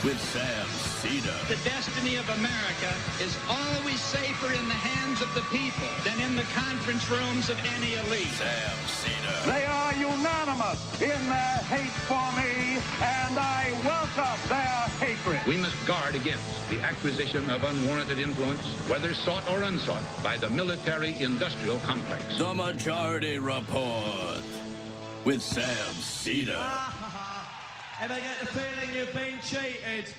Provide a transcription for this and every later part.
with Sam Seder. The destiny of America is always safer in the hands of the people than in the conference rooms of any elite. Sam Seder. They are unanimous in their hate for me, and I welcome their hatred. We must guard against the acquisition of unwarranted influence, whether sought or unsought, by the military-industrial complex. The Majority Report with Sam Seder. And I get the feeling you've been cheated.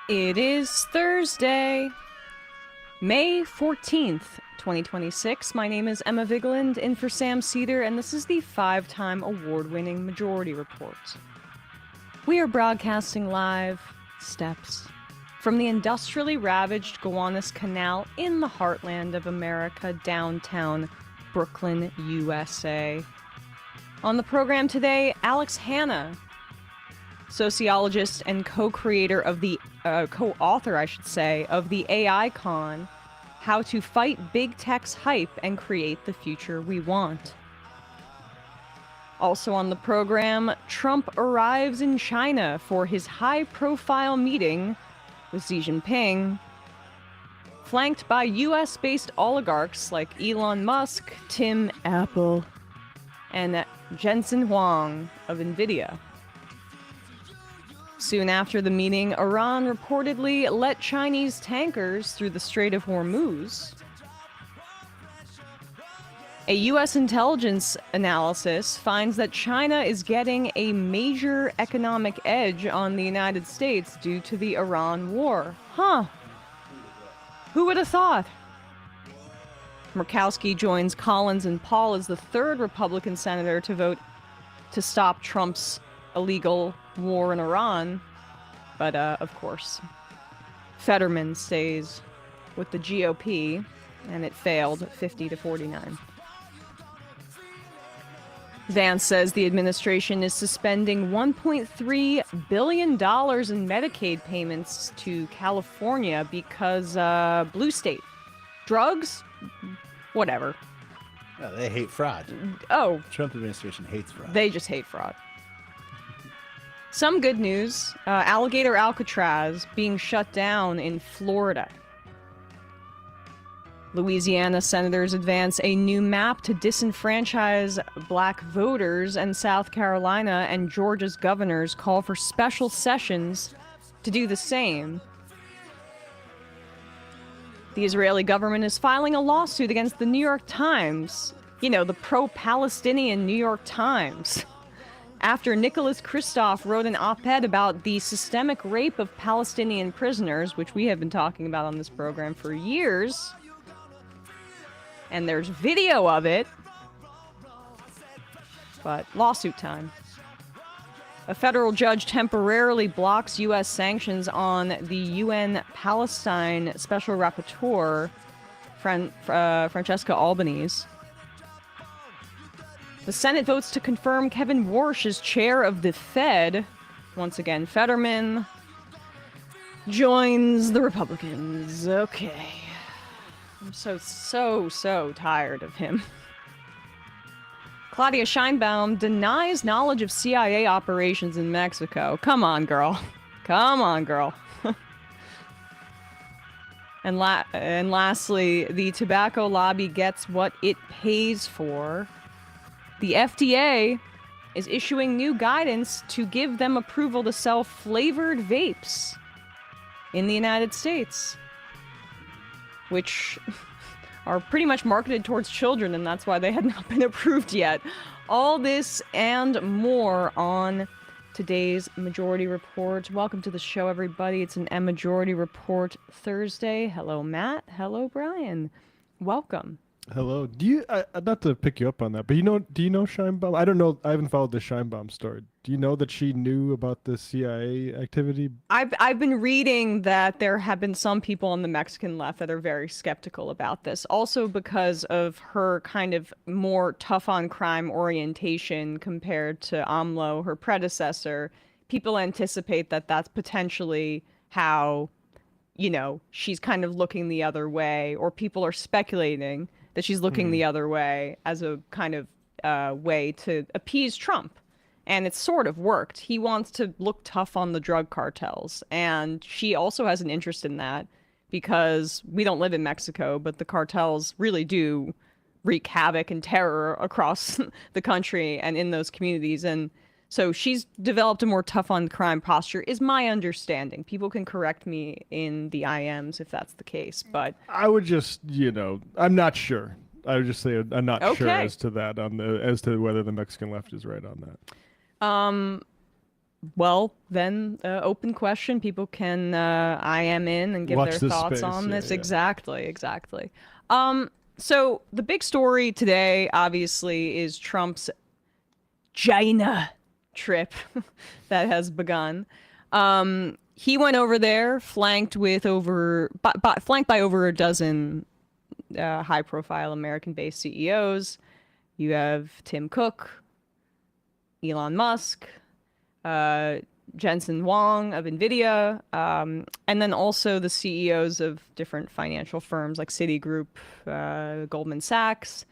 It is Thursday, May 14th, 2026. My name is Emma Vigeland, in for Sam Seder, and this is the 5-time award-winning Majority Report. We are broadcasting live steps from the industrially ravaged Gowanus Canal in the heartland of America, downtown Brooklyn, USA. On the program today, Alex Hanna, sociologist and co-creator of the, co-author, I should say, of the AI Con, How to Fight Big Tech's Hype and Create the Future We Want. Also on the program, Trump arrives in China for his high-profile meeting with Xi Jinping, flanked by US-based oligarchs like Elon Musk, Tim Apple, and Jensen Huang of NVIDIA. Soon after the meeting, Iran reportedly let Chinese tankers through the Strait of Hormuz. A U.S. intelligence analysis finds that China is getting a major economic edge on the United States due to the Iran war. Huh. Who would have thought? Murkowski joins Collins and Paul as the third Republican senator to vote to stop Trump's illegal war in Iran. But, of course, Fetterman stays with the GOP, and it failed 50-49. Vance says the administration is suspending $1.3 billion in Medicaid payments to California because, blue state. Drugs? Whatever. Oh, they hate fraud. Oh. Trump administration hates fraud. They just hate fraud. Some good news. Alligator Alcatraz being shut down in Florida. Louisiana senators advance a new map to disenfranchise black voters, and South Carolina and Georgia's governors call for special sessions to do the same. The Israeli government is filing a lawsuit against the New York Times, the pro-Palestinian New York Times, after Nicholas Kristof wrote an op-ed about the systemic rape of Palestinian prisoners, which we have been talking about on this program for years. And there's video of it. But lawsuit time. A federal judge temporarily blocks U.S. sanctions on the UN Palestine Special Rapporteur, Francesca Albanese. The Senate votes to confirm Kevin Warsh as chair of the Fed. Once again, Fetterman joins the Republicans. Okay. I'm so tired of him. Claudia Sheinbaum denies knowledge of CIA operations in Mexico. Come on, girl. Come on, girl. And lastly, the tobacco lobby gets what it pays for. The FDA is issuing new guidance to give them approval to sell flavored vapes in the United States, which are pretty much marketed towards children, and that's why they had not been approved yet. All this and more on today's Majority Report. Welcome to the show, everybody. It's an M Majority Report Thursday. Hello, Matt. Hello, Brian. Welcome. Hello. Do you, not to pick you up on that, but do you know Sheinbaum? I don't know. I haven't followed the Sheinbaum story. Do you know that she knew about the CIA activity? I've been reading that there have been some people on the Mexican left that are very skeptical about this. Also because of her kind of more tough on crime orientation compared to AMLO, her predecessor. People anticipate that that's potentially how, she's kind of looking the other way, or people are speculating that she's looking the other way as a kind of way to appease Trump. And it's sort of worked. He wants to look tough on the drug cartels. And she also has an interest in that because we don't live in Mexico, but the cartels really do wreak havoc and terror across the country and in those communities. And so she's developed a more tough on crime posture, is my understanding. People can correct me in the IMs if that's the case, but I would just, I'm not sure. I would just say I'm not sure Okay. as to that as to whether the Mexican left is right on that. Well, then, open question. People can IM in and give Watch their this thoughts space, on yeah, this. yeah. Exactly. So the big story today, obviously, is Trump's China trip that has begun. He went over there, flanked by over a dozen high-profile American-based CEOs. You have Tim Cook, Elon Musk, Jensen Huang of NVIDIA, and then also the CEOs of different financial firms like Citigroup, Goldman Sachs,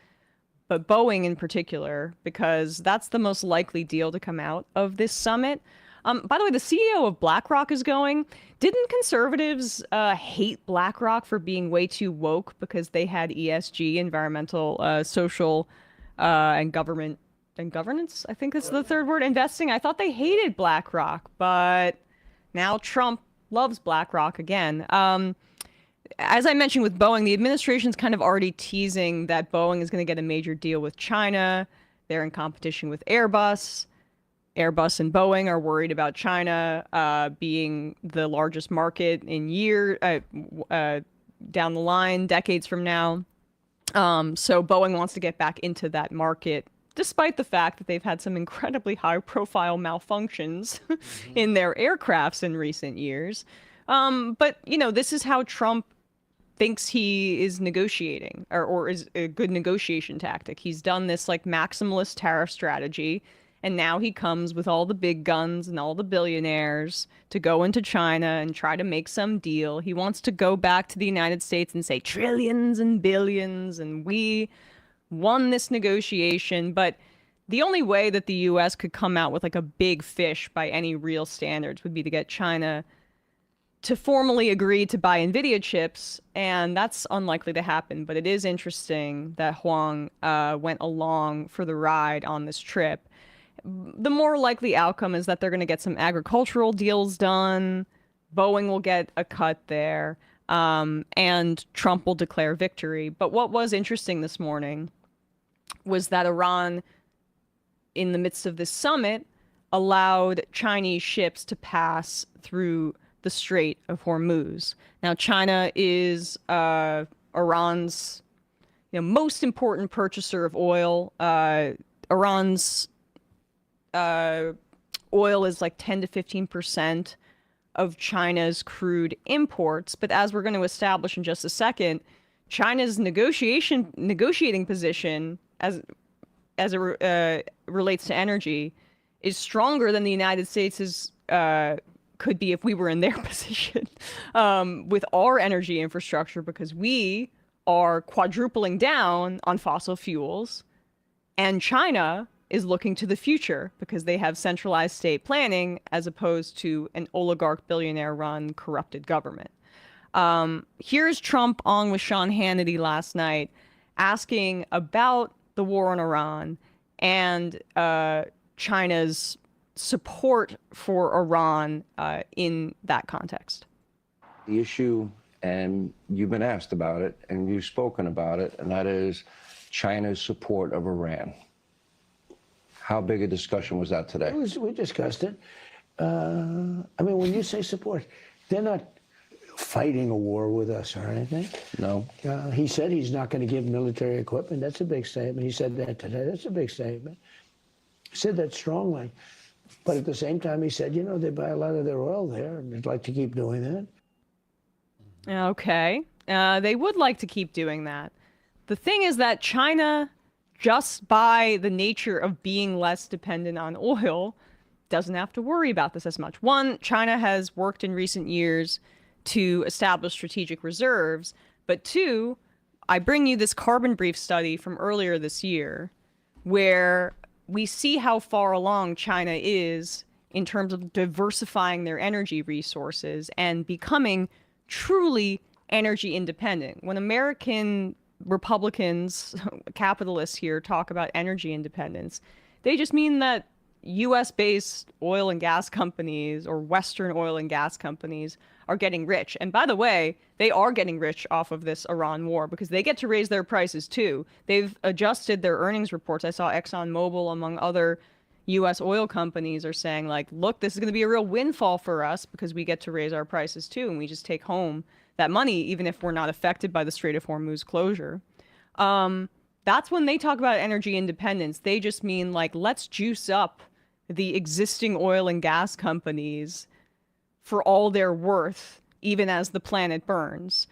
but Boeing in particular, because that's the most likely deal to come out of this summit. By the way, the CEO of BlackRock is going. Didn't conservatives hate BlackRock for being way too woke because they had ESG, environmental, social, and government and governance? I think that's the third word. Investing. I thought they hated BlackRock, but now Trump loves BlackRock again. As I mentioned with Boeing, the administration's kind of already teasing that Boeing is going to get a major deal with China. They're in competition with Airbus. Airbus and Boeing are worried about China being the largest market in down the line, decades from now. So Boeing wants to get back into that market, despite the fact that they've had some incredibly high-profile malfunctions in their aircrafts in recent years. But, this is how Trump thinks he is negotiating, or is a good negotiation tactic. He's done this, maximalist tariff strategy, and now he comes with all the big guns and all the billionaires to go into China and try to make some deal. He wants to go back to the United States and say trillions and billions, and we won this negotiation. But the only way that the U.S. could come out with a big fish by any real standards would be to get China to formally agree to buy NVIDIA chips, and that's unlikely to happen. But it is interesting that Huang went along for the ride on this trip. The more likely outcome is that they're going to get some agricultural deals done. Boeing will get a cut there, and Trump will declare victory. But what was interesting this morning was that Iran, in the midst of this summit, allowed Chinese ships to pass through the Strait of Hormuz. Now, China is Iran's most important purchaser of oil. Iran's oil is 10 to 15% of China's crude imports. But as we're going to establish in just a second, China's negotiating position as it relates to energy is stronger than the United States could be if we were in their position with our energy infrastructure, because we are quadrupling down on fossil fuels, and China is looking to the future because they have centralized state planning as opposed to an oligarch billionaire-run corrupted government. Here's Trump on with Sean Hannity last night asking about the war on Iran and China's support for Iran in that context. The issue, and you've been asked about it, and you've spoken about it, and that is China's support of Iran. How big a discussion was that today? We discussed it. When you say support, they're not fighting a war with us or anything. No. He said he's not going to give military equipment. That's a big statement. He said that today. That's a big statement. He said that strongly. But at the same time, he said, they buy a lot of their oil there, and they'd like to keep doing that. Okay. They would like to keep doing that. The thing is that China, just by the nature of being less dependent on oil, doesn't have to worry about this as much. One, China has worked in recent years to establish strategic reserves. But two, I bring you this carbon brief study from earlier this year, where we see how far along China is in terms of diversifying their energy resources and becoming truly energy independent. When American Republicans, capitalists here, talk about energy independence, they just mean that US-based oil and gas companies or Western oil and gas companies are getting rich. And by the way, they are getting rich off of this Iran war because they get to raise their prices too. They've adjusted their earnings reports. I saw ExxonMobil, among other US oil companies, are saying, like, look, this is going to be a real windfall for us because we get to raise our prices too, and we just take home that money even if we're not affected by the Strait of Hormuz closure. That's when they talk about energy independence. They just mean, like, let's juice up the existing oil and gas companies for all they're worth, even as the planet burns.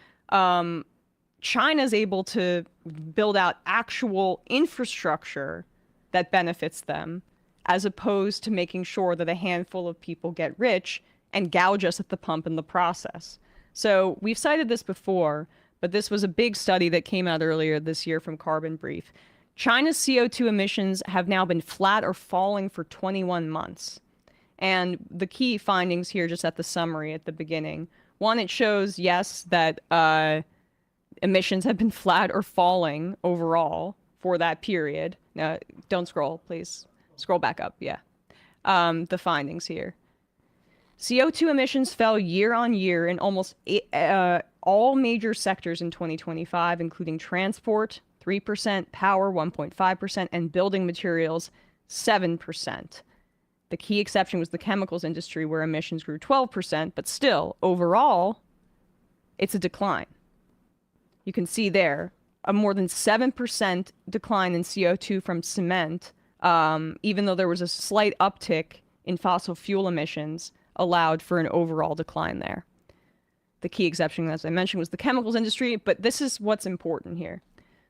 China's able to build out actual infrastructure that benefits them, as opposed to making sure that a handful of people get rich and gouge us at the pump in the process. So we've cited this before, but this was a big study that came out earlier this year from Carbon Brief. China's CO2 emissions have now been flat or falling for 21 months. And the key findings here, just at the summary at the beginning. One, it shows, yes, that emissions have been flat or falling overall for that period. Now, don't scroll, please. Scroll back up, yeah. The findings here. CO2 emissions fell year on year in almost all major sectors in 2025, including transport, 3%, power, 1.5%, and building materials, 7%. The key exception was the chemicals industry, where emissions grew 12%, but still, overall, it's a decline. You can see there a more than 7% decline in CO2 from cement, even though there was a slight uptick in fossil fuel emissions, allowed for an overall decline there. The key exception, as I mentioned, was the chemicals industry, but this is what's important here.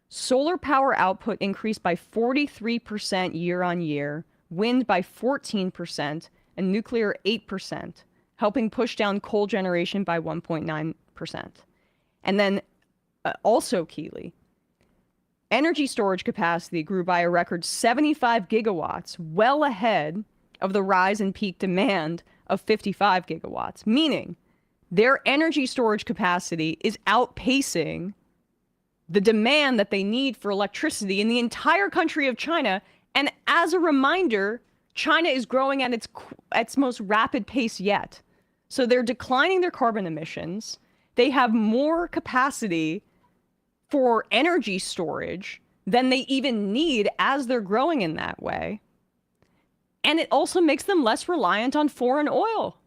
Solar power output increased by 43% year on year, wind by 14%, and nuclear 8%, helping push down coal generation by 1.9%. And then, also keyly, energy storage capacity grew by a record 75 gigawatts, well ahead of the rise in peak demand of 55 gigawatts, meaning their energy storage capacity is outpacing the demand that they need for electricity in the entire country of China. And as a reminder, China is growing at its most rapid pace yet. So they're declining their carbon emissions. They have more capacity for energy storage than they even need as they're growing in that way. And it also makes them less reliant on foreign oil.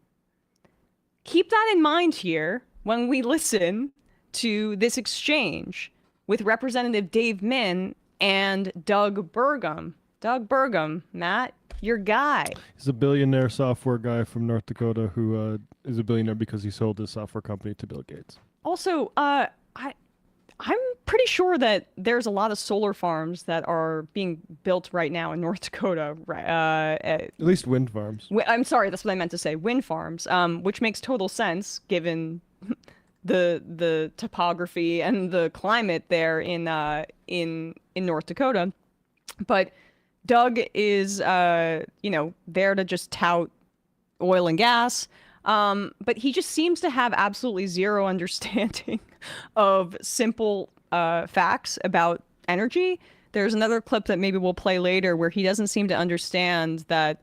Keep that in mind here when we listen to this exchange with Representative Dave Min and Doug Burgum. Doug Burgum, Matt, your guy. He's a billionaire software guy from North Dakota who is a billionaire because he sold his software company to Bill Gates. Also, I'm pretty sure that there's a lot of solar farms that are being built right now in North Dakota. At least wind farms. I'm sorry, that's what I meant to say. Wind farms, which makes total sense given the topography and the climate there in North Dakota. But Doug is there to just tout oil and gas. But he just seems to have absolutely zero understanding of simple facts about energy. There's another clip that maybe we'll play later where he doesn't seem to understand that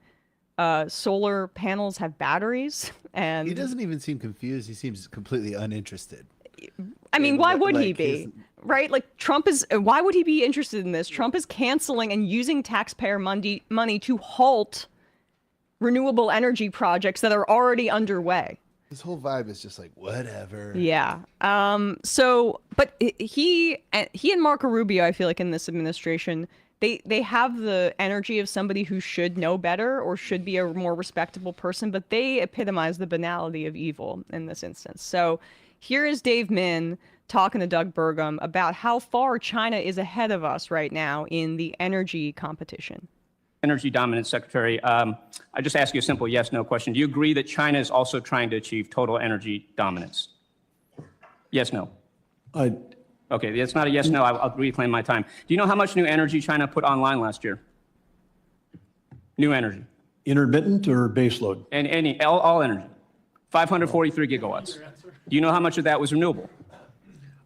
solar panels have batteries. And he doesn't even seem confused. He seems completely uninterested. I mean, why would he be? Right? Like, why would he be interested in this? Trump is canceling and using taxpayer money to halt renewable energy projects that are already underway. His whole vibe is just like, whatever. Yeah. But he and Marco Rubio, I feel like in this administration, they have the energy of somebody who should know better or should be a more respectable person, but they epitomize the banality of evil in this instance. So here is Dave Min talking to Doug Burgum about how far China is ahead of us right now in the energy competition. Energy dominance, Secretary. I just ask you a simple yes/no question. Do you agree that China is also trying to achieve total energy dominance? Yes/no. Okay, it's not a yes/no. I'll reclaim my time. Do you know how much new energy China put online last year? New energy. Intermittent or baseload? And all energy. 543 gigawatts. Do you know how much of that was renewable?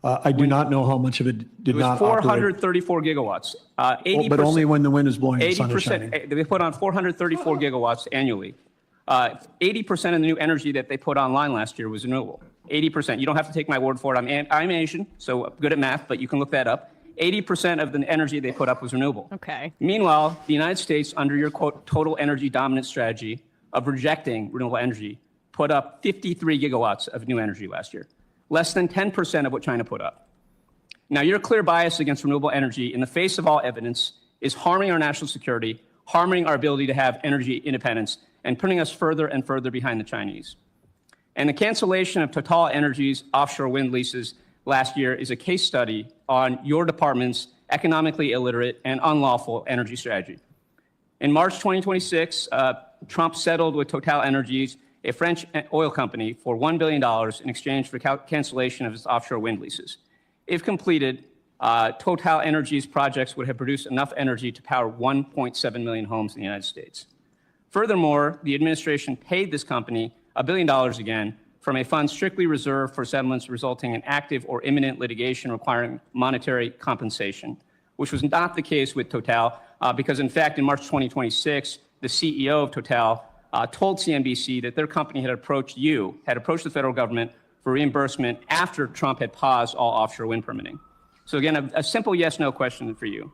I do not know how much of it did not operate. 434 gigawatts. 80%, but only when the wind is blowing and the sun is shining. 80%, they put on 434 gigawatts annually. 80% of the new energy that they put online last year was renewable. 80%. You don't have to take my word for it. I'm Asian, so I'm good at math, but you can look that up. 80% of the energy they put up was renewable. Okay. Meanwhile, the United States, under your quote, total energy dominance strategy of rejecting renewable energy, put up 53 gigawatts of new energy last year. Less than 10% of what China put up. Now, your clear bias against renewable energy in the face of all evidence is harming our national security, harming our ability to have energy independence, and putting us further and further behind the Chinese. And the cancellation of Total Energy's offshore wind leases last year is a case study on your department's economically illiterate and unlawful energy strategy. In March 2026, Trump settled with Total Energies, a French oil company, for $1 billion in exchange for cancellation of its offshore wind leases. If completed, Total Energies projects would have produced enough energy to power 1.7 million homes in the United States. Furthermore, the administration paid this company $1 billion again from a fund strictly reserved for settlements resulting in active or imminent litigation requiring monetary compensation, which was not the case with Total, because in fact, in March 2026, the CEO of Total told CNBC that their company had approached the federal government for reimbursement after Trump had paused all offshore wind permitting. So again, a simple yes/no question for you.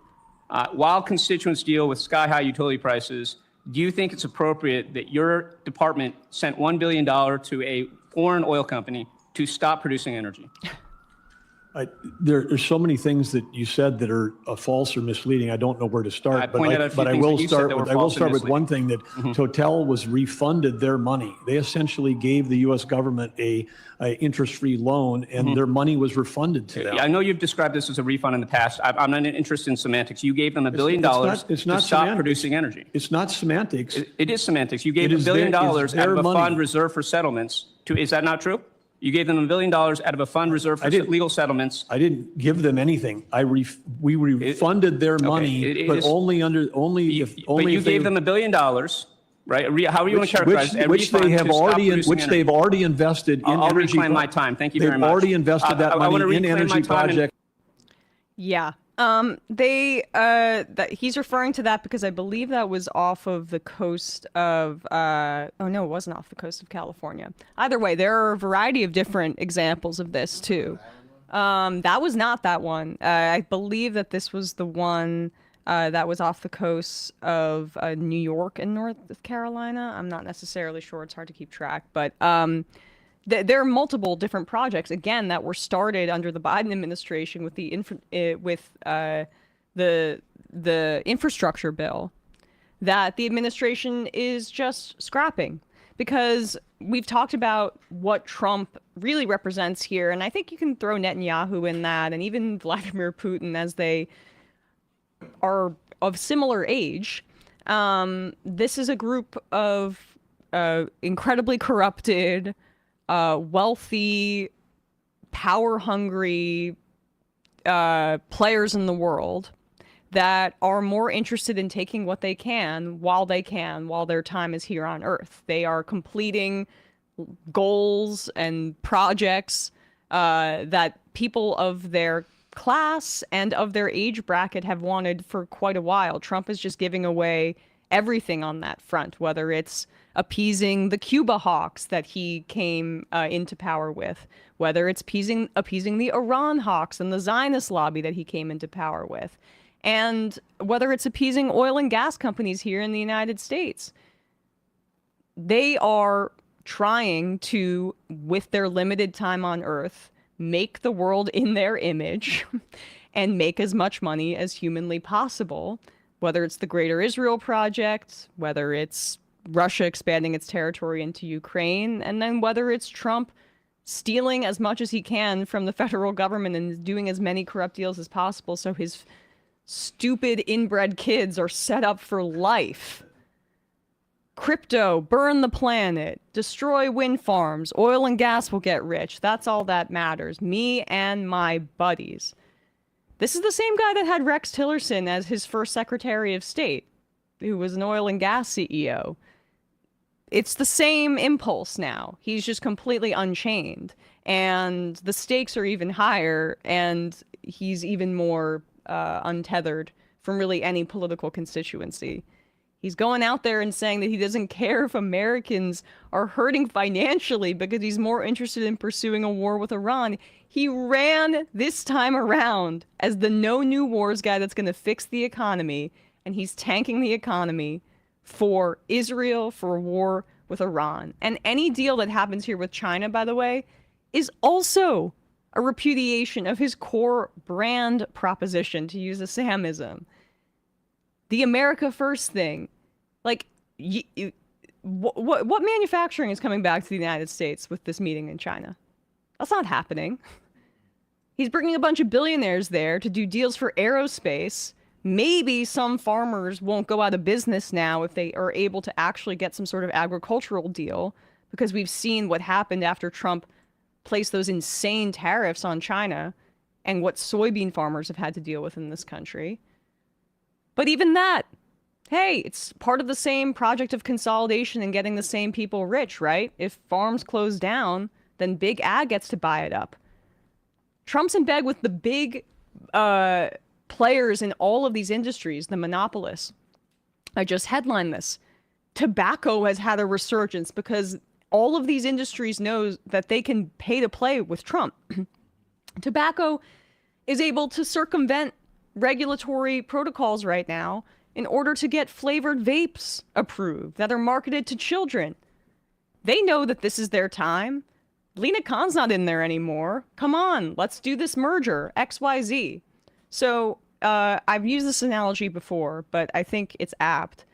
While constituents deal with sky-high utility prices, do you think it's appropriate that your department sent $1 billion to a foreign oil company to stop producing energy? There's so many things that you said that are false or misleading. I don't know where to start. But I will start with one thing that Total was refunded their money. They essentially gave the U.S. government a interest-free loan, and their money was refunded to them. I know you've described this as a refund in the past. I'm not interested in semantics. You gave them $1 billion to stop producing energy. It's not semantics. It is semantics. You gave $1 billion out of a fund reserved for settlements. Is that not true? You gave them $1 billion out of a fund reserved for legal settlements. I didn't give them anything. We refunded their money, but only if you gave them $1 billion, right? How are you going to characterize which they've already invested in energy. I'll reclaim my time. Thank you very much. They've already invested that money in energy projects. Yeah. He's referring to that because I believe that was off of the coast of, oh no, it wasn't off the coast of California. Either way, there are a variety of different examples of this too. That was not that one. I believe that this was the one that was off the coast of New York and North Carolina. I'm not necessarily sure. It's hard to keep track, but there are multiple different projects, again, that were started under the Biden administration with the infrastructure bill that the administration is just scrapping. Because we've talked about what Trump really represents here, and I think you can throw Netanyahu in that, and even Vladimir Putin, as they are of similar age. This is a group of incredibly corrupted, wealthy, power-hungry players in the world that are more interested in taking what they can while their time is here on Earth. They are completing goals and projects that people of their class and of their age bracket have wanted for quite a while. Trump is just giving away everything on that front, whether it's appeasing the Cuba hawks that he came into power with, whether it's appeasing the Iran hawks and the Zionist lobby that he came into power with, and whether it's appeasing oil and gas companies here in the United States. They are trying to, with their limited time on Earth, make the world in their image and make as much money as humanly possible, whether it's the Greater Israel Project, whether it's Russia expanding its territory into Ukraine, and then whether it's Trump stealing as much as he can from the federal government and doing as many corrupt deals as possible so his stupid inbred kids are set up for life. Crypto, burn the planet, destroy wind farms, oil and gas will get rich. That's all that matters. Me and my buddies. This is the same guy that had Rex Tillerson as his first Secretary of State. who was an oil and gas CEO. It's the same impulse now. He's just completely unchained. And the stakes are even higher, and he's even more untethered from really any political constituency. He's going out there and saying that he doesn't care if Americans are hurting financially because he's more interested in pursuing a war with Iran. He ran this time around as the no new wars guy that's going to fix the economy, and he's tanking the economy for Israel, for a war with Iran. And any deal that happens here with China, by the way, is also a repudiation of his core brand proposition, to use a Samism. The America First thing. Like, what manufacturing is coming back to the United States with this meeting in China? That's not happening. He's bringing a bunch of billionaires there to do deals for aerospace. Maybe some farmers won't go out of business now if they are able to actually get some sort of agricultural deal, because we've seen what happened after Trump placed those insane tariffs on China and what soybean farmers have had to deal with in this country. But even that, hey, it's part of the same project of consolidation and getting the same people rich, right? If farms close down, then big ag gets to buy it up. Trump's in bed with the big players in all of these industries, the monopolists. I just headlined this. Tobacco has had a resurgence because all of these industries know that they can pay to play with Trump. Tobacco is able to circumvent regulatory protocols right now in order to get flavored vapes approved that are marketed to children. They know that this is their time. Lena Khan's not in there anymore. Come on, let's do this merger, XYZ. So I've used this analogy before, but I think it's apt.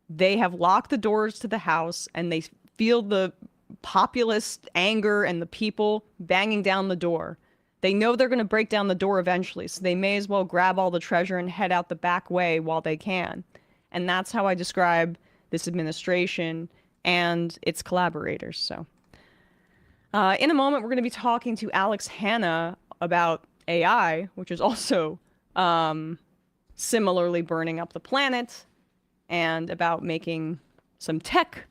They have locked the doors to the House, and they feel the populist anger and the people banging down the door. They know they're going to break down the door eventually, so they may as well grab all the treasure and head out the back way while they can. And that's how I describe this administration and its collaborators. So in a moment, we're going to be talking to Alex Hanna about AI, which is also similarly burning up the planet, and about making some tech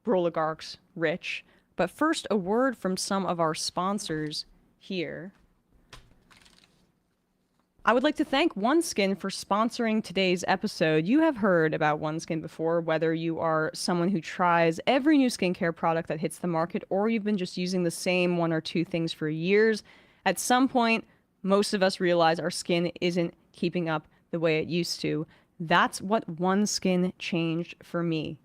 oligarchs rich. But first, a word from some of our sponsors here. I would like to thank OneSkin for sponsoring today's episode. You have heard about OneSkin before, whether you are someone who tries every new skincare product that hits the market, or you've been just using the same one or two things for years. At some point, most of us realize our skin isn't keeping up the way it used to. That's what OneSkin changed for me.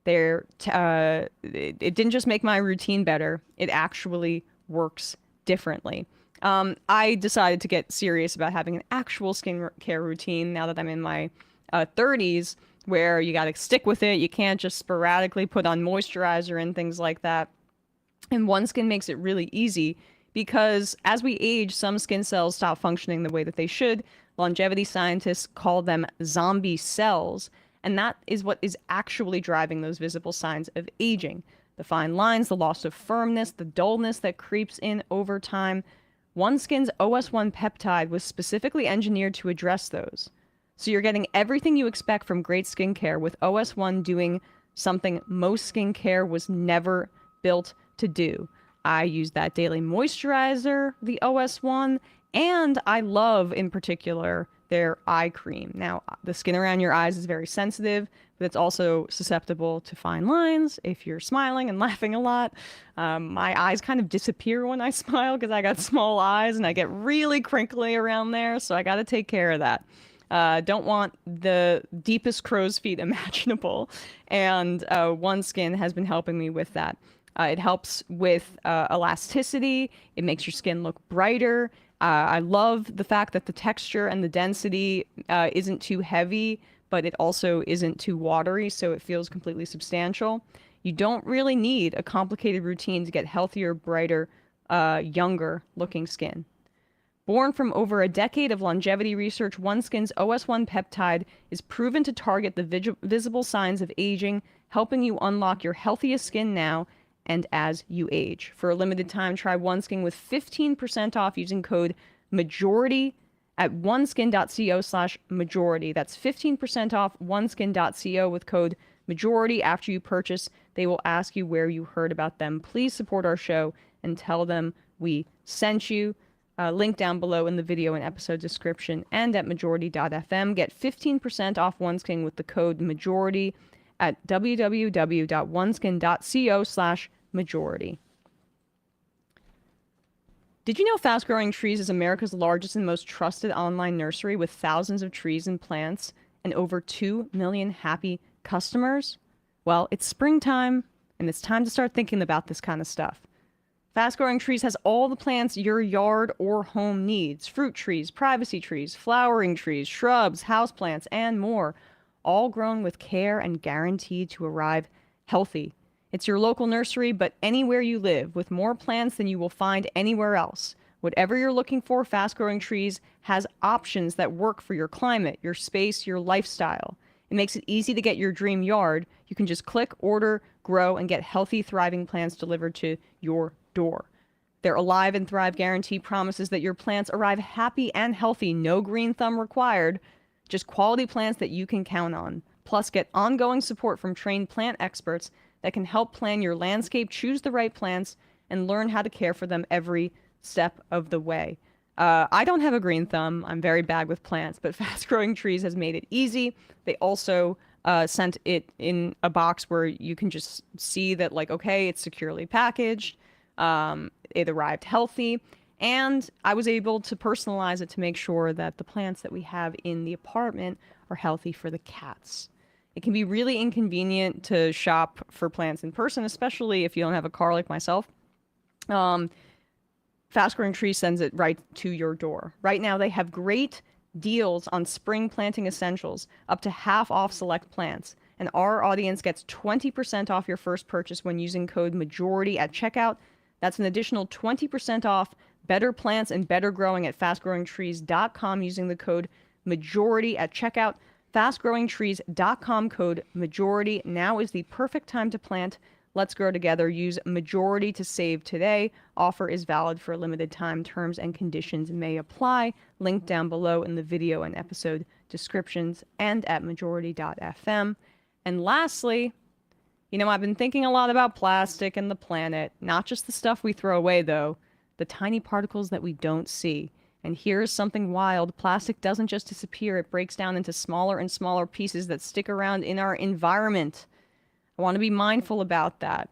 It didn't just make my routine better, it actually works differently. I decided to get serious about having an actual skincare routine now that I'm in my 30s, where you got to stick with it. You can't just sporadically put on moisturizer and things like that. And OneSkin makes it really easy because as we age, some skin cells stop functioning the way that they should. Longevity scientists call them zombie cells, and that is what is actually driving those visible signs of aging. The fine lines, the loss of firmness, the dullness that creeps in over time. OneSkin's OS1 peptide was specifically engineered to address those. So you're getting everything you expect from great skincare, with OS1 doing something most skincare was never built to do. I use that daily moisturizer, the OS1, and I love, in particular, their eye cream. Now, the skin around your eyes is very sensitive, but it's also susceptible to fine lines if you're smiling and laughing a lot. My eyes kind of disappear when I smile because I got small eyes and I get really crinkly around there, so I got to take care of that. Don't want the deepest crow's feet imaginable, and OneSkin has been helping me with that. It helps with elasticity. It makes your skin look brighter. I love the fact that the texture and the density isn't too heavy, but it also isn't too watery, so it feels completely substantial. You don't really need a complicated routine to get healthier, brighter, younger looking skin. Born from over a decade of longevity research, OneSkin's OS1 peptide is proven to target the visible signs of aging, helping you unlock your healthiest skin now and as you age. For a limited time, try OneSkin with 15% off using code MAJORITY at oneskin.co/majority. That's 15% off oneskin.co with code majority. After you purchase, they will ask you where you heard about them. Please support our show and tell them we sent you. Link down below in the video and episode description and at majority.fm. Get 15% off OneSkin with the code majority at www.oneskin.co/majority. Did you know Fast Growing Trees is America's largest and most trusted online nursery with thousands of trees and plants and over 2 million happy customers? Well, it's springtime and it's time to start thinking about this kind of stuff. Fast Growing Trees has all the plants your yard or home needs. Fruit trees, privacy trees, flowering trees, shrubs, houseplants, and more. All grown with care and guaranteed to arrive healthy. It's your local nursery, but anywhere you live, with more plants than you will find anywhere else. Whatever you're looking for, Fast Growing Trees has options that work for your climate, your space, your lifestyle. It makes it easy to get your dream yard. You can just click, order, grow, and get healthy, thriving plants delivered to your door. Their Alive and Thrive guarantee promises that your plants arrive happy and healthy, no green thumb required, just quality plants that you can count on. Plus, get ongoing support from trained plant experts that can help plan your landscape, choose the right plants, and learn how to care for them every step of the way. I don't have a green thumb. I'm very bad with plants, but Fast Growing Trees has made it easy. They also sent it in a box where you can just see that, like, okay, it's securely packaged. It arrived healthy, and I was able to personalize it to make sure that the plants that we have in the apartment are healthy for the cats. It can be really inconvenient to shop for plants in person, especially if you don't have a car like myself. Fast Growing Trees sends it right to your door. Right now, they have great deals on spring planting essentials, up to half off select plants. And our audience gets 20% off your first purchase when using code majority at checkout. That's an additional 20% off better plants and better growing at fastgrowingtrees.com using the code majority at checkout. Fastgrowingtrees.com code majority. Now is the perfect time to plant. Let's grow together. Use majority to save today. Offer is valid for a limited time. Terms and conditions may apply. Link down below in the video and episode descriptions and at majority.fm. And lastly, I've been thinking a lot about plastic and the planet. Not just the stuff we throw away, though. The tiny particles that we don't see. And here's something wild. Plastic doesn't just disappear. It breaks down into smaller and smaller pieces that stick around in our environment. I want to be mindful about that,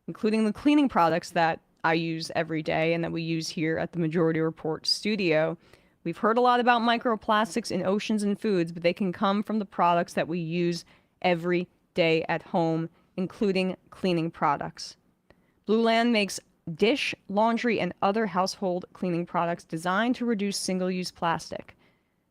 including the cleaning products that I use every day and that we use here at the Majority Report studio. We've heard a lot about microplastics in oceans and foods, but they can come from the products that we use every day at home, including cleaning products. Blue Land makes dish, laundry, and other household cleaning products designed to reduce single-use plastic.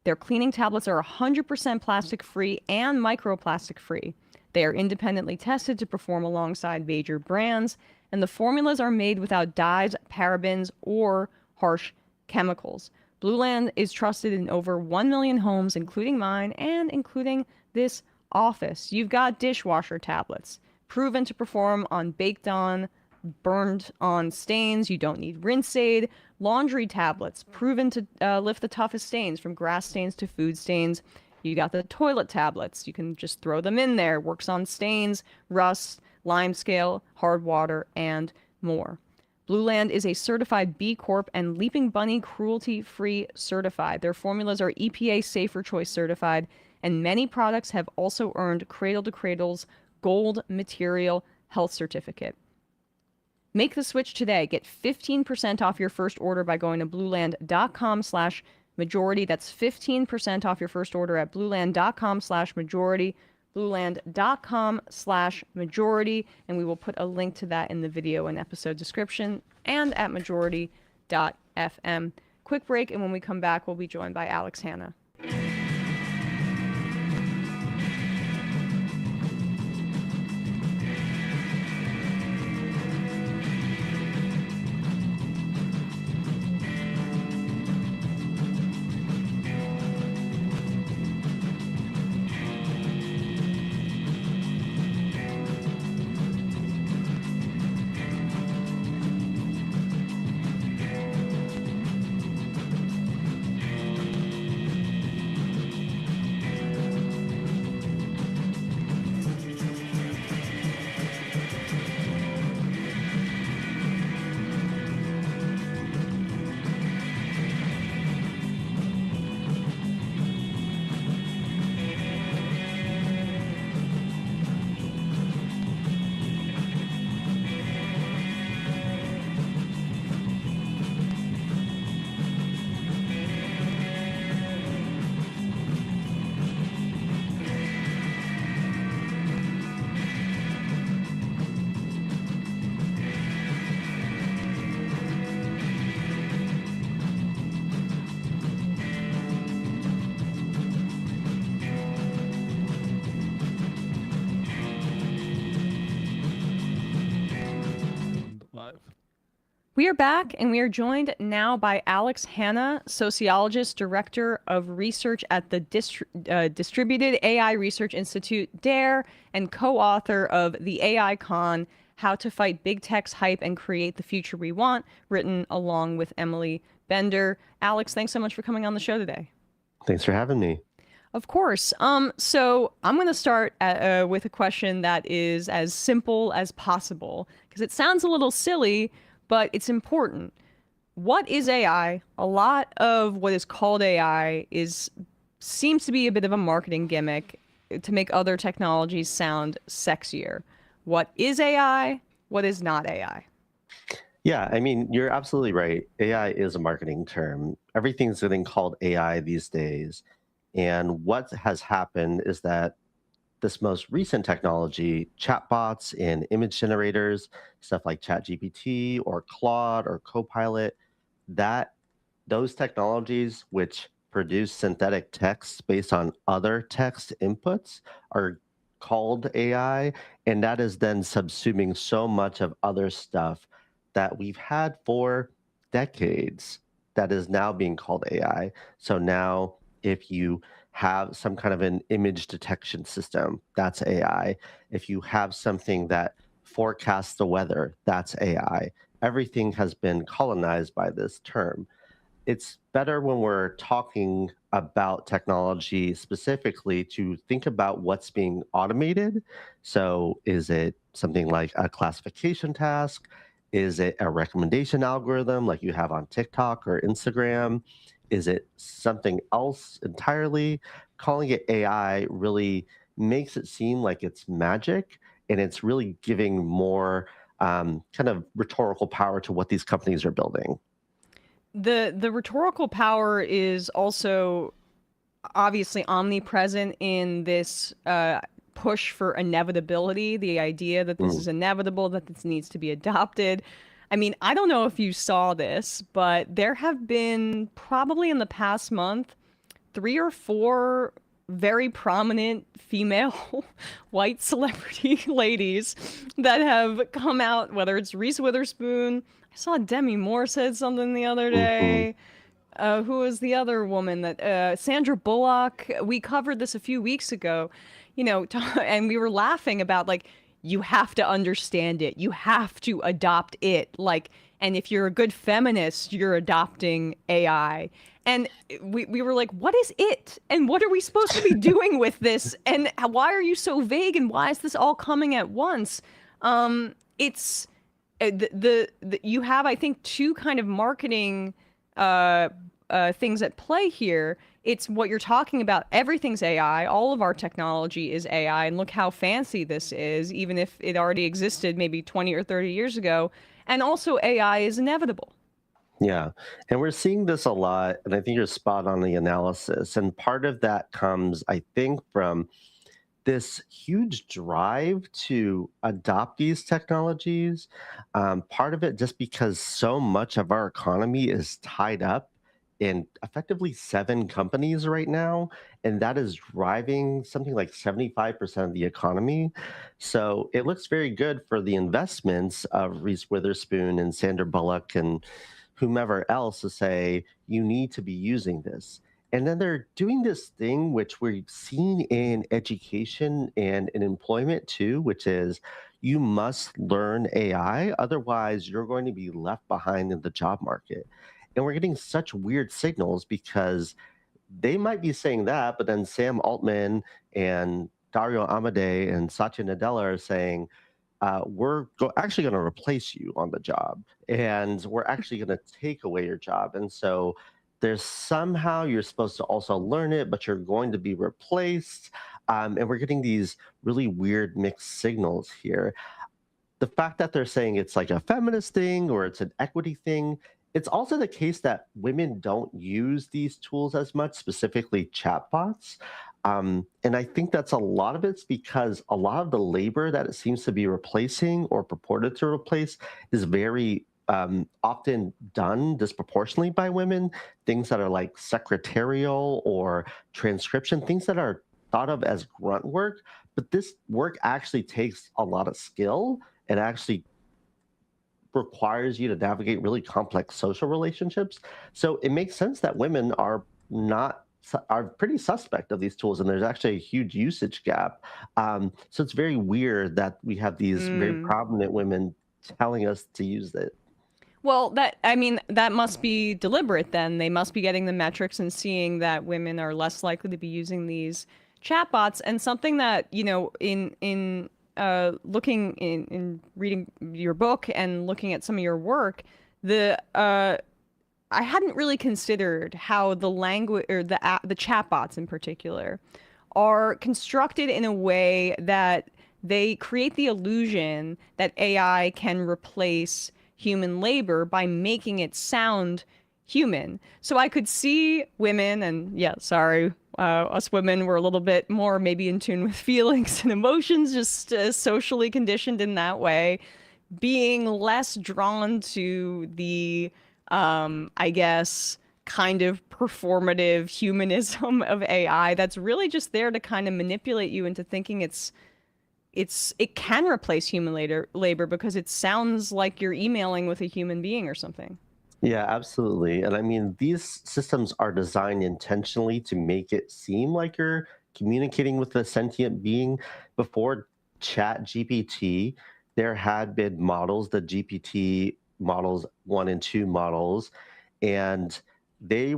Their cleaning tablets are 100% plastic-free and microplastic-free. They are independently tested to perform alongside major brands, and the formulas are made without dyes, parabens, or harsh chemicals. Blue Land is trusted in over 1 million homes, including mine and including this office. You've got dishwasher tablets, proven to perform on baked on, burned on stains. You don't need rinse aid. Laundry tablets, proven to lift the toughest stains, from grass stains to food stains. You got the toilet tablets. You can just throw them in there. Works on stains, rust, lime scale, hard water, and more. Blue Land is a certified B Corp and Leaping Bunny cruelty-free certified. Their formulas are EPA Safer Choice certified, and many products have also earned Cradle to Cradle's Gold Material Health Certificate. Make the switch today. Get 15% off your first order by going to blueland.com/majority. That's 15% off your first order at blueland.com/majority. blueland.com/majority, and we will put a link to that in the video and episode description and at majority.fm. Quick break, and when we come back, we'll be joined by Alex Hanna. We are back, and we are joined now by Alex Hanna, sociologist, director of research at the Distributed AI Research Institute, DARE, and co-author of The AI Con, How to Fight Big Tech's Hype and Create the Future We Want, written along with Emily Bender. Alex, thanks so much for coming on the show today. Thanks for having me. Of course. So I'm going to start with a question that is as simple as possible, because it sounds a little silly, but it's important. What is AI? A lot of what is called AI seems to be a bit of a marketing gimmick to make other technologies sound sexier. What is AI? What is not AI? Yeah, I mean, you're absolutely right. AI is a marketing term. Everything's getting called AI these days. And what has happened is that this most recent technology, chatbots and image generators, stuff like ChatGPT or Claude or Copilot, those technologies which produce synthetic text based on other text inputs are called AI, and that is then subsuming so much of other stuff that we've had for decades that is now being called AI. So now if you have some kind of an image detection system, that's AI. If you have something that forecasts the weather, that's AI. Everything has been colonized by this term. It's better when we're talking about technology specifically to think about what's being automated. So is it something like a classification task? Is it a recommendation algorithm like you have on TikTok or Instagram? Is it something else entirely? Calling it AI really makes it seem like it's magic, and it's really giving more kind of rhetorical power to what these companies are building. The rhetorical power is also obviously omnipresent in this push for inevitability, the idea that this is inevitable, that this needs to be adopted. I mean, I don't know if you saw this, but there have been probably in the past month 3 or 4 very prominent female white celebrity ladies that have come out, whether it's Reese Witherspoon. I saw Demi Moore said something the other day. Who was the other woman that Sandra Bullock? We covered this a few weeks ago, and we were laughing about like, you have to understand it. You have to adopt it. And if you're a good feminist, you're adopting AI. And we were like, what is it? And what are we supposed to be doing with this? And why are you so vague? And why is this all coming at once? It's you have, I think, 2 kind of marketing things at play here. It's what you're talking about. Everything's AI. All of our technology is AI. And look how fancy this is, even if it already existed maybe 20 or 30 years ago. And also AI is inevitable. Yeah. And we're seeing this a lot. And I think you're spot on the analysis. And part of that comes, I think, from this huge drive to adopt these technologies. Part of it just because so much of our economy is tied up in effectively 7 companies right now, and that is driving something like 75% of the economy. So it looks very good for the investments of Reese Witherspoon and Sandra Bullock and whomever else to say, you need to be using this. And then they're doing this thing which we've seen in education and in employment too, which is you must learn AI, otherwise you're going to be left behind in the job market. And we're getting such weird signals because they might be saying that, but then Sam Altman and Dario Amodei and Satya Nadella are saying, we're actually going to replace you on the job, and we're actually going to take away your job. And so there's somehow you're supposed to also learn it, but you're going to be replaced. And we're getting these really weird mixed signals here. The fact that they're saying it's like a feminist thing or it's an equity thing, it's also the case that women don't use these tools as much, specifically chatbots. And I think that's a lot of it's because a lot of the labor that it seems to be replacing or purported to replace is very often done disproportionately by women. Things that are like secretarial or transcription, things that are thought of as grunt work. But this work actually takes a lot of skill and actually requires you to navigate really complex social relationships. So it makes sense that women are pretty suspect of these tools, and there's actually a huge usage gap. So it's very weird that we have these very prominent women telling us to use it. Well, that must be deliberate then. They must be getting the metrics and seeing that women are less likely to be using these chatbots. And something that, in looking in reading your book and looking at some of your work, I hadn't really considered how the language or the chatbots in particular are constructed in a way that they create the illusion that AI can replace human labor by making it sound human. So I could see women, and us women were a little bit more maybe in tune with feelings and emotions, just socially conditioned in that way, being less drawn to the, I guess, kind of performative humanism of AI that's really just there to kind of manipulate you into thinking it can replace human labor because it sounds like you're emailing with a human being or something. Yeah, absolutely. And I mean, these systems are designed intentionally to make it seem like you're communicating with a sentient being. Before ChatGPT, there had been models, the GPT models 1 and 2 models, and they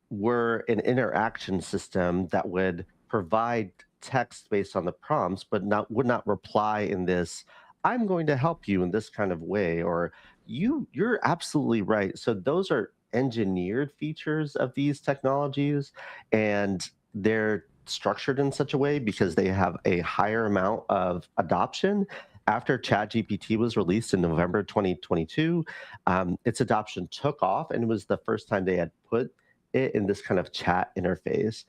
were an interaction system that would provide text based on the prompts, but would not reply in this, I'm going to help you in this kind of way, or you're absolutely right. So those are engineered features of these technologies, and they're structured in such a way because they have a higher amount of adoption. After ChatGPT was released in November 2022, its adoption took off, and it was the first time they had put it in this kind of chat interface.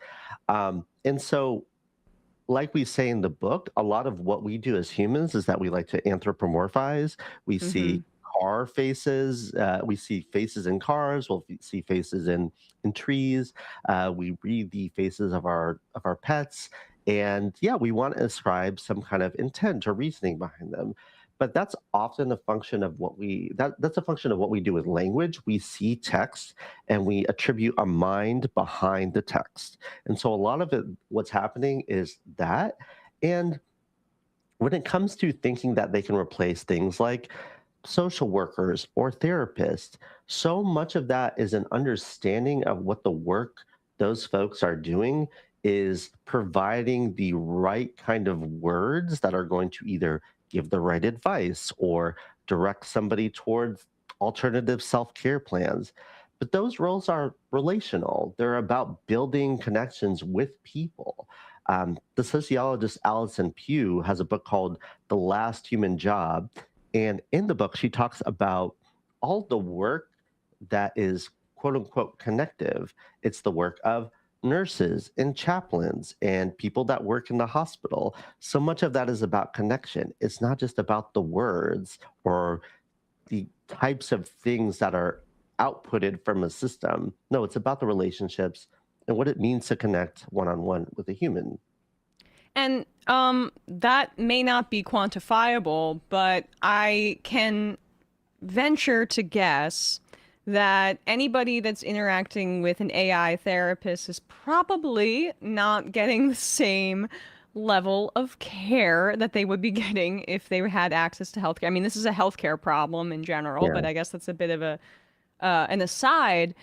And so, like we say in the book, a lot of what we do as humans is that we like to anthropomorphize. We see car faces, we see faces in cars, we'll see faces in trees, we read the faces of our pets, and yeah, we want to ascribe some kind of intent or reasoning behind them. But that's often a function of that's a function of what we do with language. We see text and we attribute a mind behind the text. And so a lot of it, what's happening is that. And when it comes to thinking that they can replace things like social workers or therapists, so much of that is an understanding of what the work those folks are doing is providing the right kind of words that are going to either give the right advice or direct somebody towards alternative self-care plans. But those roles are relational. They're about building connections with people. The sociologist Alison Pugh has a book called The Last Human Job. And in the book, she talks about all the work that is quote unquote connective. It's the work of nurses and chaplains and people that work in the hospital. So much of that is about connection. It's not just about the words or the types of things that are outputted from a system. No, it's about the relationships and what it means to connect one-on-one with a human. And that may not be quantifiable, but I can venture to guess that anybody that's interacting with an AI therapist is probably not getting the same level of care that they would be getting if they had access to healthcare. I mean, this is a healthcare problem in general, but I guess that's a bit of an aside.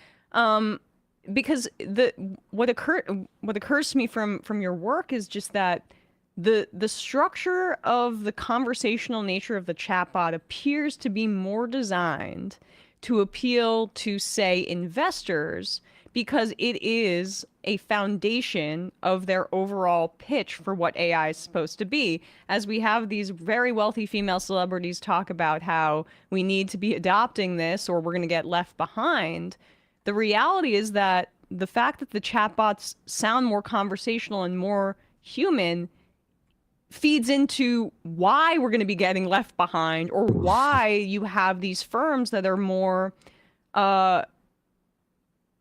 Because what occurs to me from your work is just that the structure of the conversational nature of the chatbot appears to be more designed to appeal to, say, investors, because it is a foundation of their overall pitch for what AI is supposed to be. As we have these very wealthy female celebrities talk about how we need to be adopting this or we're going to get left behind, the reality is that the fact that the chatbots sound more conversational and more human feeds into why we're going to be getting left behind, or why you have these firms that are more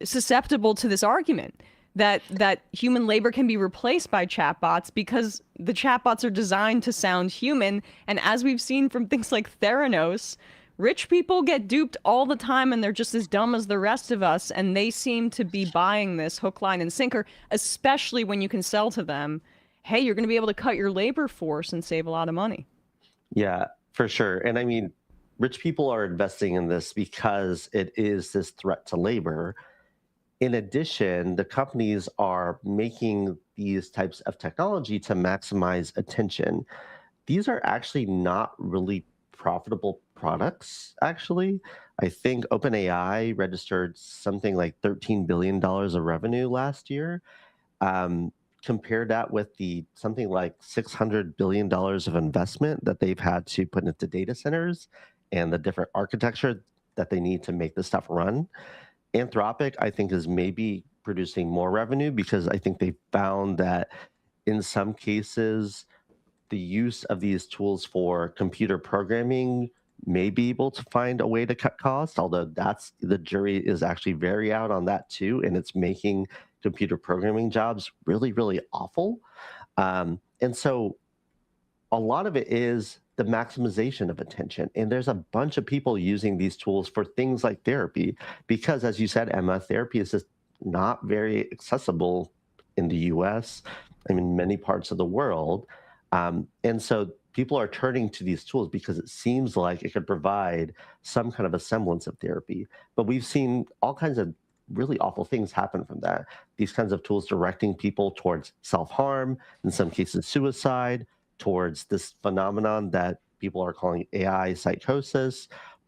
susceptible to this argument that human labor can be replaced by chatbots, because the chatbots are designed to sound human. And as we've seen from things like Theranos, rich people get duped all the time, and they're just as dumb as the rest of us, and they seem to be buying this hook, line, and sinker, especially when you can sell to them, hey, you're going to be able to cut your labor force and save a lot of money. Yeah, for sure. And I mean, rich people are investing in this because it is this threat to labor. In addition, the companies are making these types of technology to maximize attention. These are actually not really profitable products, actually. I think OpenAI registered something like $13 billion of revenue last year. Compare that with the something like $600 billion of investment that they've had to put into data centers and the different architecture that they need to make this stuff run. Anthropic, I think, is maybe producing more revenue because I think they found that in some cases, the use of these tools for computer programming may be able to find a way to cut costs, although the jury is actually very out on that too, and it's making computer programming jobs really, really awful. And so a lot of it is the maximization of attention. And there's a bunch of people using these tools for things like therapy, because as you said, Emma, therapy is just not very accessible in the US, I mean, many parts of the world. And so people are turning to these tools because it seems like it could provide some kind of a semblance of therapy. But we've seen all kinds of really awful things happen from that. These kinds of tools directing people towards self-harm, in some cases suicide, towards this phenomenon that people are calling AI psychosis,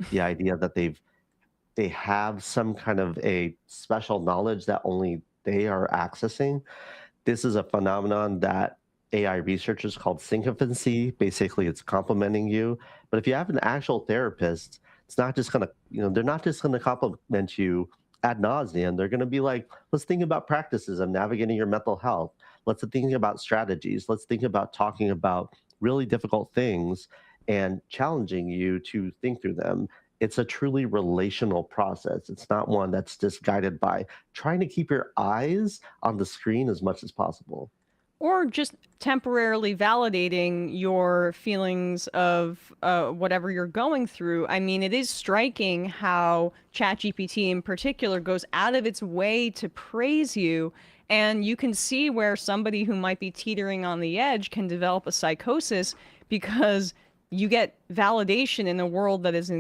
the idea that they have some kind of a special knowledge that only they are accessing. This is a phenomenon that AI researchers called sycophancy. Basically, it's complimenting you. But if you have an actual therapist, it's not just going to, they're not just going to compliment you ad nauseum. They're going to be like, let's think about practices of navigating your mental health. Let's think about strategies. Let's think about talking about really difficult things and challenging you to think through them. It's a truly relational process. It's not one that's just guided by trying to keep your eyes on the screen as much as possible. Or just temporarily validating your feelings of whatever you're going through. I mean, it is striking how ChatGPT in particular goes out of its way to praise you. And you can see where somebody who might be teetering on the edge can develop a psychosis because you get validation in a world that is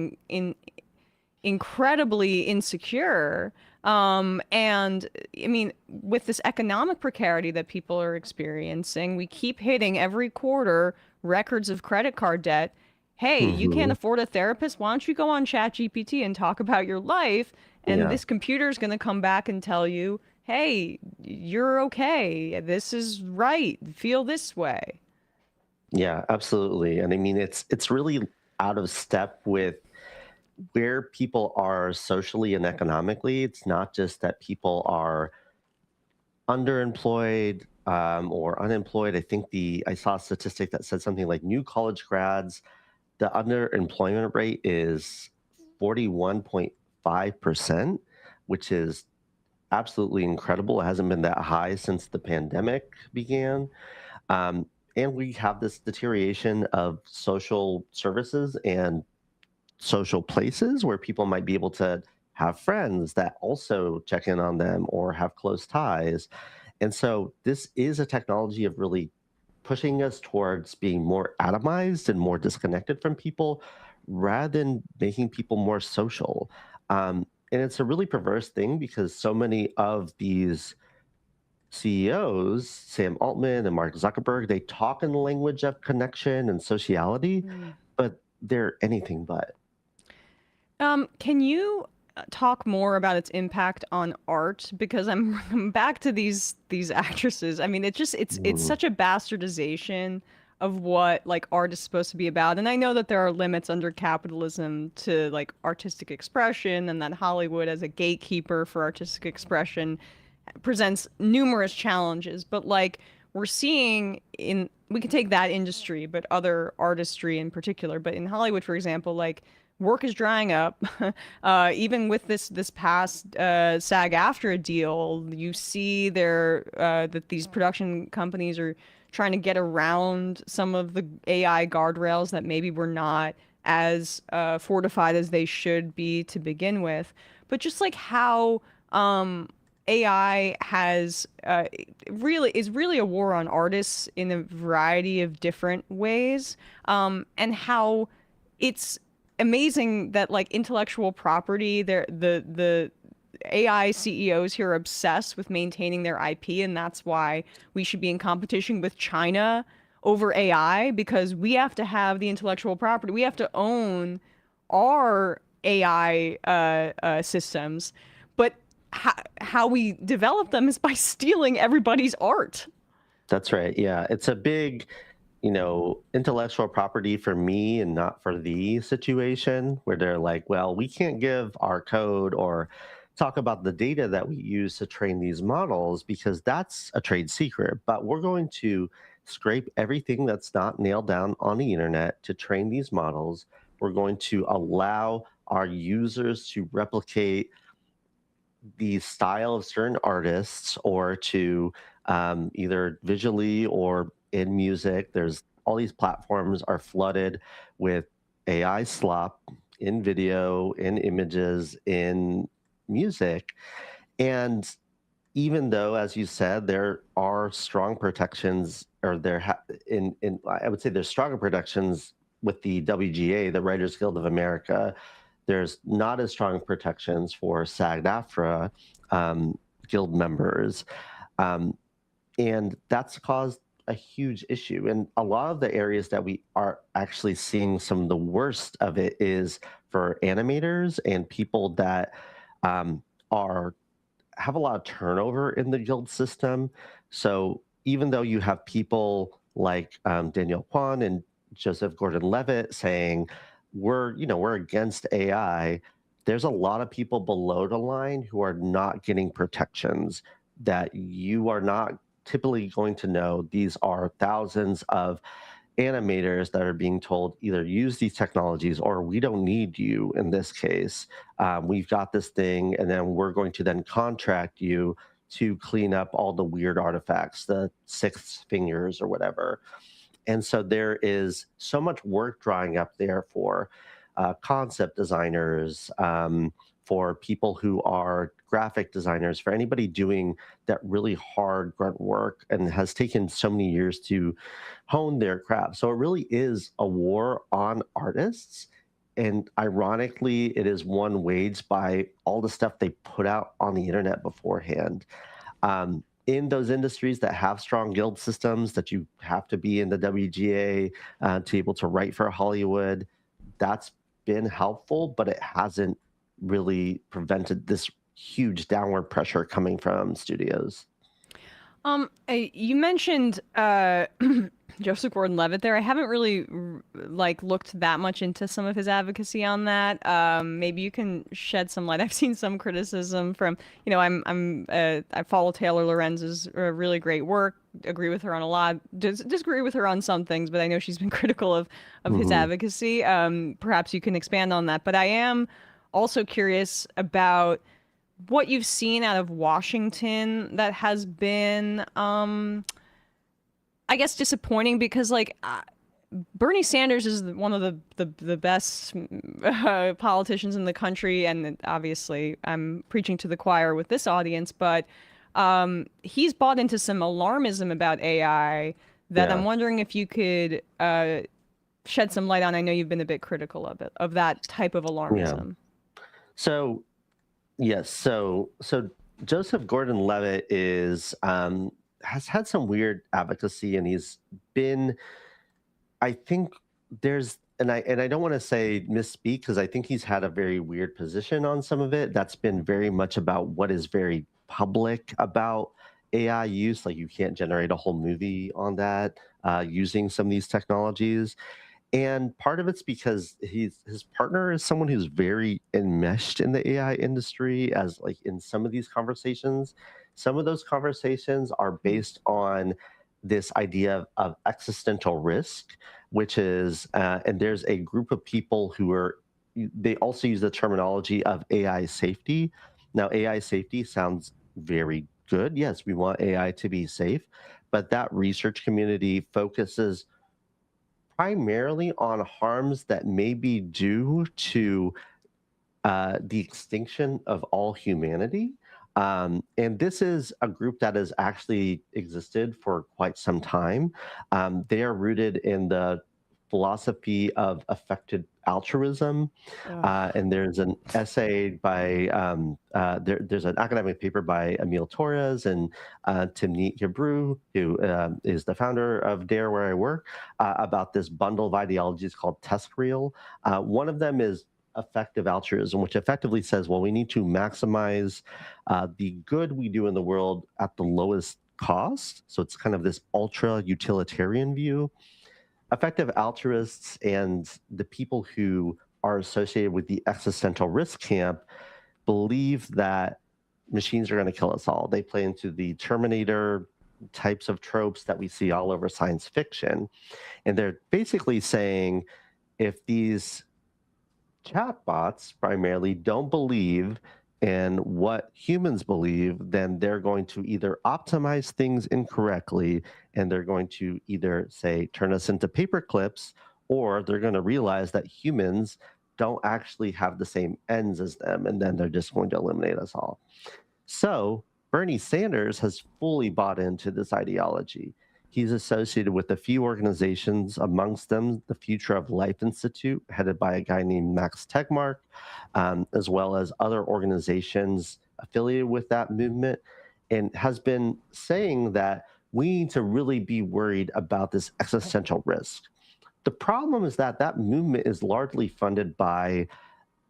incredibly insecure. And I mean, with this economic precarity that people are experiencing, we keep hitting every quarter records of credit card debt. Hey, you can't afford a therapist? Why don't you go on ChatGPT and talk about your life? And this computer is going to come back and tell you, hey, you're okay. This is right. Feel this way. Yeah, absolutely. And I mean, it's really out of step with where people are socially and economically. It's not just that people are underemployed or unemployed. I think I saw a statistic that said something like new college grads, the underemployment rate is 41.5%, which is absolutely incredible. It hasn't been that high since the pandemic began. And we have this deterioration of social services and social places where people might be able to have friends that also check in on them or have close ties. And so this is a technology of really pushing us towards being more atomized and more disconnected from people rather than making people more social. And it's a really perverse thing because so many of these CEOs, Sam Altman and Mark Zuckerberg, they talk in the language of connection and sociality, but they're anything but. Can you talk more about its impact on art? Because I'm back to these actresses. I mean, it's such a bastardization of what like art is supposed to be about. And I know that there are limits under capitalism to like artistic expression, and that Hollywood as a gatekeeper for artistic expression presents numerous challenges. But like we're seeing we can take that industry, but other artistry in particular. But in Hollywood, for example, like work is drying up. Even with this past SAG-AFTRA deal, you see that these production companies are trying to get around some of the AI guardrails that maybe were not as fortified as they should be to begin with. But just like how AI has is really a war on artists in a variety of different ways, and how it's amazing that like intellectual property, the AI CEOs here are obsessed with maintaining their IP, and that's why we should be in competition with China over AI, because we have to have the intellectual property. We have to own our AI systems, but how we develop them is by stealing everybody's art. That's right. Yeah, it's a big, intellectual property for me and not for thee situation where they're like, well, we can't give our code or talk about the data that we use to train these models because that's a trade secret, but we're going to scrape everything that's not nailed down on the internet to train these models. We're going to allow our users to replicate the style of certain artists or to either visually or in music. There's all these platforms are flooded with AI slop in video, in images, in music. And even though, as you said, there are strong protections, or I would say there's stronger protections with the WGA, the Writers Guild of America. There's not as strong protections for SAG-AFTRA guild members. And that's caused a huge issue. And a lot of the areas that we are actually seeing some of the worst of it is for animators and people that have a lot of turnover in the guild system. So even though you have people like Daniel Kwan and Joseph Gordon-Levitt saying, we're against AI, there's a lot of people below the line who are not getting protections that you are not typically going to know. These are thousands of animators that are being told either use these technologies or we don't need you in this case. We've got this thing, and then we're going to then contract you to clean up all the weird artifacts, the six fingers or whatever. And so there is so much work drying up there for concept designers, for people who are graphic designers, for anybody doing that really hard grunt work and has taken so many years to hone their craft. So it really is a war on artists. And ironically, it is one waged by all the stuff they put out on the internet beforehand. In those industries that have strong guild systems, that you have to be in the WGA to be able to write for Hollywood, that's been helpful, but it hasn't really prevented this huge downward pressure coming from studios. You mentioned Joseph Gordon-Levitt there. I haven't really looked that much into some of his advocacy on that. Maybe you can shed some light. I've seen some criticism from, I follow Taylor Lorenz's really great work, agree with her on a lot, disagree with her on some things, but I know she's been critical of his advocacy. Perhaps you can expand on that. But I am also curious about what you've seen out of Washington that has been, I guess, disappointing, because Bernie Sanders is one of the best politicians in the country, and obviously I'm preaching to the choir with this audience, but he's bought into some alarmism about AI that I'm wondering if you could shed some light on. I know you've been a bit critical of that type of alarmism. Yeah. So yes, so Joseph Gordon-Levitt has had some weird advocacy, and he's been, I think there's, and I don't want to say misspeak, because I think he's had a very weird position on some of it. That's been very much about what is very public about AI use. Like, you can't generate a whole movie on that using some of these technologies. And part of it's because his partner is someone who's very enmeshed in the AI industry, as in some of these conversations. Some of those conversations are based on this idea of existential risk, which is, and there's a group of people they also use the terminology of AI safety. Now, AI safety sounds very good. Yes, we want AI to be safe, but that research community focuses primarily on harms that may be due to the extinction of all humanity. And this is a group that has actually existed for quite some time. They are rooted in the philosophy of affected altruism. And there's an essay by, there's an academic paper by Emil Torres and Timnit Gebru, who is the founder of DARE, where I work, about this bundle of ideologies called TESCREAL. One of them is effective altruism, which effectively says, well, we need to maximize the good we do in the world at the lowest cost. So it's kind of this ultra utilitarian view. Effective altruists and the people who are associated with the existential risk camp believe that machines are going to kill us all. They play into the Terminator types of tropes that we see all over science fiction. And they're basically saying, if these chatbots primarily don't believe in what humans believe, then they're going to either optimize things incorrectly, and they're going to either say turn us into paper clips, or they're going to realize that humans don't actually have the same ends as them, and then they're just going to eliminate us all. So Bernie Sanders has fully bought into this ideology. He's associated with a few organizations, amongst them the Future of Life Institute, headed by a guy named Max Tegmark, as well as other organizations affiliated with that movement, and has been saying that we need to really be worried about this existential risk. The problem is that that movement is largely funded by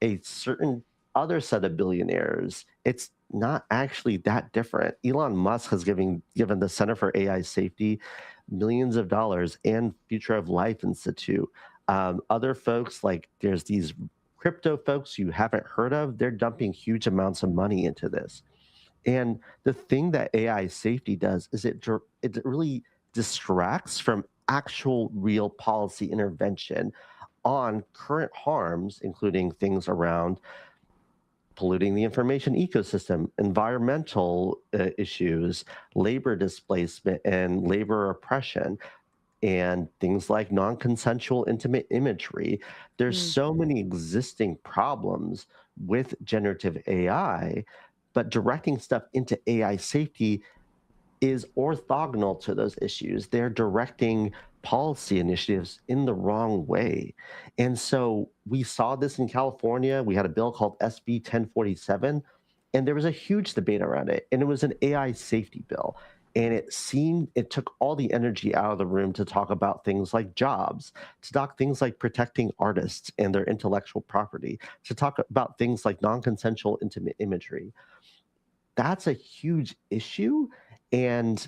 a certain other set of billionaires. It's not actually that different. Elon Musk has given the Center for AI Safety millions of dollars, and Future of Life Institute. Other folks, like there's these crypto folks you haven't heard of, they're dumping huge amounts of money into this. And the thing that AI safety does is it really distracts from actual real policy intervention on current harms, including things around polluting the information ecosystem, environmental issues, labor displacement and labor oppression, and things like non-consensual intimate imagery. There's so many existing problems with generative AI, but directing stuff into AI safety is orthogonal to those issues. They're directing policy initiatives in the wrong way. And so we saw this in California. We had a bill called SB 1047, and there was a huge debate around it. And it was an AI safety bill. And it took all the energy out of the room to talk about things like jobs, to talk things like protecting artists and their intellectual property, to talk about things like non-consensual intimate imagery. That's a huge issue. And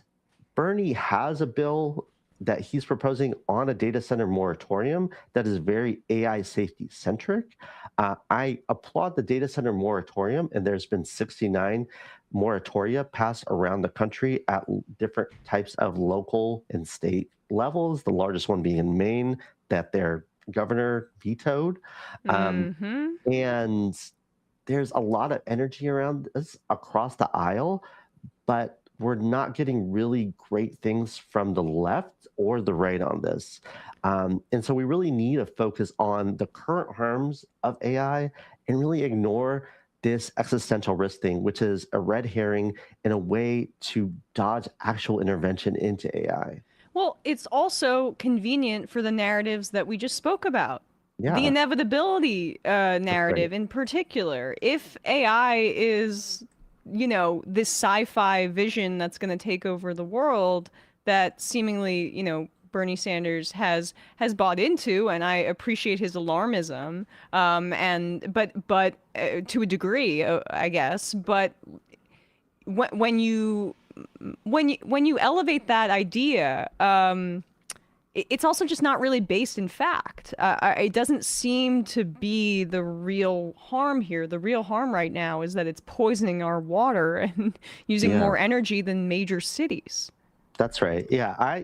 Bernie has a bill that he's proposing on a data center moratorium that is very AI safety centric. I applaud the data center moratorium, and there's been 69 moratoria passed around the country at different types of local and state levels, the largest one being in Maine that their governor vetoed. And there's a lot of energy around this across the aisle, but we're not getting really great things from the left or the right on this. And so we really need to focus on the current harms of AI and really ignore this existential risk thing, which is a red herring and a way to dodge actual intervention into AI. Well, it's also convenient for the narratives that we just spoke about. Yeah. The inevitability narrative in particular. If AI is, this sci-fi vision that's going to take over the world that seemingly, Bernie Sanders has bought into, and I appreciate his alarmism, but to a degree, I guess. But when you elevate that idea, it's also just not really based in fact. It doesn't seem to be the real harm here. The real harm right now is that it's poisoning our water and using more energy than major cities. That's right. Yeah,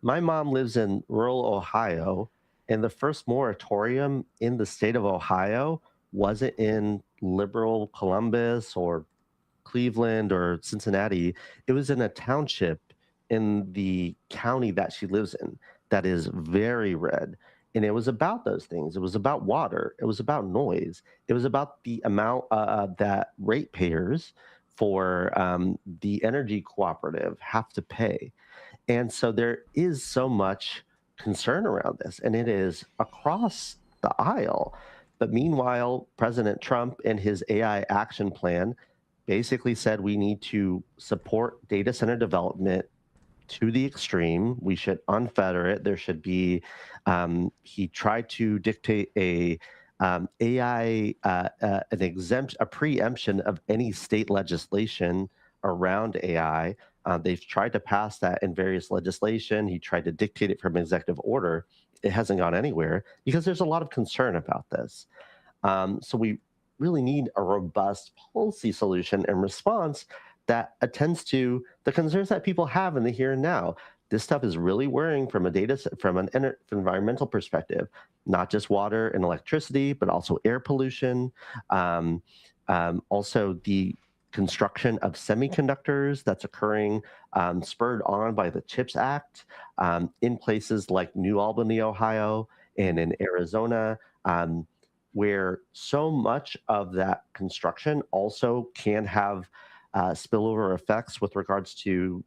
my mom lives in rural Ohio, and the first moratorium in the state of Ohio wasn't in liberal Columbus or Cleveland or Cincinnati. It was in a township in the county that she lives in that is very red. And it was about those things. It was about water. It was about noise. It was about the amount that ratepayers for the energy cooperative have to pay. And so there is so much concern around this, and it is across the aisle. But meanwhile, President Trump and his AI action plan basically said we need to support data center development to the extreme. We should unfetter it. There should be, he tried to dictate a AI, a preemption of any state legislation around AI. They've tried to pass that in various legislation. He tried to dictate it from executive order. It hasn't gone anywhere because there's a lot of concern about this. So we really need a robust policy solution and response that attends to the concerns that people have in the here and now. This stuff is really worrying from an environmental perspective, not just water and electricity, but also air pollution, also the construction of semiconductors that's occurring, spurred on by the CHIPS Act in places like New Albany, Ohio, and in Arizona, where so much of that construction also can have spillover effects with regards to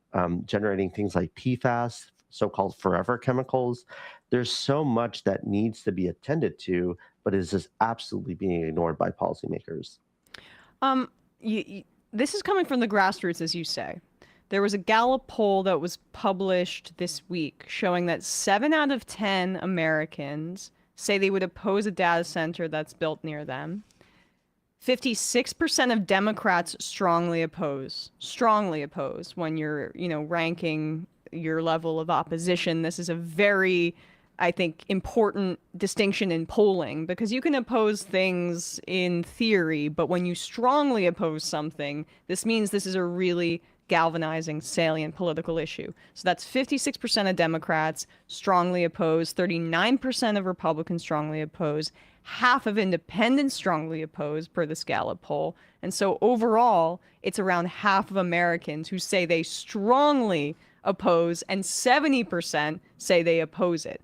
generating things like PFAS, so-called forever chemicals. There's so much that needs to be attended to, but is just absolutely being ignored by policymakers. This is coming from the grassroots, as you say. There was a Gallup poll that was published this week showing that 7 out of 10 Americans say they would oppose a data center that's built near them. 56% of Democrats strongly oppose when you're, ranking your level of opposition. This is a very, I think, important distinction in polling, because you can oppose things in theory, but when you strongly oppose something, this means this is a really galvanizing, salient political issue. So that's 56% of Democrats strongly oppose, 39% of Republicans strongly oppose, half of independents strongly oppose per this Gallup poll. And so overall, it's around half of Americans who say they strongly oppose, and 70% say they oppose it.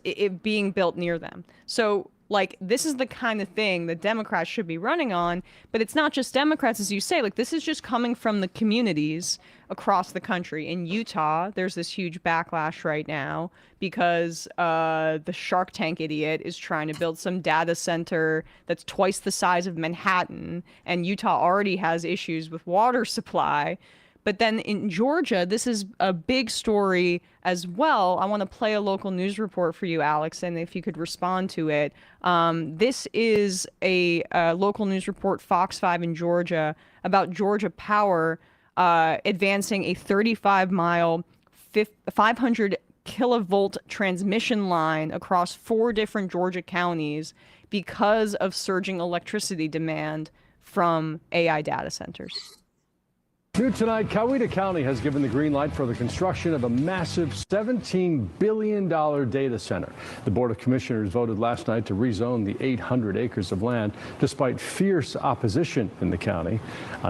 It being built near them. So, this is the kind of thing that Democrats should be running on, but it's not just Democrats, as you say. This is just coming from the communities across the country. In Utah, there's this huge backlash right now because the Shark Tank idiot is trying to build some data center that's twice the size of Manhattan, and Utah already has issues with water supply. But then in Georgia, this is a big story as well. I want to play a local news report for you, Alex, and if you could respond to it. This is a local news report, Fox 5 in Georgia, about Georgia Power advancing a 35-mile, 500 kilovolt transmission line across 4 different Georgia counties because of surging electricity demand from AI data centers. New tonight, Coweta County has given the green light for the construction of a massive $17 billion data center. The Board of Commissioners voted last night to rezone the 800 acres of land despite fierce opposition in the county.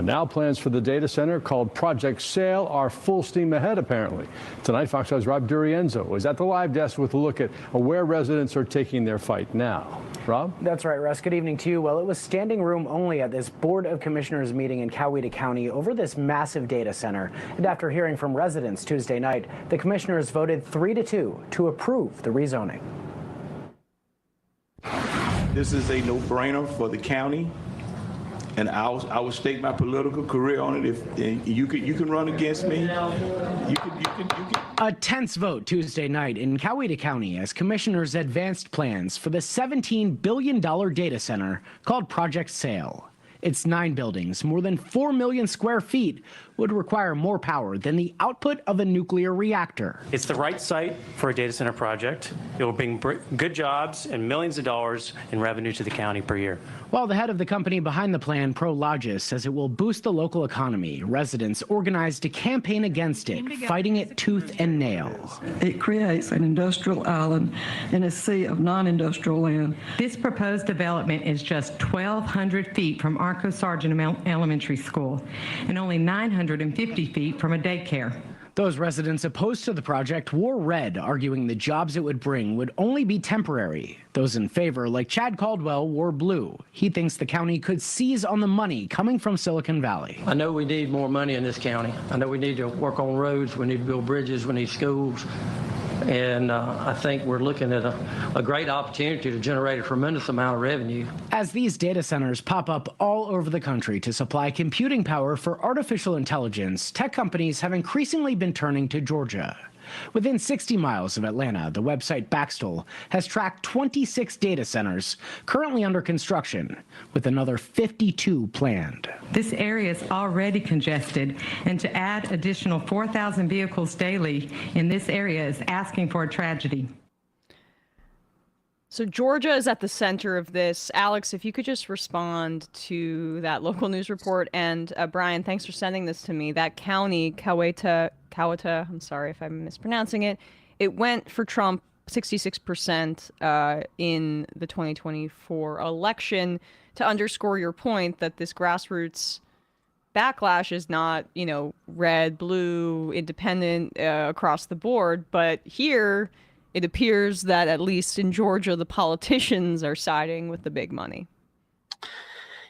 Now plans for the data center, called Project Sail, are full steam ahead, apparently. Tonight, Fox 5's Rob Durienzo is at the live desk with a look at where residents are taking their fight now. Rob? That's right, Russ. Good evening to you. Well, it was standing room only at this Board of Commissioners meeting in Coweta County over this massive data center. And after hearing from residents Tuesday night, the commissioners voted 3-2 to approve the rezoning. This is a no-brainer for the county, and I will stake my political career on it. If you can run against me, you can. A tense vote Tuesday night in Coweta County as commissioners advanced plans for the $17 billion data center called Project Sail. Its 9 buildings, more than 4 million square feet, would require more power than the output of a nuclear reactor. It's the right site for a data center project. It will bring good jobs and millions of dollars in revenue to the county per year. While the head of the company behind the plan, Prologis, says it will boost the local economy, residents organized to campaign against it, fighting it tooth and nail. It creates an industrial island in a sea of non-industrial land. This proposed development is just 1,200 feet from Arco Sargent Elementary School and only 950 feet from a daycare. Those residents opposed to the project wore red, arguing the jobs it would bring would only be temporary. Those in favor, like Chad Caldwell, wore blue. He thinks the county could seize on the money coming from Silicon Valley. I know we need more money in this county. I know we need to work on roads, we need to build bridges, we need schools. And I think we're looking at a great opportunity to generate a tremendous amount of revenue. As these data centers pop up all over the country to supply computing power for artificial intelligence, tech companies have increasingly been turning to Georgia. Within 60 miles of Atlanta, the website Baxtel has tracked 26 data centers currently under construction, with another 52 planned. This area is already congested, and to add additional 4,000 vehicles daily in this area is asking for a tragedy. So Georgia is at the center of this. Alex, if you could just respond to that local news report. And Brian, thanks for sending this to me. That county, Coweta, I'm sorry if I'm mispronouncing it, it went for Trump 66% in the 2024 election, to underscore your point that this grassroots backlash is not, red, blue, independent across the board. But here, it appears that at least in Georgia, the politicians are siding with the big money.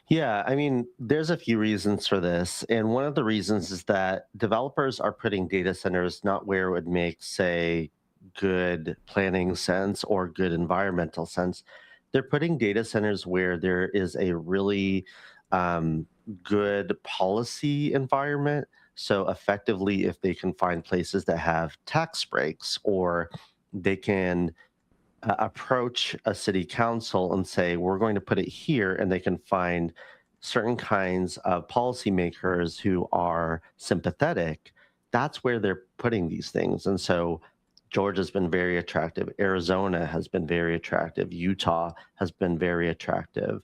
Yeah, I mean, there's a few reasons for this. And one of the reasons is that developers are putting data centers not where it would make, say, good planning sense or good environmental sense. They're putting data centers where there is a really good policy environment. So effectively, if they can find places that have tax breaks, or they can approach a city council and say, we're going to put it here, and they can find certain kinds of policymakers who are sympathetic, that's where they're putting these things. And so Georgia's been very attractive. Arizona has been very attractive. Utah has been very attractive.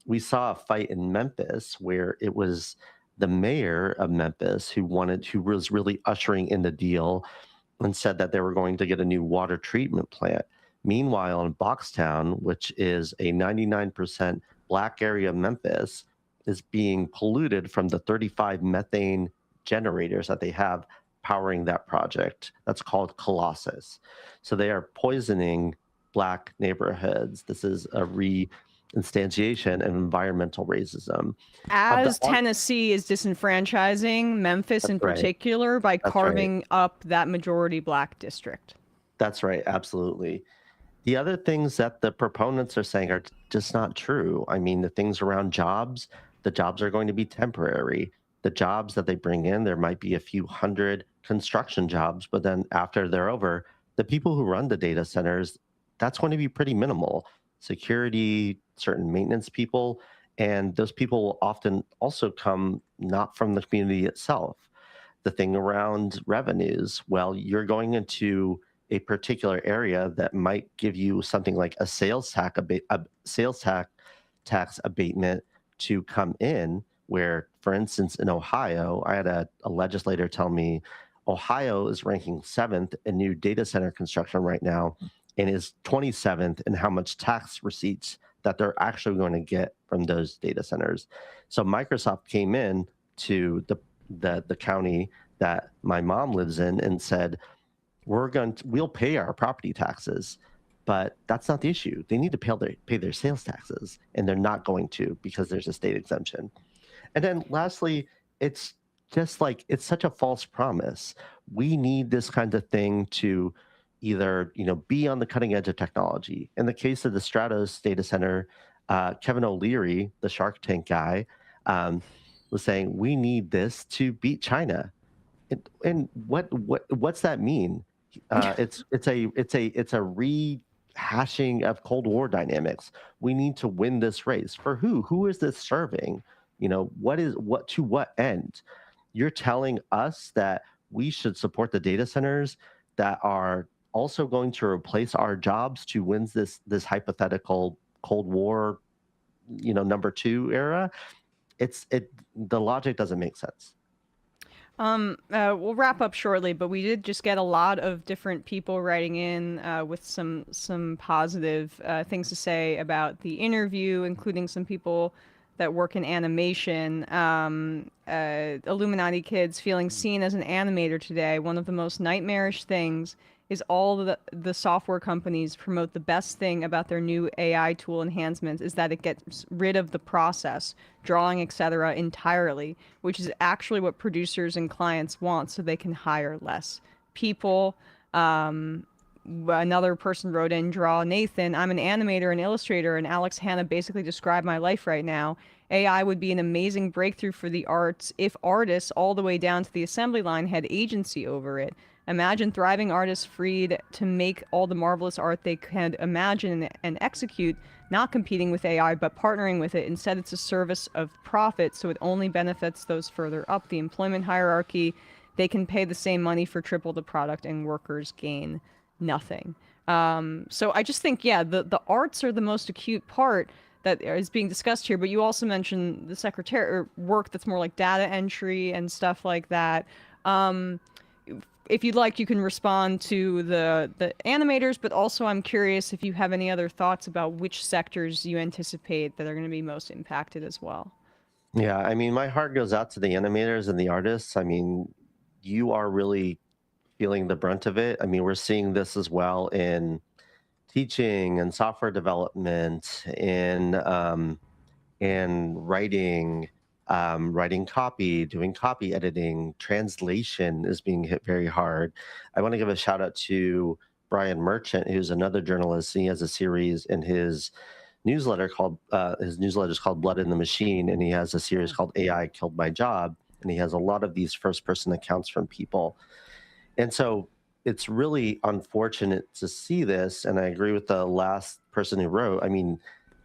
We saw a fight in Memphis where it was the mayor of Memphis who was really ushering in the deal and said that they were going to get a new water treatment plant. Meanwhile, in Boxtown, which is a 99% Black area of Memphis, is being polluted from the 35 methane generators that they have powering that project. That's called Colossus. So they are poisoning Black neighborhoods. This is a reinstantiation of environmental racism. As Tennessee is disenfranchising Memphis in particular by carving up that majority Black district. That's right, absolutely. The other things that the proponents are saying are just not true. I mean, the things around jobs, the jobs are going to be temporary. The jobs that they bring in, there might be a few hundred construction jobs, but then after they're over, the people who run the data centers, that's going to be pretty minimal. Security, certain maintenance people, and those people will often also come not from the community itself. The thing around revenues, well, you're going into a particular area that might give you something like a sales tax abatement to come in, where, for instance, in Ohio, I had a legislator tell me Ohio is ranking 7th in new data center construction right now, and is 27th in how much tax receipts that they're actually going to get from those data centers. So Microsoft came in to the county that my mom lives in and said, we'll pay our property taxes, but that's not the issue. They need to pay their sales taxes, and they're not going to because there's a state exemption. And then lastly, it's just like, it's such a false promise. We need this kind of thing to either, be on the cutting edge of technology. In the case of the Stratos data center, Kevin O'Leary, the Shark Tank guy, was saying, we need this to beat China. And what's that mean? It's a rehashing of Cold War dynamics. We need to win this race. For who? Who is this serving? To what end? You're telling us that we should support the data centers that are also going to replace our jobs to win this hypothetical Cold War, number 2 era. The logic doesn't make sense. We'll wrap up shortly, but we did just get a lot of different people writing in with some positive things to say about the interview, including some people that work in animation, Illuminati kids feeling seen as an animator today. One of the most nightmarish things is all the software companies promote the best thing about their new AI tool enhancements is that it gets rid of the process, drawing, etc. entirely, which is actually what producers and clients want so they can hire less people. Another person wrote in, Draw Nathan, I'm an animator and illustrator, and Alex Hanna basically described my life right now. AI would be an amazing breakthrough for the arts if artists all the way down to the assembly line had agency over it. Imagine thriving artists freed to make all the marvelous art they can imagine and execute, not competing with AI, but partnering with it. Instead, it's a service of profit, so it only benefits those further up the employment hierarchy. They can pay the same money for triple the product, and workers gain nothing. So I just think, yeah, the arts are the most acute part that is being discussed here, but you also mentioned the secretary work that's more like data entry and stuff like that. If you'd like, you can respond to the animators, but also I'm curious if you have any other thoughts about which sectors you anticipate that are going to be most impacted as well. Yeah, I mean, my heart goes out to the animators and the artists. I mean, you are really feeling the brunt of it. I mean, we're seeing this as well in teaching and software development, in writing, writing copy, doing copy editing, translation is being hit very hard. I want to give a shout out to Brian Merchant, who's another journalist. He has a series in his newsletter called Blood in the Machine, and he has a series called AI Killed My Job, and he has a lot of these first-person accounts from people. And so it's really unfortunate to see this, and I agree with the last person who wrote. I mean,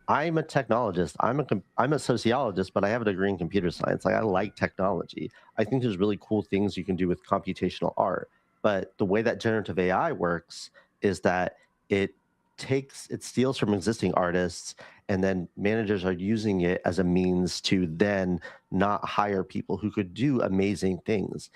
I'm a technologist. I'm a sociologist, but I have a degree in computer science. Like, I like technology. I think there's really cool things you can do with computational art. But the way that generative AI works is that it steals from existing artists, and then managers are using it as a means to then not hire people who could do amazing things.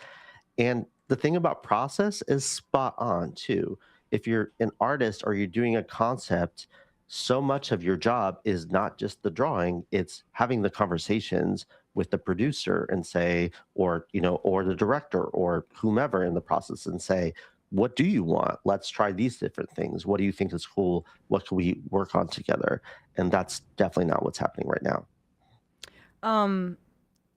And the thing about process is spot on too. If you're an artist or you're doing a concept, so much of your job is not just the drawing, it's having the conversations with the producer and say, or the director or whomever in the process, and say, what do you want? Let's try these different things. What do you think is cool? What can we work on together? And that's definitely not what's happening right now.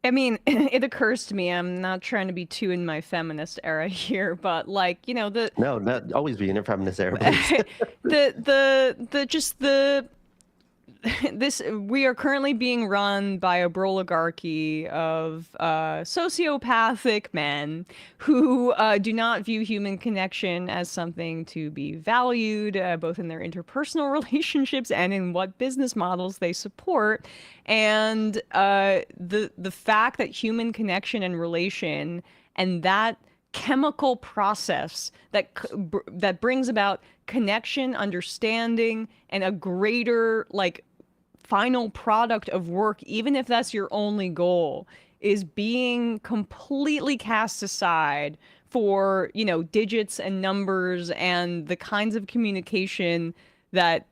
I mean, it occurs to me, I'm not trying to be too in my feminist era here, but like, No, not always be in your feminist era. We are currently being run by a oligarchy of sociopathic men who do not view human connection as something to be valued, both in their interpersonal relationships and in what business models they support. And the fact that human connection and relation and that chemical process that brings about connection, understanding, and a greater final product of work, even if that's your only goal, is being completely cast aside for digits and numbers and the kinds of communication that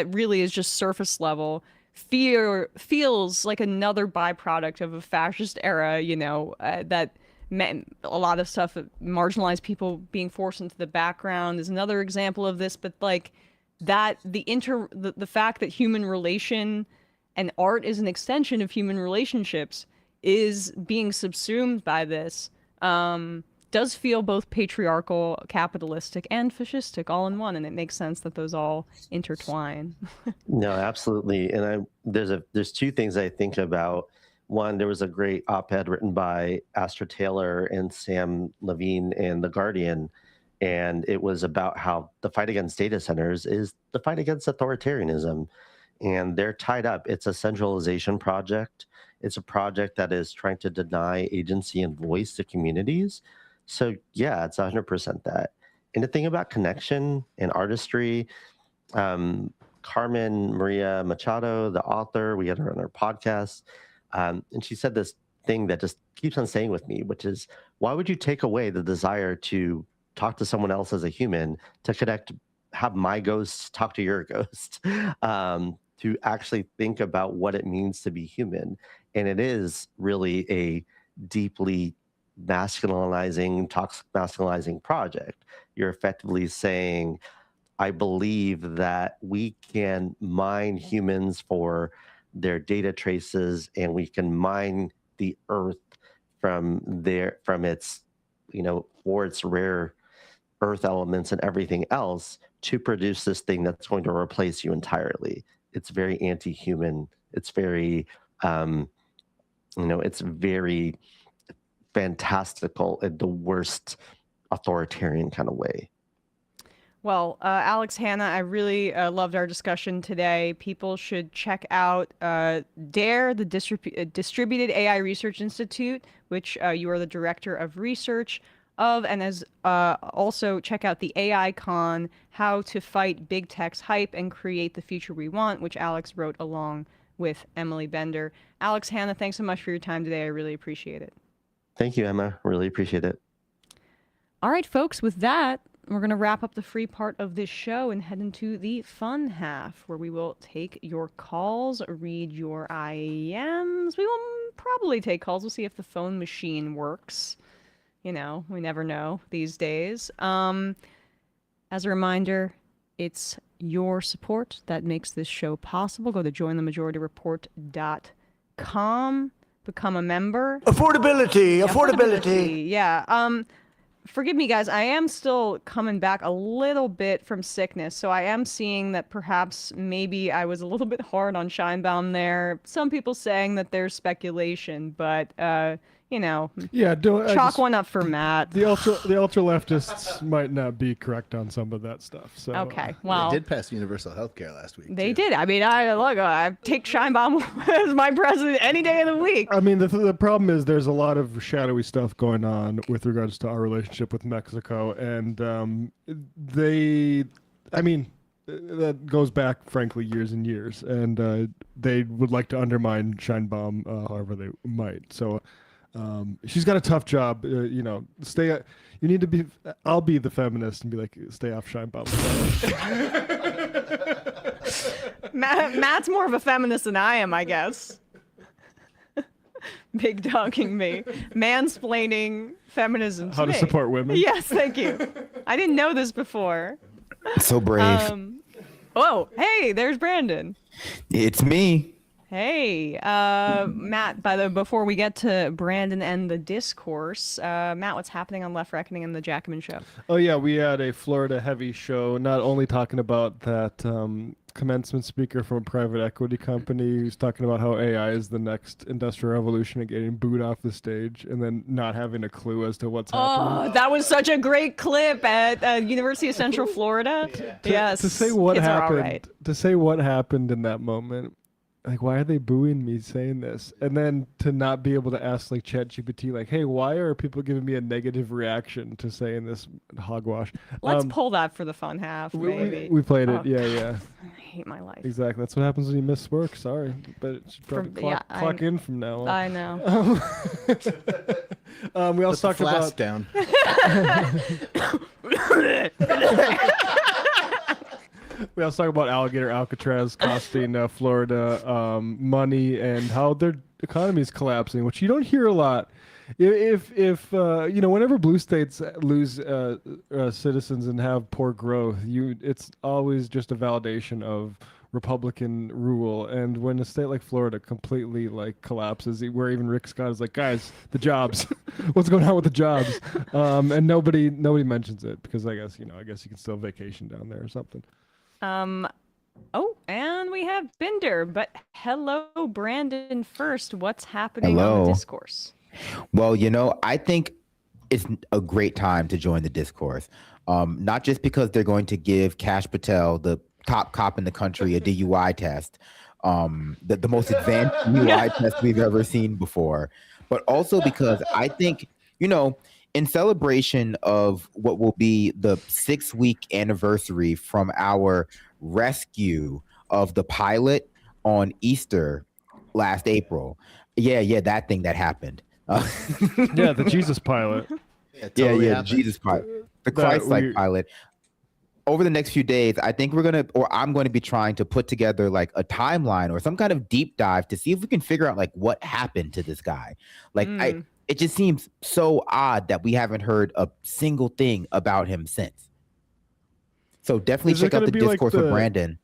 really is just surface level. Feels like another byproduct of a fascist era, that meant a lot of stuff, marginalized people being forced into the background is another example of this. But the fact that human relation and art is an extension of human relationships is being subsumed by this, does feel both patriarchal, capitalistic, and fascistic all in one, and it makes sense that those all intertwine. No, absolutely. And there's two things I think about. One, there was a great op-ed written by Astra Taylor and Sam Levine in The Guardian, and it was about how the fight against data centers is the fight against authoritarianism, and they're tied up. It's a centralization project. It's a project that is trying to deny agency and voice to communities. So yeah, it's 100% that. And the thing about connection and artistry, Carmen Maria Machado, the author, we had her on our podcast, and she said this thing that just keeps on staying with me, which is, why would you take away the desire to talk to someone else as a human, to connect, have my ghost talk to your ghost? to actually think about what it means to be human. And it is really a deeply masculinizing, toxic masculinizing project. You're effectively saying, I believe that we can mine humans for their data traces, and we can mine the earth from its, for its rare earth elements and everything else to produce this thing that's going to replace you entirely. It's very anti-human. It's very, it's very fantastical in the worst authoritarian kind of way. Well, Alex, Hannah, I really loved our discussion today. People should check out DARE, the Distributed AI Research Institute, which you are the director of research of, and as also check out the AI Con, How to Fight Big Tech's Hype and Create the Future We Want, which Alex wrote along with Emily Bender. Alex, Hannah, thanks so much for your time today. I really appreciate it. Thank you, Emma. Really appreciate it. All right, folks, with that, we're going to wrap up the free part of this show and head into the fun half, where we will take your calls, read your IMs. We will probably take calls. We'll see if the phone machine works. We never know these days. As a reminder, it's your support that makes this show possible. Go to jointhemajorityreport.com, become a member. Affordability. Yeah. Forgive me, guys. I am still coming back a little bit from sickness, so I am seeing that perhaps maybe I was a little bit hard on Scheinbaum there. Some people saying that there's speculation, but chalk one up for Matt. The ultra leftists might not be correct on some of that stuff. So okay, well, they did pass universal health care last week. They did. I mean, I take Scheinbaum as my president any day of the week. I mean, the problem is there's a lot of shadowy stuff going on with regards to our relationship with Mexico, and that goes back, frankly, years and years, and they would like to undermine Scheinbaum however they might. So. She's got a tough job, you need to be, I'll be the feminist and be like, stay off Scheinbaum. Matt's more of a feminist than I am, I guess. Big dogging me. Mansplaining feminism to How to me. support women. Yes, thank you. I didn't know this before. So brave. Oh, hey, there's Brandon. It's me. Hey, Matt, before we get to Brandon and the discourse, Matt, what's happening on Left Reckoning and the Jacobin Show? Oh, yeah, we had a Florida-heavy show, not only talking about that commencement speaker from a private equity company who's talking about how AI is the next industrial revolution and getting booed off the stage and then not having a clue as to what's happening. Oh, that was such a great clip at University of Central Florida. Yes. To say what kids are all happened, right. to say what happened in that moment. Like, why are they booing me saying this? And then to not be able to ask, like, ChatGPT, like, hey, why are people giving me a negative reaction to saying this hogwash? Let's pull that for the fun half, maybe. We played it, yeah. I hate my life. Exactly. That's what happens when you miss work. Sorry. But it should probably clock in from now on. I know. We also talked about... down. We also talk about alligator Alcatraz costing Florida money and how their economy is collapsing, which you don't hear a lot. If whenever blue states lose citizens and have poor growth, it's always just a validation of Republican rule. And when a state like Florida completely collapses, where even Rick Scott is like, guys, the jobs, what's going on with the jobs? And nobody mentions it because I guess you can still vacation down there or something. And we have Binder, but hello, Brandon, first. What's happening on the discourse? Well, I think it's a great time to join the discourse. Not just because they're going to give Kash Patel, the top cop in the country, a DUI test, the most advanced DUI test we've ever seen before, but also because I think, in celebration of what will be the 6-week anniversary from our rescue of the pilot on Easter last April. Yeah, that thing that happened. The Jesus pilot. Yeah, Jesus pilot. The Christ-like pilot. over the next few days, I think I'm going to be trying to put together like a timeline or some kind of deep dive to see if we can figure out like what happened to this guy. Like it just seems so odd that we haven't heard a single thing about him since. So definitely check out the discourse with Brandon.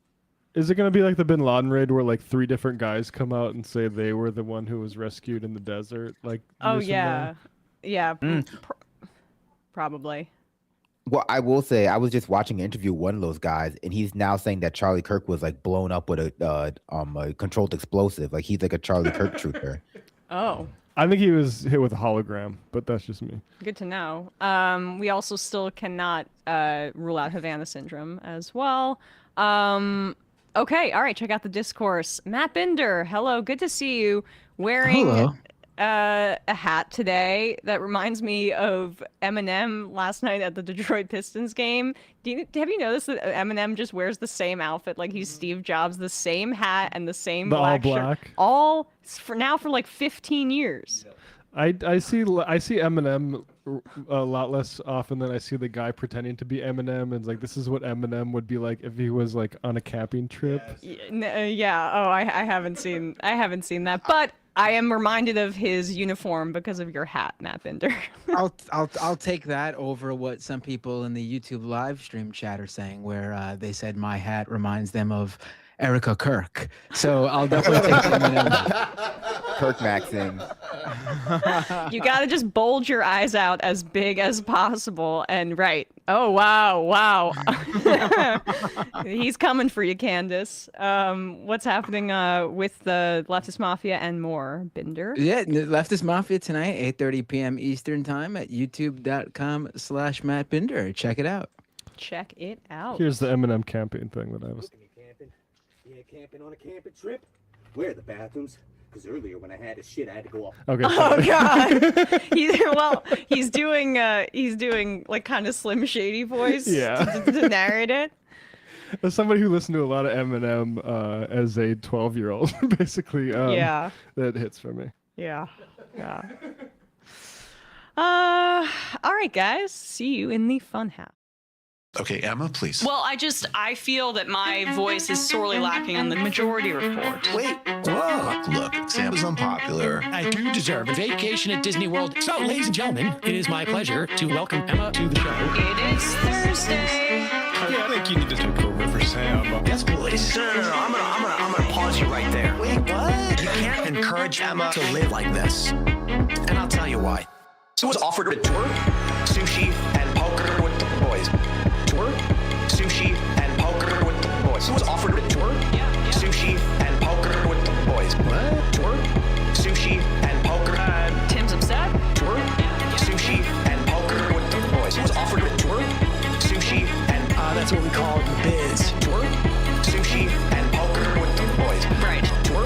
Is it going to be like the Bin Laden raid where like 3 different guys come out and say they were the one who was rescued in the desert? Like, oh yeah, probably. Well, I will say I was just watching an interview with one of those guys, and he's now saying that Charlie Kirk was like blown up with a controlled explosive. Like he's like a Charlie Kirk trooper. Oh. I think he was hit with a hologram, but that's just me. Good to know. We also still cannot rule out Havana syndrome as well. Okay, all right, check out the discourse. Matt Binder, hello, good to see you. Wearing a hat today that reminds me of Eminem last night at the Detroit Pistons game. Have you noticed that Eminem just wears the same outfit like he's Steve Jobs, the same hat and the same black shirt, all for like 15 years. I see Eminem a lot less often than I see the guy pretending to be Eminem, and like this is what Eminem would be like if he was like on a camping trip. Yeah. Oh, I haven't seen that, but I am reminded of his uniform because of your hat, Matt Binder. I'll take that over what some people in the YouTube live stream chat are saying, where they said my hat reminds them of Erica Kirk. So I'll definitely take Kirk Maxing. You gotta just bulge your eyes out as big as possible and right. Oh wow. He's coming for you, Candace. What's happening with the Leftist Mafia and more, Binder? Yeah, Leftist Mafia tonight, 8:30 p.m. Eastern time at youtube.com/Matt Binder. Check it out. Check it out. Here's the Eminem camping thing that I was. Camping on a camping trip? Where are the bathrooms? Because earlier when I had to shit, I had to go off. Okay. Oh God. He's doing like kind of Slim Shady voice to narrate it. As somebody who listened to a lot of Eminem as a 12-year-old, basically, that hits for me. Yeah. All right, guys. See you in the fun house. Okay, Emma, please. Well, I feel that my voice is sorely lacking on the majority report. Wait. Whoa. Look, Sam is unpopular. I do deserve a vacation at Disney World. So, ladies and gentlemen, it is my pleasure to welcome Emma to the show. It is Thursday. I think you need to take over for Sam. Yes, please. No. I'm gonna pause you right there. Wait, what? You can't encourage Emma to live like this. And I'll tell you why. So was offered a tour, sushi, and poker with the boys. Tour, sushi, and poker with the boys. So was offered a tour, sushi, and poker with the boys. What? Tour, sushi, and poker. Tim's upset. Tour, sushi, and poker with the boys. So was offered a tour, sushi, and that's what we call the biz. Tour, sushi, and poker with the boys. Right. Tour,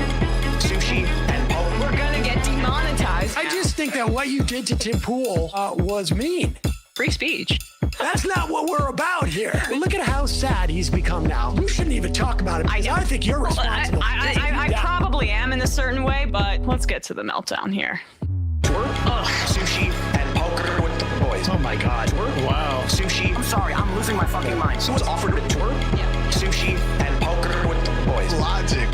sushi, and poker. We're gonna get demonetized. I just think that what you did to Tim Pool was mean. Free speech. That's not what we're about here. Look at how sad he's become now. You shouldn't even talk about it. I think you're responsible. I probably am in a certain way, but let's get to the meltdown here. Sushi and poker with the boys. Oh my God. Wow. Sushi. I'm sorry, I'm losing my fucking mind. So was offered a tour. Sushi and poker with the boys. Logic.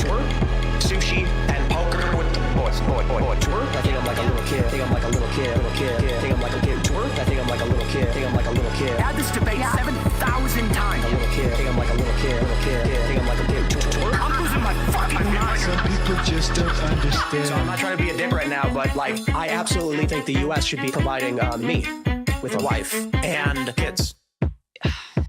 Sushi and poker with the boys. Boy. Tour. I think I'm like a little kid. I think I'm like a little kid. I think I'm like a kid. Tour. I think I'm like a little kid. I think I'm like a little kid. Had this debate 7,000 times. A little kid. I think I'm like a little kid. I think I'm like a kid. Tour. I'm losing my fucking mind. Some people just don't understand. So I'm not trying to be a dick right now, but like, I absolutely think the U.S. should be providing me with a wife and kids.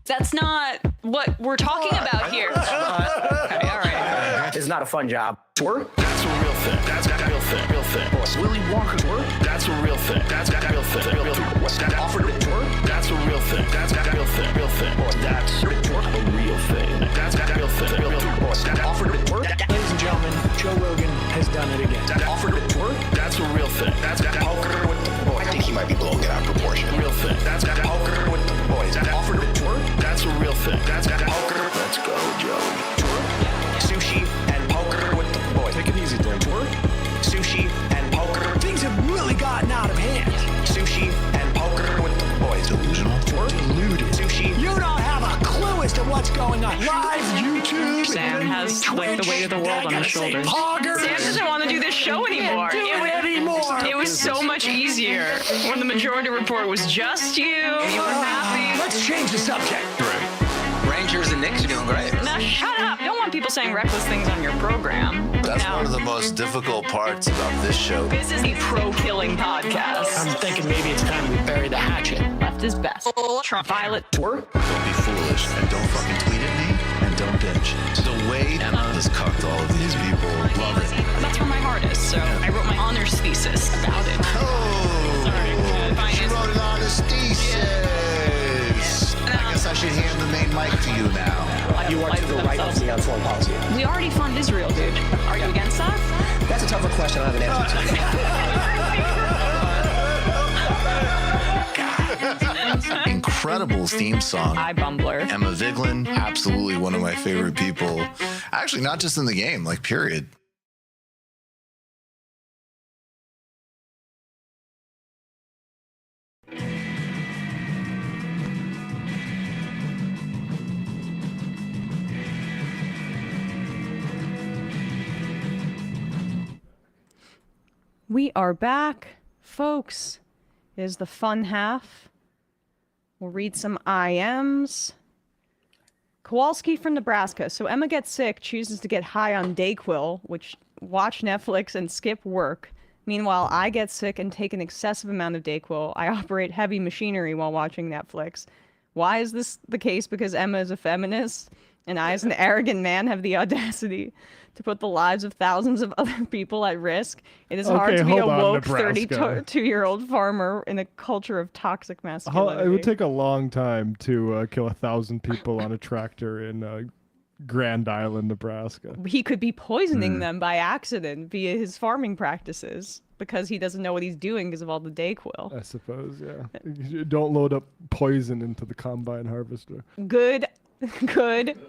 That's not what we're talking about here. Okay, all right. It's not a fun job. Tour? That's a real thing. That's a real thing. Real thing. Willy Wonka tour? That's a real thing. That's a real thing. Real thing. What's that offered a tour? That's a real thing. That's a real thing. Real thing. That's a real thing. That's a real thing. Real thing. What's that offered a tour? Ladies and gentlemen, Joe Rogan has done it again. That offered a tour? That's a real thing. That's poker with the boys. I think he might be blowing it out of proportion. Real thing. That's poker with the boys. That offered a tour? That's a real thing. That's poker. Let's go, Joe. Tour? Sushi and poker with the boys. Take it easy, Tim. Tour? Sushi and poker. Things have really gotten out of hand. Sushi weight of the world on his shoulders. Sam doesn't want to do this show anymore. It was so much easier when the Majority Report was just you. You were happy. Let's change the subject. Rangers and Knicks are doing great. Now shut up. You don't want people saying reckless things on your program. That's Now, one of the most difficult parts about this show. this is a pro-killing podcast. I'm thinking maybe it's time we bury the hatchet. Left is best. Trump Violet Tour. Don't be foolish and don't fucking tweet at me and don't bitch. The way Emma has cucked all of these people, love it. That's where my heart is, so I wrote my honors thesis about it. She wrote an honest thesis. I guess I should hand the main mic to you now. You are to the right of me on foreign policy. We already fund Israel, dude. Are you against that? That's a tougher question I don't have an answer to. Incredible theme song. Hi, Bumbler. Emma Vigeland, absolutely one of my favorite people. Actually, not just in the game, like period. We are back, folks. It is the fun half. We'll read some IMs. Kowalski from Nebraska. So Emma gets sick, chooses to get high on Dayquil, which watch Netflix and skip work. Meanwhile, I get sick and take an excessive amount of Dayquil. I operate heavy machinery while watching Netflix. Why is this the case? Because Emma is a feminist, and I, as an arrogant man, have the audacity to put the lives of thousands of other people at risk. It is hard to be a woke 32-year-old farmer in a culture of toxic masculinity. It would take a long time to kill 1,000 people on a tractor in Grand Island, Nebraska. He could be poisoning them by accident via his farming practices because he doesn't know what he's doing because of all the Dayquil. I suppose, yeah. Don't load up poison into the combine harvester. Good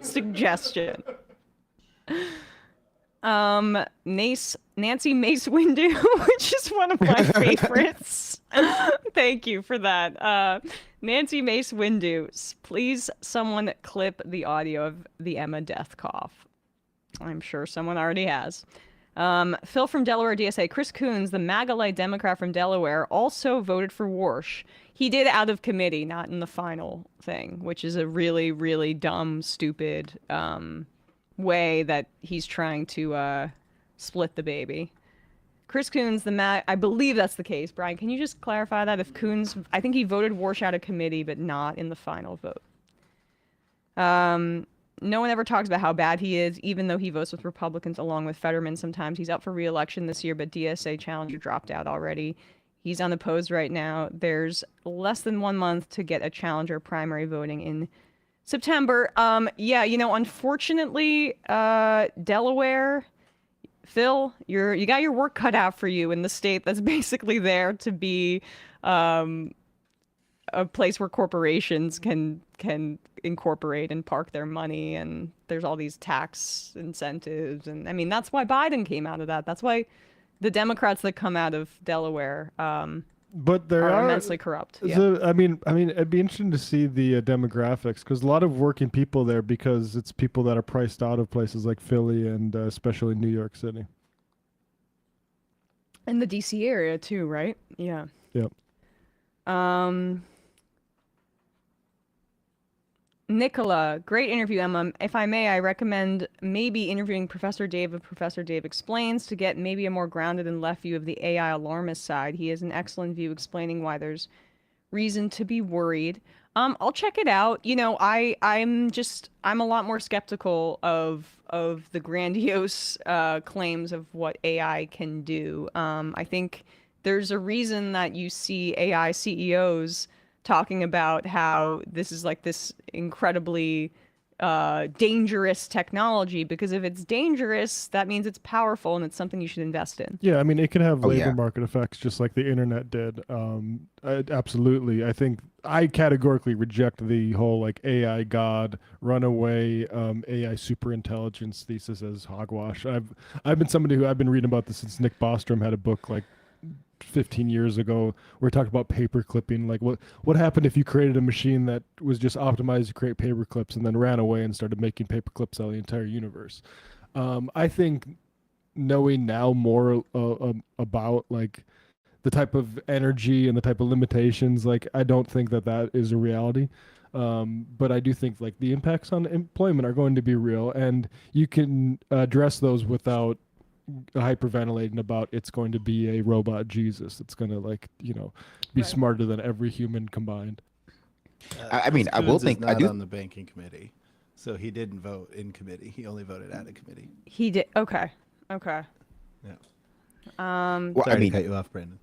suggestion. Nancy Mace Windu, which is one of my favorites. Thank you for that. Nancy Mace Windu, please someone clip the audio of the Emma death cough. I'm sure someone already has. Phil from Delaware DSA. Chris Coons, the MAGA-lite Democrat from Delaware, also voted for Warsh. He did out of committee, not in the final thing, which is a really, really dumb, stupid way that he's trying to split the baby. Chris Coons, I believe that's the case. Brian, can you just clarify that? If Coons, I think he voted Warsh out of committee, but not in the final vote. No one ever talks about how bad he is, even though he votes with Republicans along with Fetterman sometimes. He's up for re-election this year, but DSA challenger dropped out already. He's unopposed right now. There's less than 1 month to get a challenger primary voting in September. Yeah, unfortunately, Delaware, Phil, you got your work cut out for you in the state that's basically there to be a place where corporations can incorporate and park their money, and there's all these tax incentives, and I mean that's why Biden came out of that. That's why the Democrats that come out of Delaware but there are are immensely corrupt. Yeah. So, I mean, it'd be interesting to see the demographics because a lot of working people there because it's people that are priced out of places like Philly and especially New York City. In the DC area too, right? Yeah. Yep. Nicola, great interview, Emma. If I may, I recommend maybe interviewing Professor Dave of Professor Dave Explains to get maybe a more grounded and left view of the AI alarmist side. He has an excellent view explaining why there's reason to be worried. I'll check it out. I'm a lot more skeptical of the grandiose claims of what AI can do. I think there's a reason that you see AI CEOs talking about how this is like this incredibly dangerous technology, because if it's dangerous, that means it's powerful and it's something you should invest in. Yeah, I mean, it can have labor market effects just like the internet did. Absolutely. I think I categorically reject the whole like AI God, runaway AI superintelligence thesis as hogwash. I've been somebody who I've been reading about this since Nick Bostrom had a book like 15 years ago where we talked about paper clipping. Like what happened if you created a machine that was just optimized to create paper clips and then ran away and started making paper clips out of the entire universe? I think knowing now more about like the type of energy and the type of limitations, like I don't think that is a reality. But I do think like the impacts on employment are going to be real, and you can address those without hyperventilating about it's going to be a robot Jesus. It's going to like, be smarter than every human combined. I mean, I will Coons is think I not do. on the banking committee, so he didn't vote in committee. He only voted out of committee. He did. Okay. Okay. Yeah. Well, Sorry I mean, to cut you off, Brandon.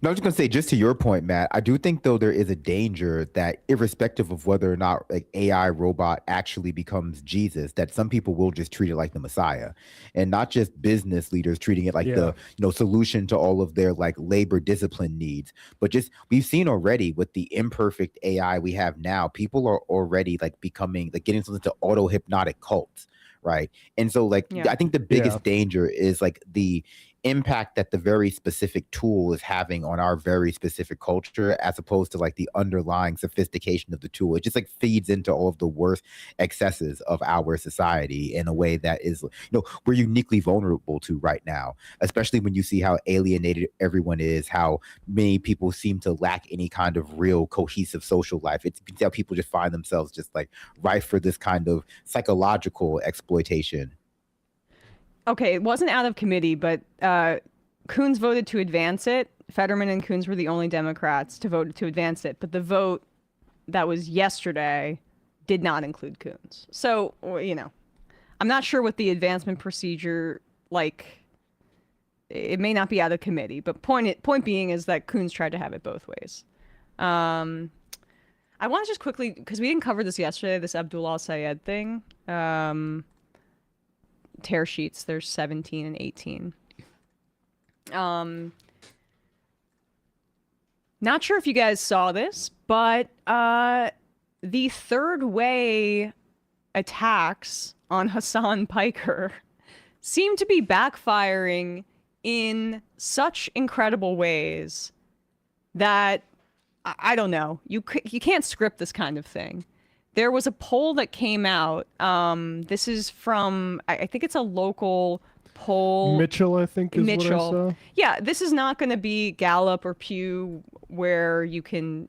No, I was just gonna say, just to your point, Matt, I do think though there is a danger that irrespective of whether or not like AI robot actually becomes Jesus, that some people will just treat it like the Messiah, and not just business leaders treating it like the solution to all of their like labor discipline needs, but just we've seen already with the imperfect AI we have now, people are already like becoming like getting something to auto hypnotic cults, right? And so like I think the biggest danger is like the impact that the very specific tool is having on our very specific culture, as opposed to like the underlying sophistication of the tool. It just like feeds into all of the worst excesses of our society in a way that is, we're uniquely vulnerable to right now, especially when you see how alienated everyone is, how many people seem to lack any kind of real cohesive social life. It's how people just find themselves just like rife for this kind of psychological exploitation. Okay, it wasn't out of committee, but Coons voted to advance it. Fetterman and Coons were the only Democrats to vote to advance it, but the vote that was yesterday did not include Coons. So, I'm not sure what the advancement procedure, like, it may not be out of committee, but point being is that Coons tried to have it both ways. I want to just quickly, because we didn't cover this yesterday, this Abdul Al-Sayed thing. Tear sheets, there's 17 and 18. Not sure if you guys saw this, but the third way attacks on Hassan Piker seem to be backfiring in such incredible ways that I don't know. You can't script this kind of thing. There was a poll that came out. This is from, I think it's a local poll. Mitchell, I think, is what I saw. Yeah, this is not going to be Gallup or Pew where you can,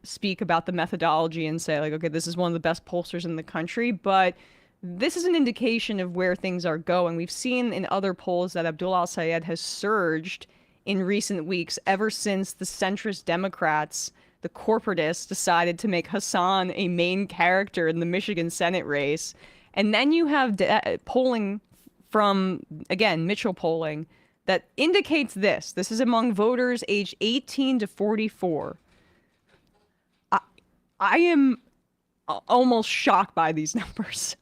speak about the methodology and say, like, okay, this is one of the best pollsters in the country. But this is an indication of where things are going. We've seen in other polls that Abdul Al-Sayed has surged in recent weeks ever since the centrist Democrats, the corporatists, decided to make Hassan a main character in the Michigan Senate race. And then you have polling from, again, Mitchell polling, that indicates this. This is among voters aged 18 to 44. I am almost shocked by these numbers.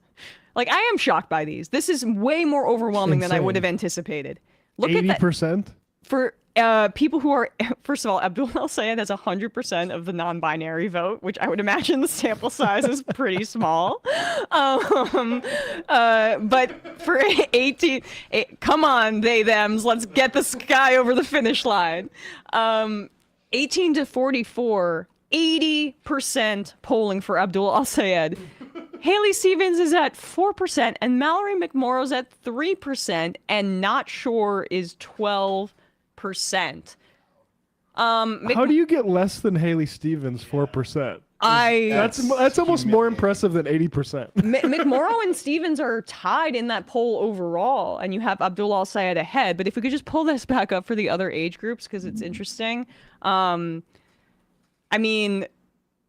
Like, I am shocked by these. This is way more overwhelming than I would have anticipated. Look 80%? at that. For people who are, first of all, Abdul Al-Sayed has 100% of the non-binary vote, which I would imagine the sample size is pretty small. But for 18, come on, they, thems, let's get this guy over the finish line. 18 to 44, 80% polling for Abdul Al-Sayed. Haley Stevens is at 4%, and Mallory McMorrow's at 3%, and Not Sure is 12%. How do you get less than Haley Stevens 4%? That's almost more impressive than 80%. McMorrow and Stevens are tied in that poll overall, and you have Abdul Al-Sayed ahead. But if we could just pull this back up for the other age groups, because it's interesting. I mean,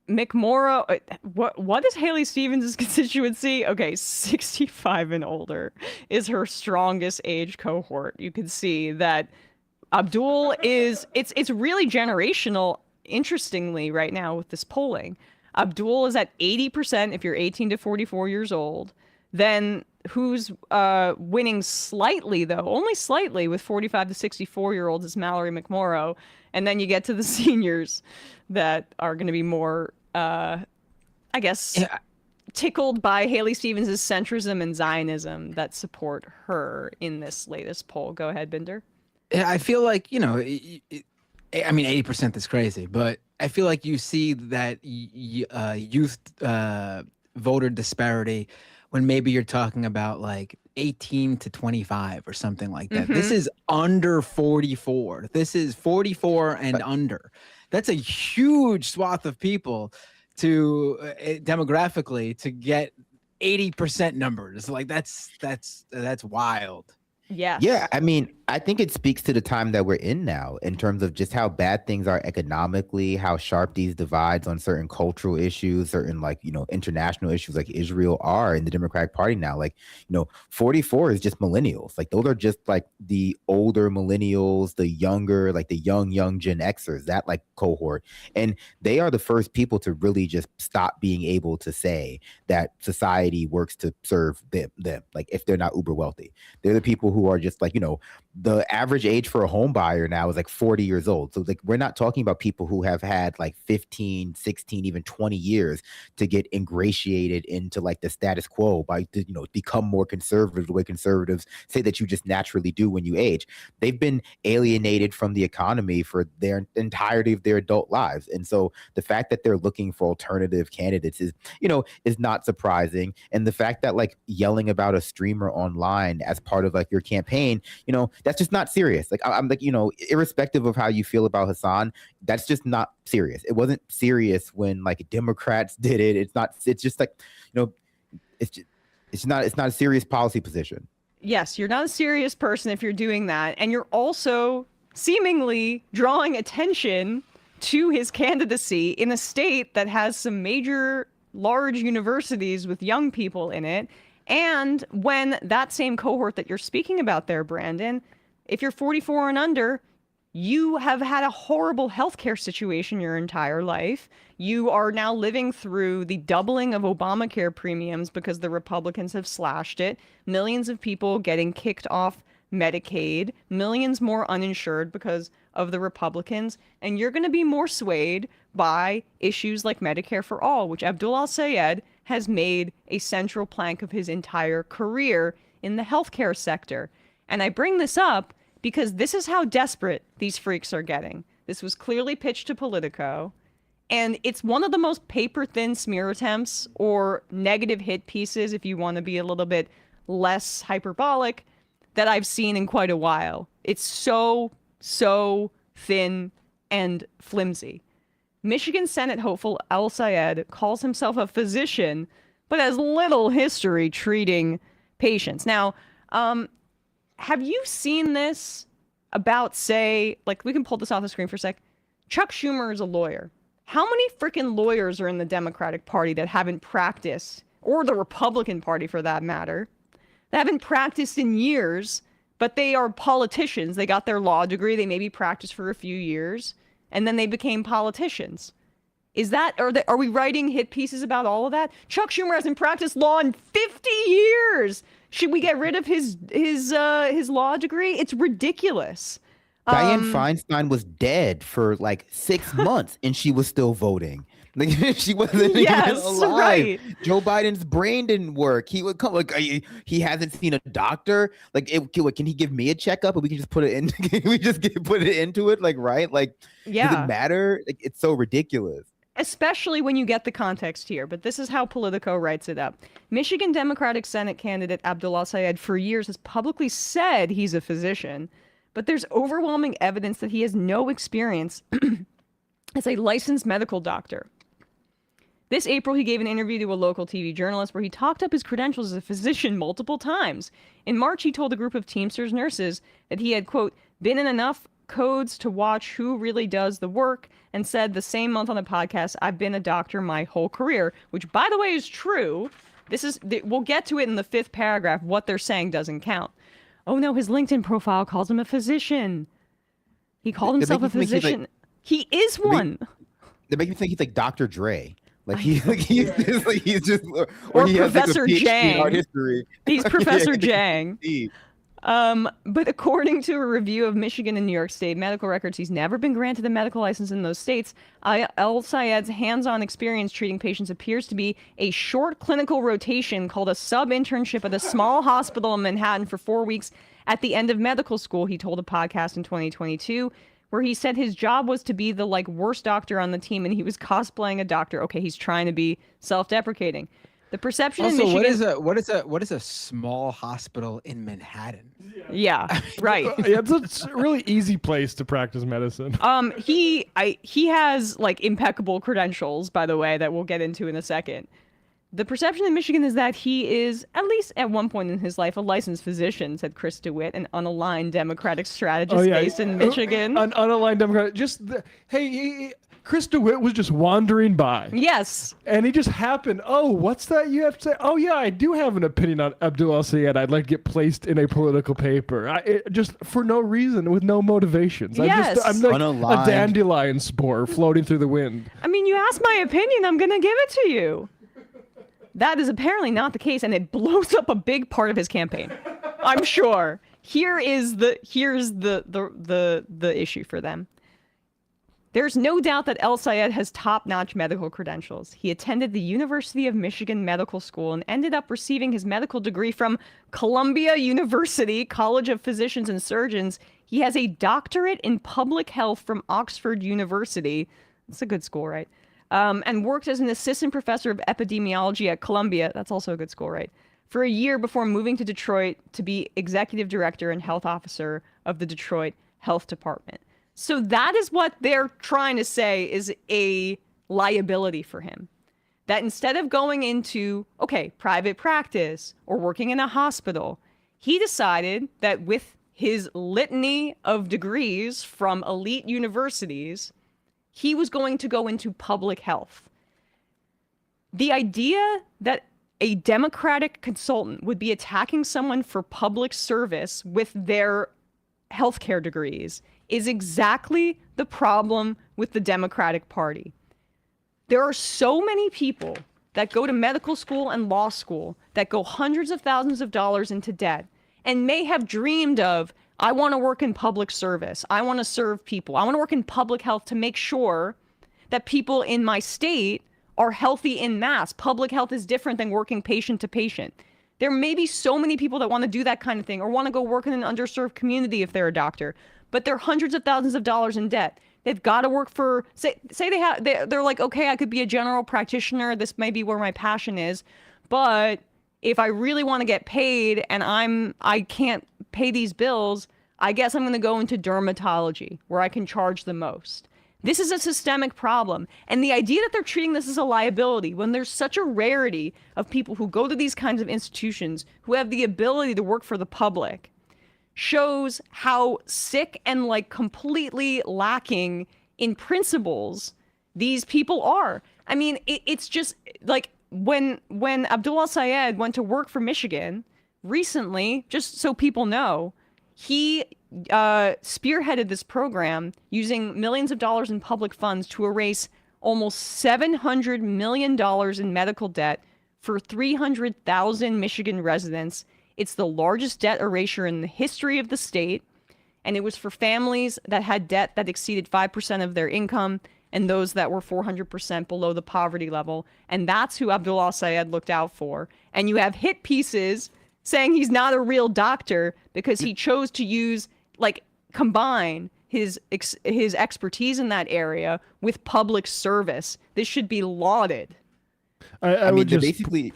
McMorrow, what is Haley Stevens' constituency? Okay, 65 and older is her strongest age cohort. You can see that Abdul is, it's really generational, interestingly, right now with this polling. Abdul is at 80% if you're 18 to 44 years old. Then who's winning slightly, though, only slightly, with 45 to 64-year-olds is Mallory McMorrow. And then you get to the seniors that are going to be more, I guess, tickled by Haley Stevens' centrism and Zionism that support her in this latest poll. Go ahead, Binder. I feel like, I mean, 80% is crazy, but I feel like you see that youth voter disparity when maybe you're talking about like 18 to 25 or something like that. This is under 44. This is 44 and under. That's a huge swath of people to demographically to get 80% numbers. Like that's wild. Yeah. Yeah, I mean, I think it speaks to the time that we're in now in terms of just how bad things are economically, how sharp these divides on certain cultural issues, certain international issues like Israel are in the Democratic Party now. 44 is just millennials. Like those are just like the older millennials, the younger, like the young Gen Xers, that cohort. And they are the first people to really just stop being able to say that society works to serve them. Like if they're not uber wealthy, they're the people who are just the average age for a home buyer now is 40 years old. So we're not talking about people who have had 15, 16, even 20 years to get ingratiated into the status quo by, become more conservative the way conservatives say that you just naturally do when you age. They've been alienated from the economy for their entirety of their adult lives. And so the fact that they're looking for alternative candidates is not surprising. And the fact that yelling about a streamer online as part of your campaign, that's just not serious. I'm irrespective of how you feel about Hassan, that's just not serious. It wasn't serious when Democrats did it. It's just it's not a serious policy position. Yes, you're not a serious person if you're doing that. And you're also seemingly drawing attention to his candidacy in a state that has some major large universities with young people in it. And when that same cohort that you're speaking about there, Brandon, if you're 44 and under, you have had a horrible healthcare situation your entire life. You are now living through the doubling of Obamacare premiums because the Republicans have slashed it. Millions of people getting kicked off Medicaid, millions more uninsured because of the Republicans. And you're going to be more swayed by issues like Medicare for All, which Abdul Al-Sayed has made a central plank of his entire career in the healthcare sector. And I bring this up because this is how desperate these freaks are getting. This was clearly pitched to Politico, and it's one of the most paper-thin smear attempts or negative hit pieces, if you want to be a little bit less hyperbolic, that I've seen in quite a while. It's so thin and flimsy. Michigan Senate hopeful Al-Sayed calls himself a physician, but has little history treating patients. Now, have you seen this about, say, we can pull this off the screen for a sec. Chuck Schumer is a lawyer. How many freaking lawyers are in the Democratic Party that haven't practiced, or the Republican Party for that matter, that haven't practiced in years, but they are politicians? They got their law degree, they maybe practiced for a few years, and then they became politicians. Are we writing hit pieces about all of that? Chuck Schumer hasn't practiced law in 50 years. Should we get rid of his law degree? It's ridiculous. Dianne Feinstein was dead for 6 months and she was still voting. She wasn't even alive. Right. Joe Biden's brain didn't work. He would come he hasn't seen a doctor. Can he give me a checkup and we can just put it in? Can we just put it into it? Right? Yeah. Does it matter? It's so ridiculous. Especially when you get the context here, but this is how Politico writes it up. Michigan Democratic Senate candidate Abdul Al-Sayed for years has publicly said he's a physician, but there's overwhelming evidence that he has no experience as a licensed medical doctor. This April, he gave an interview to a local TV journalist where he talked up his credentials as a physician multiple times. In March, he told a group of Teamsters nurses that he had, quote, been in enough codes to watch who really does the work, and said the same month on the podcast, I've been a doctor my whole career, which, by the way, is true. We'll get to it in the 5th paragraph. What they're saying doesn't count. Oh no, his LinkedIn profile calls him a physician. He called himself a physician. He is one. They make me think he's like Dr. Dre. He's just or he Professor has Jang. Art history. He's Professor Jang. But according to a review of Michigan and New York State medical records, he's never been granted a medical license in those states. Al-Sayed's hands-on experience treating patients appears to be a short clinical rotation called a sub-internship at a small hospital in Manhattan for 4 weeks at the end of medical school, he told a podcast in 2022, where he said his job was to be the worst doctor on the team and he was cosplaying a doctor. Okay, he's trying to be self-deprecating. The perception in Also, Michigan. what is a small hospital in Manhattan? Yeah, right. Yeah, it's a really easy place to practice medicine. He has like impeccable credentials, by the way, that we'll get into in a second. The perception in Michigan is that he is, at least at one point in his life, a licensed physician, said Chris DeWitt, an unaligned Democratic strategist based in Michigan. An unaligned Democrat. Chris DeWitt was just wandering by. Yes. And he just happened. Oh, what's that you have to say? Oh, yeah, I do have an opinion on Abdul Al-Sayed. I'd like to get placed in a political paper. Just for no reason, with no motivations. Yes. I'm like Unaligned. a dandelion spore floating through the wind. I mean, you asked my opinion, I'm going to give it to you. That is apparently not the case, and it blows up a big part of his campaign. I'm sure. Here's the issue for them. There's no doubt that El-Sayed has top-notch medical credentials. He attended the University of Michigan Medical School and ended up receiving his medical degree from Columbia University College of Physicians and Surgeons. He has a doctorate in public health from Oxford University. That's a good school, right? And worked as an assistant professor of epidemiology at Columbia. That's also a good school, right? For a year before moving to Detroit to be executive director and health officer of the Detroit Health Department. So that is what they're trying to say is a liability for him. That instead of going into, private practice or working in a hospital, he decided that with his litany of degrees from elite universities, he was going to go into public health. The idea that a Democratic consultant would be attacking someone for public service with their healthcare degrees is exactly the problem with the Democratic Party. There are so many people that go to medical school and law school that go hundreds of thousands of dollars into debt and may have dreamed of, I want to work in public service. I want to serve people. I want to work in public health to make sure that people in my state are healthy en masse. Public health is different than working patient to patient. There may be so many people that want to do that kind of thing or want to go work in an underserved community if they're a doctor, but they're hundreds of thousands of dollars in debt. They've got to work for, they're like, okay, I could be a general practitioner. This may be where my passion is, but if I really want to get paid and I can't pay these bills, I guess I'm going to go into dermatology where I can charge the most. This is a systemic problem. And the idea that they're treating this as a liability when there's such a rarity of people who go to these kinds of institutions who have the ability to work for the public shows how sick and like completely lacking in principles these people are. I mean, it's just like when Abdul Al-Sayed went to work for Michigan recently, just so people know, he spearheaded this program using millions of dollars in public funds to erase almost $700 million in medical debt for 300,000 Michigan residents. It's the largest debt erasure in the history of the state, and it was for families that had debt that exceeded 5% of their income and those that were 400% below the poverty level. And that's who Abdul Al-Sayed looked out for. And you have hit pieces saying he's not a real doctor because he chose to combine his expertise in that area with public service. This should be lauded. I mean, they basically.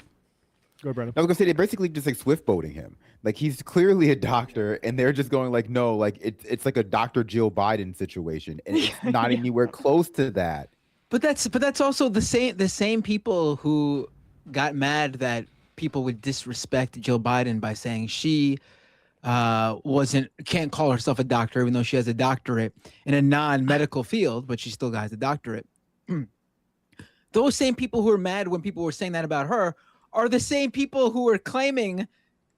Go, Brandon. I was gonna say they basically just like swift boating him. Like he's clearly a doctor, and they're just going like, no, like it's like a Dr. Jill Biden situation, and it's not anywhere close to that. But that's also the same people who got mad that people would disrespect Jill Biden by saying she can't call herself a doctor even though she has a doctorate in a non-medical field, but she still has a doctorate. Those same people who were mad when people were saying that about her are the same people who are claiming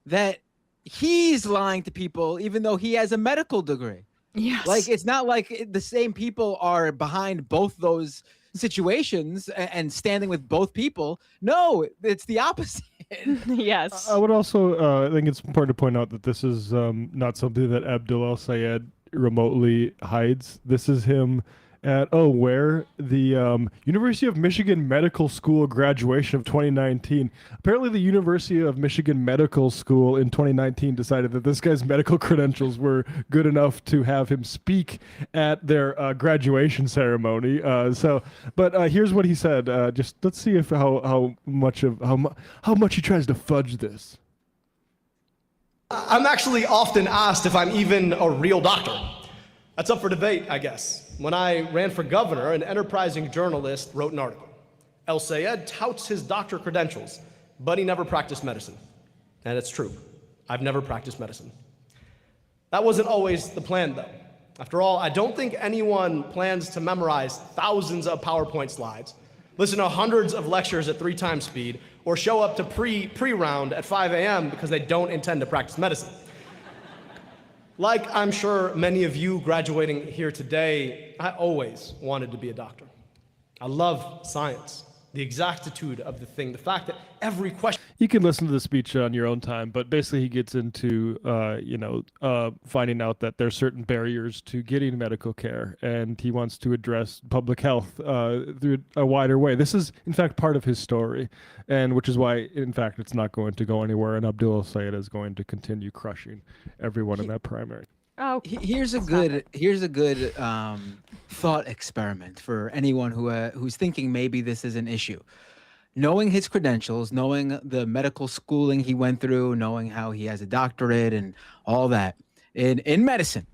that he's lying to people even though he has a medical degree. Yes. Like, it's not like the same people are behind both those situations and standing with both people. No, it's the opposite. Yes. I would also think it's important to point out that this is not something that Abdul Al-Sayed remotely hides. This is him at where the University of Michigan Medical School graduation of 2019. Apparently, the University of Michigan Medical School in 2019 decided that this guy's medical credentials were good enough to have him speak at their graduation ceremony. But here's what he said. Just let's see if how much he tries to fudge this. I'm actually often asked if I'm even a real doctor. That's up for debate, I guess. When I ran for governor, an enterprising journalist wrote an article. El Sayed touts his doctor credentials, but he never practiced medicine. And it's true. I've never practiced medicine. That wasn't always the plan, though. After all, I don't think anyone plans to memorize thousands of PowerPoint slides, listen to hundreds of lectures at 3 times speed, or show up to pre-round at 5 a.m. because they don't intend to practice medicine. Like I'm sure many of you graduating here today, I always wanted to be a doctor. I love science, the exactitude of the thing, the fact that every question... You can listen to the speech on your own time, but basically he gets into, finding out that there's certain barriers to getting medical care, and he wants to address public health through a wider way. This is, in fact, part of his story, and which is why, in fact, it's not going to go anywhere, and Abdullah Sayed is going to continue crushing everyone in that primary. Oh, here's a good thought experiment for anyone who's thinking maybe this is an issue. Knowing his credentials, knowing the medical schooling he went through, knowing how he has a doctorate and all that in medicine.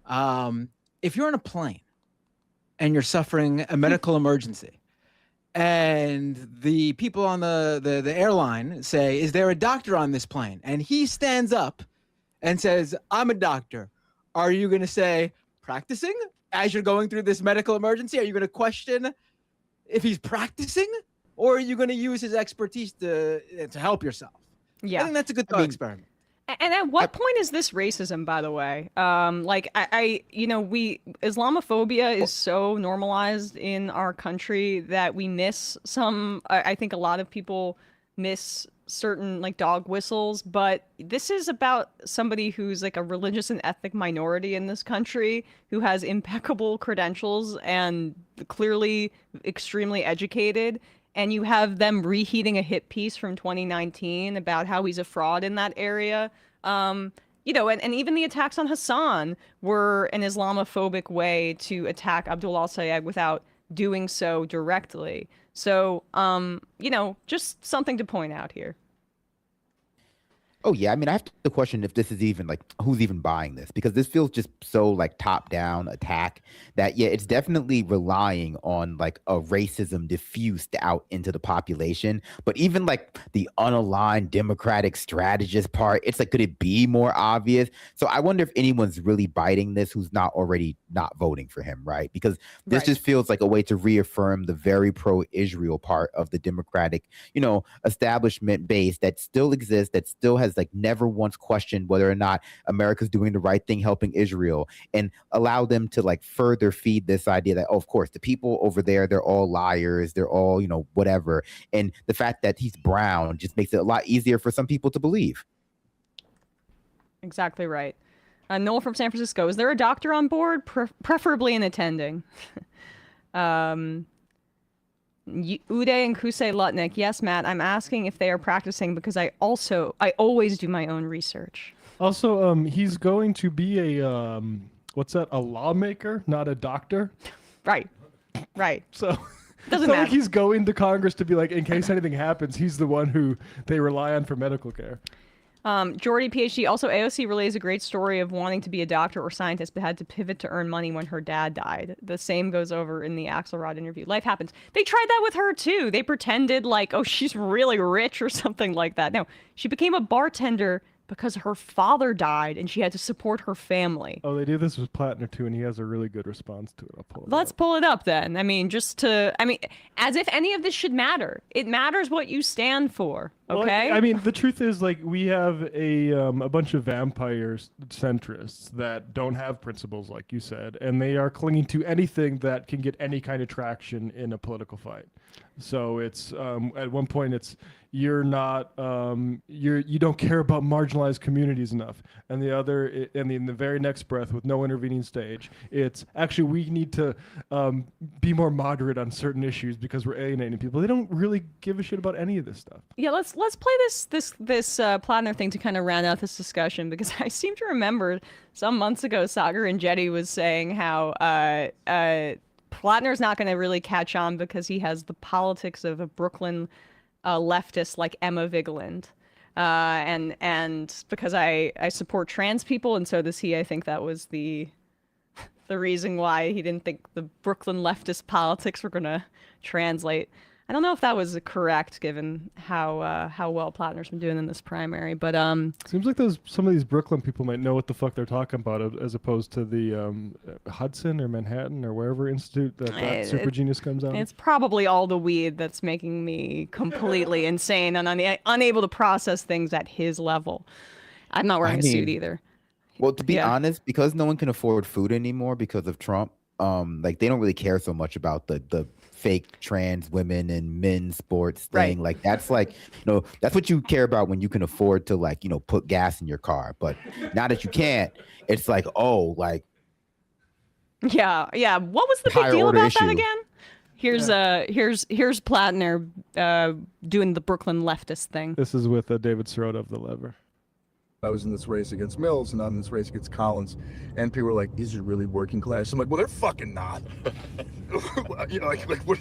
If you're on a plane and you're suffering a medical emergency, and the people on the airline say, "Is there a doctor on this plane?" And he stands up and says, "I'm a doctor." Are you going to say, "Practicing?" As you're going through this medical emergency? Are you going to question if he's practicing? Or are you going to use his expertise to help yourself? Yeah. I think that's a good thought experiment. And at what point is this racism, by the way? Islamophobia is so normalized in our country that we miss I think a lot of people miss certain like dog whistles, but this is about somebody who's like a religious and ethnic minority in this country who has impeccable credentials and clearly extremely educated. And you have them reheating a hit piece from 2019 about how he's a fraud in that area. And even the attacks on Hassan were an Islamophobic way to attack Abdullah Sayed without doing so directly. So, just something to point out here. Oh yeah, I mean, I have to question if this is even like who's even buying this, because this feels just so like top-down attack that it's definitely relying on like a racism diffused out into the population. But even like the unaligned Democratic strategist part, it's like, could it be more obvious? So I wonder if anyone's really biting this who's not already not voting for him, right? Because this just feels like a way to reaffirm the very pro-Israel part of the Democratic, establishment base that still exists, that still has like never once questioned whether or not America's doing the right thing helping Israel, and allow them to like further feed this idea that, of course, the people over there, they're all liars, they're all, whatever. And the fact that he's brown just makes it a lot easier for some people to believe. Exactly right. Noel from San Francisco, is there a doctor on board? Preferably in attending. Uday and Kusei Lutnick, yes, Matt, I'm asking if they are practicing because I always do my own research. Also, he's going to be a lawmaker, not a doctor. Right. So doesn't matter. matter. Like he's going to Congress to be like, in case anything happens, he's the one who they rely on for medical care. Jordy, PhD, also AOC relays a great story of wanting to be a doctor or scientist, but had to pivot to earn money when her dad died. The same goes over in the Axelrod interview. Life happens. They tried that with her, too. They pretended like, oh, she's really rich or something like that. No, she became a bartender because her father died and she had to support her family. Oh, they do this with Plattner, too, and he has a really good response to it. Let's pull it up then. As if any of this should matter. It matters what you stand for. Well, Okay. I mean, the truth is, like, we have a bunch of vampire centrists that don't have principles, like you said, and they are clinging to anything that can get any kind of traction in a political fight. So it's at one point it's you don't care about marginalized communities enough, and the other, and in the very next breath, with no intervening stage, it's actually we need to be more moderate on certain issues because we're alienating people. They don't really give a shit about any of this stuff. Yeah, let's play this Plattner thing to kind of round out this discussion, because I seem to remember some months ago Sagar and Jetty was saying how Plattner's not going to really catch on because he has the politics of a Brooklyn leftist like Emma Vigeland. And because I support trans people, and so does he, I think that was the reason why he didn't think the Brooklyn leftist politics were going to translate. I don't know if that was correct, given how well Plattner's been doing in this primary, but seems like some of these Brooklyn people might know what the fuck they're talking about, as opposed to the Hudson or Manhattan or wherever institute that super genius comes out. It's probably all the weed that's making me completely insane and unable to process things at his level. I'm not wearing a suit either. Well, to be honest, because no one can afford food anymore because of Trump, like they don't really care so much about the fake trans women and men's sports thing. Like that's like, that's what you care about when you can afford to, like, put gas in your car. But now that you can't, it's like, oh, like, yeah. What was the big deal about that again? Here's Plattner doing the Brooklyn leftist thing. This is with David Sirota of The Lever. I was in this race against Mills and I'm in this race against Collins, and people were like, "These are really working class." I'm like, "Well, they're fucking not." What,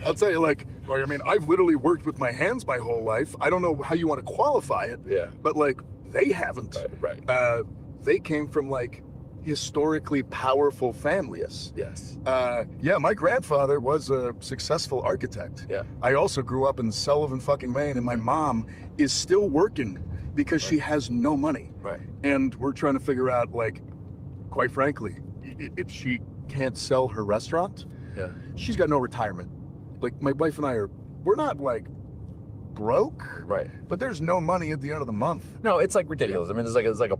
I'll tell you, like, I mean, I've literally worked with my hands my whole life. I don't know how you want to qualify it, but like, they haven't. Right. They came from like historically powerful families. Yes. Yeah, my grandfather was a successful architect. Yeah. I also grew up in Sullivan, fucking Maine, and my mom is still working because she has no money. Right. And we're trying to figure out, like, quite frankly, if she can't sell her restaurant, she's got no retirement. Like, my wife and I we're not like broke, right? But there's no money at the end of the month. No, it's like ridiculous. I mean, it's like a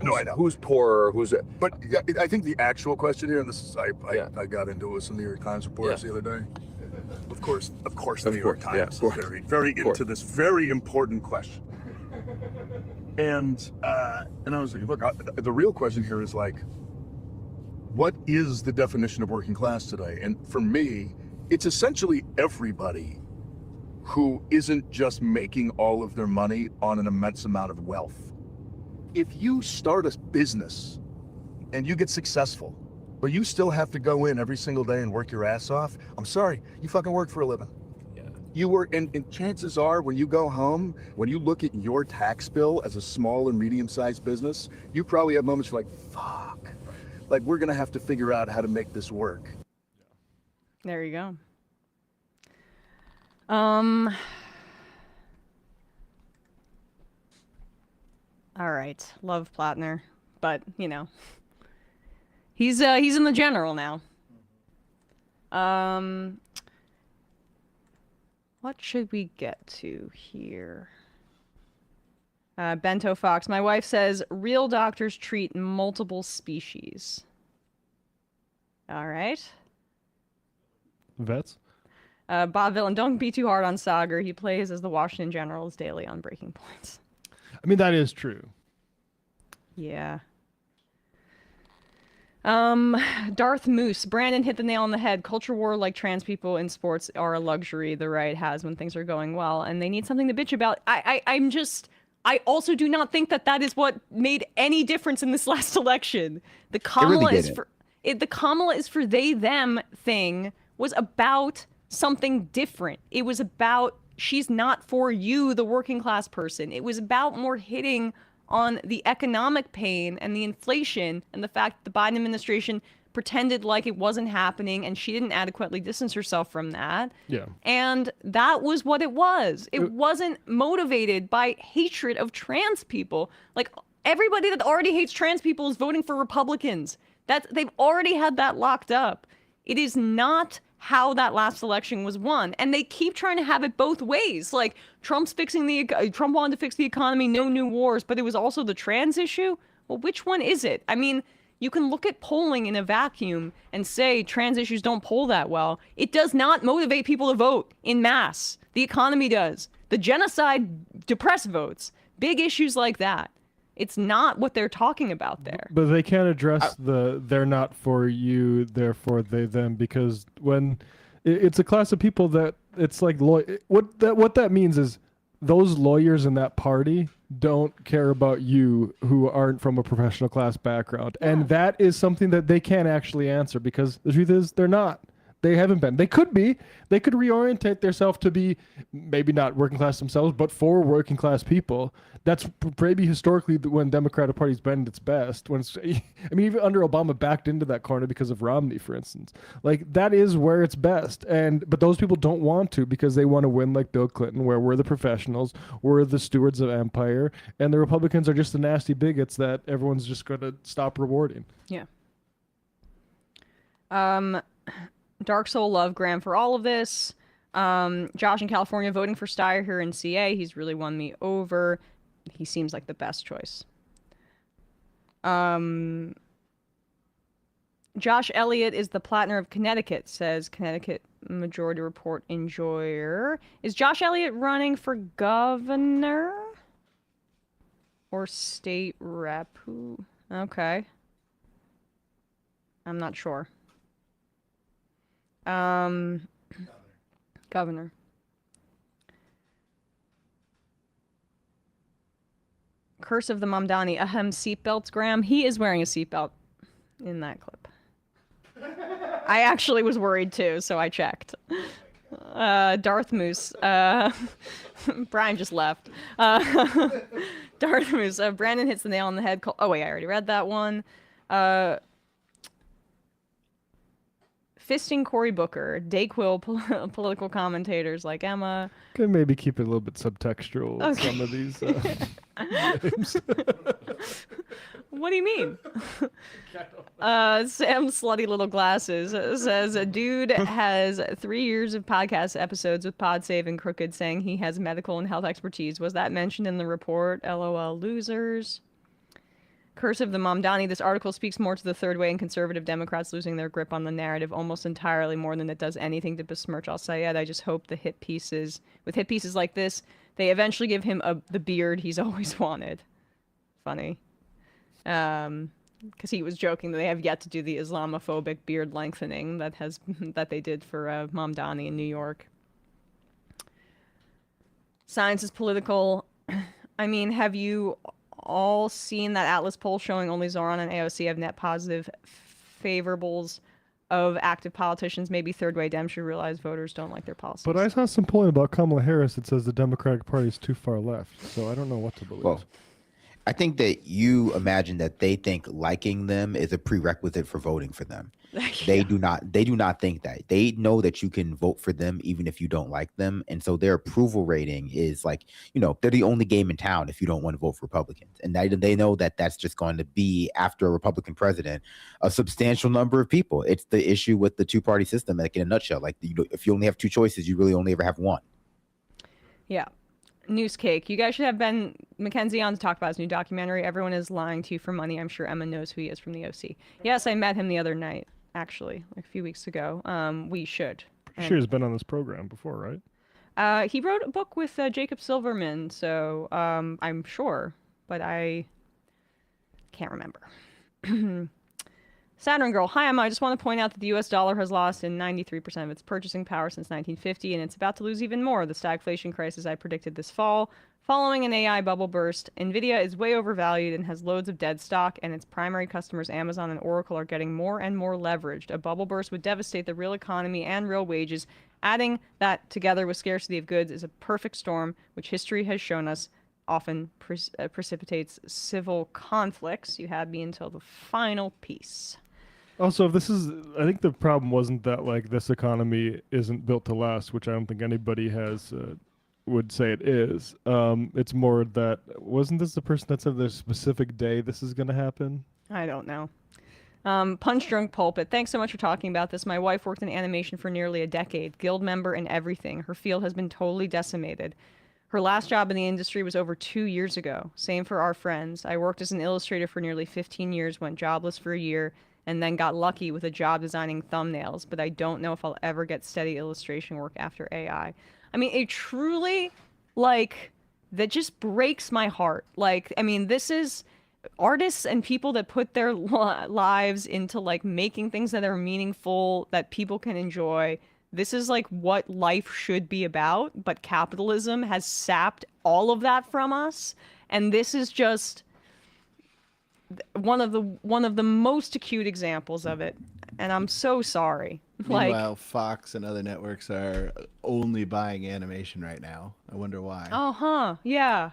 no, I know who's poor, who's. But I think the actual question here, and this is I got into it with some New York Times reporters the other day. Of course, the New York Times is very into this very important question. And I was like, look, the real question here is like, what is the definition of working class today? And for me, it's essentially everybody who isn't just making all of their money on an immense amount of wealth. If you start a business and you get successful, but you still have to go in every single day and work your ass off, I'm sorry, you fucking work for a living. You work, and chances are when you go home, when you look at your tax bill as a small and medium-sized business, you probably have moments like, fuck, like we're gonna have to figure out how to make this work. There you go. All right, love Plattner, but he's in the general now. What should we get to here? Bento Fox. My wife says real doctors treat multiple species. All right. Vets. Bob Villain. Don't be too hard on Sagar. He plays as the Washington Generals daily on Breaking Points. I mean, that is true. Yeah. Darth Moose. Brandon hit the nail on the head. Culture war like trans people in sports are a luxury the right has when things are going well, and they need something to bitch about. I also do not think that is what made any difference in this last election. The Kamala the Kamala is for they them thing was about something different. It was about she's not for you, the working class person. It was about more hitting on the economic pain and the inflation and the fact that the Biden administration pretended like it wasn't happening and she didn't adequately distance herself from that. Yeah. And that was what it was. It wasn't motivated by hatred of trans people. Like, everybody that already hates trans people is voting for Republicans. They've already had that locked up. It is not how that last election was won. And they keep trying to have it both ways. Like Trump wanted to fix the economy, no new wars, but it was also the trans issue. Well, which one is it? I mean, you can look at polling in a vacuum and say trans issues don't poll that well. It does not motivate people to vote in mass. The economy does. The genocide depressed votes. Big issues like that. It's not what they're talking about there. But they can't address they're not for you, therefore they them, because when it's a class of people that it's like what that means is those lawyers in that party don't care about you who aren't from a professional class background. And that is something that they can't actually answer, because the truth is they're not. They haven't been. They could be. They could reorientate themselves to be maybe not working class themselves, but for working class people. That's maybe historically when Democratic Party's been at its best. When it's, I mean, even under Obama backed into that corner because of Romney, for instance. Like that is where it's best. But those people don't want to, because they want to win like Bill Clinton, where we're the professionals, we're the stewards of empire, and the Republicans are just the nasty bigots that everyone's just going to stop rewarding. Yeah. Dark Soul love Graham for all of this. Josh in California voting for Steyer here in CA. He's really won me over. He seems like the best choice. Josh Elliott is the Plattner of Connecticut, says Connecticut Majority Report enjoyer. Is Josh Elliott running for governor or state rep? Okay. I'm not sure. Governor. Curse of the Mamdani. Ahem, seatbelts, Graham. He is wearing a seatbelt in that clip. I actually was worried too, so I checked. Darth Moose. Brian just left. Darth Moose. Brandon hits the nail on the head. Oh, wait, I already read that one. Fisting Cory Booker, Dayquil political commentators like Emma. Can maybe keep it a little bit subtextual with some of these names. What do you mean? Sam Slutty Little Glasses says a dude has 3 years of podcast episodes with PodSave and Crooked saying he has medical and health expertise. Was that mentioned in the report? LOL losers. Curse of the Mamdani. This article speaks more to the third way and conservative Democrats losing their grip on the narrative almost entirely, more than it does anything to besmirch al-Sayed. I just hope with hit pieces like this, they eventually give him the beard he's always wanted. Funny. Because he was joking that they have yet to do the Islamophobic beard lengthening that they did for Mamdani in New York. Science is political. I mean, have you all seen that Atlas poll showing only Zoran and AOC have net positive favorables of active politicians? Maybe third way Dems should realize voters don't like their policies. But I saw some polling about Kamala Harris that says the Democratic Party is too far left, so I don't know what to believe. Well, I think that you imagine that they think liking them is a prerequisite for voting for them. They do not think that. They know that you can vote for them even if you don't like them. And so their approval rating is like, they're the only game in town if you don't want to vote for Republicans. And they know that that's just going to be, after a Republican president, a substantial number of people. It's the issue with the two-party system, like in a nutshell. Like, if you only have two choices, you really only ever have one. Yeah. News cake. You guys should have Ben McKenzie on to talk about his new documentary. Everyone is lying to you for money. I'm sure Emma knows who he is from the OC. Yes, I met him the other night, actually, like a few weeks ago. We should. Pretty sure he's been on this program before, right? He wrote a book with Jacob Silverman, so I'm sure, but I can't remember. Saturn Girl. Hi, Emma. I just want to point out that the U.S. dollar has lost in 93% of its purchasing power since 1950, and it's about to lose even more. The stagflation crisis I predicted this fall. Following an AI bubble burst, NVIDIA is way overvalued and has loads of dead stock, and its primary customers, Amazon and Oracle, are getting more and more leveraged. A bubble burst would devastate the real economy and real wages. Adding that together with scarcity of goods is a perfect storm, which history has shown us often precipitates civil conflicts. You had me until the final piece. Also, I think the problem wasn't that like this economy isn't built to last, which I don't think anybody has would say it is. It's more that wasn't this the person that said there's a specific day this is going to happen? I don't know. Punch Drunk Pulpit. Thanks so much for talking about this. My wife worked in animation for nearly a decade, guild member and everything. Her field has been totally decimated. Her last job in the industry was over 2 years ago. Same for our friends. I worked as an illustrator for nearly 15 years, went jobless for a year, and then got lucky with a job designing thumbnails, but I don't know if I'll ever get steady illustration work after AI. I mean, it truly, like, that just breaks my heart. Like, I mean, this is artists and people that put their lives into, like, making things that are meaningful, that people can enjoy. This is, like, what life should be about, but capitalism has sapped all of that from us, and this is just one of the most acute examples of it, and I'm so sorry. Meanwhile, Fox and other networks are only buying animation right now. I wonder why. Yeah.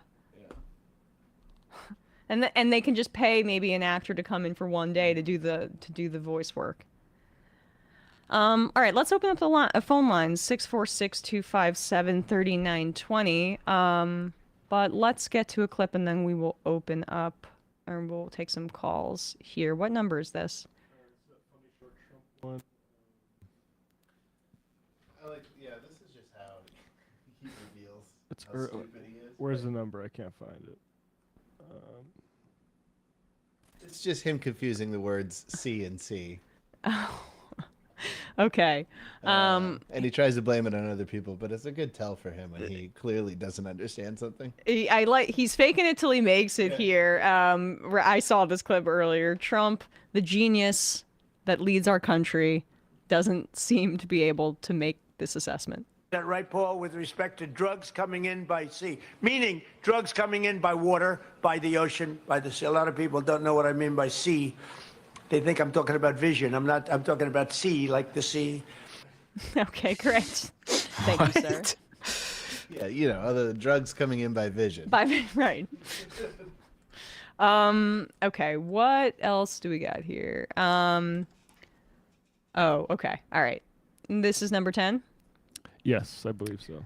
And they can just pay maybe an actor to come in for one day to do the voice work. All right, let's open up the phone lines, 646-257-3920. But let's get to a clip and then we will open up. Or we'll take some calls here. What number is this? This is just how he reveals how stupid he is. Where's the number? I can't find it. It's just him confusing the words C and C. Oh, okay. And he tries to blame it on other people, but it's a good tell for him when he clearly doesn't understand something. He's faking it till he makes it here. I saw this clip earlier. Trump, the genius that leads our country, doesn't seem to be able to make this assessment. That right, Paul, with respect to drugs coming in by sea, meaning drugs coming in by water, by the ocean, by the sea. A lot of people don't know what I mean by sea. They think I'm talking about vision. I'm not. I'm talking about sea, like the sea. Okay, great. Thank you, sir. Yeah, other drugs coming in by vision. Right. Okay, what else do we got here? Oh, okay. All right. This is number 10? Yes, I believe so.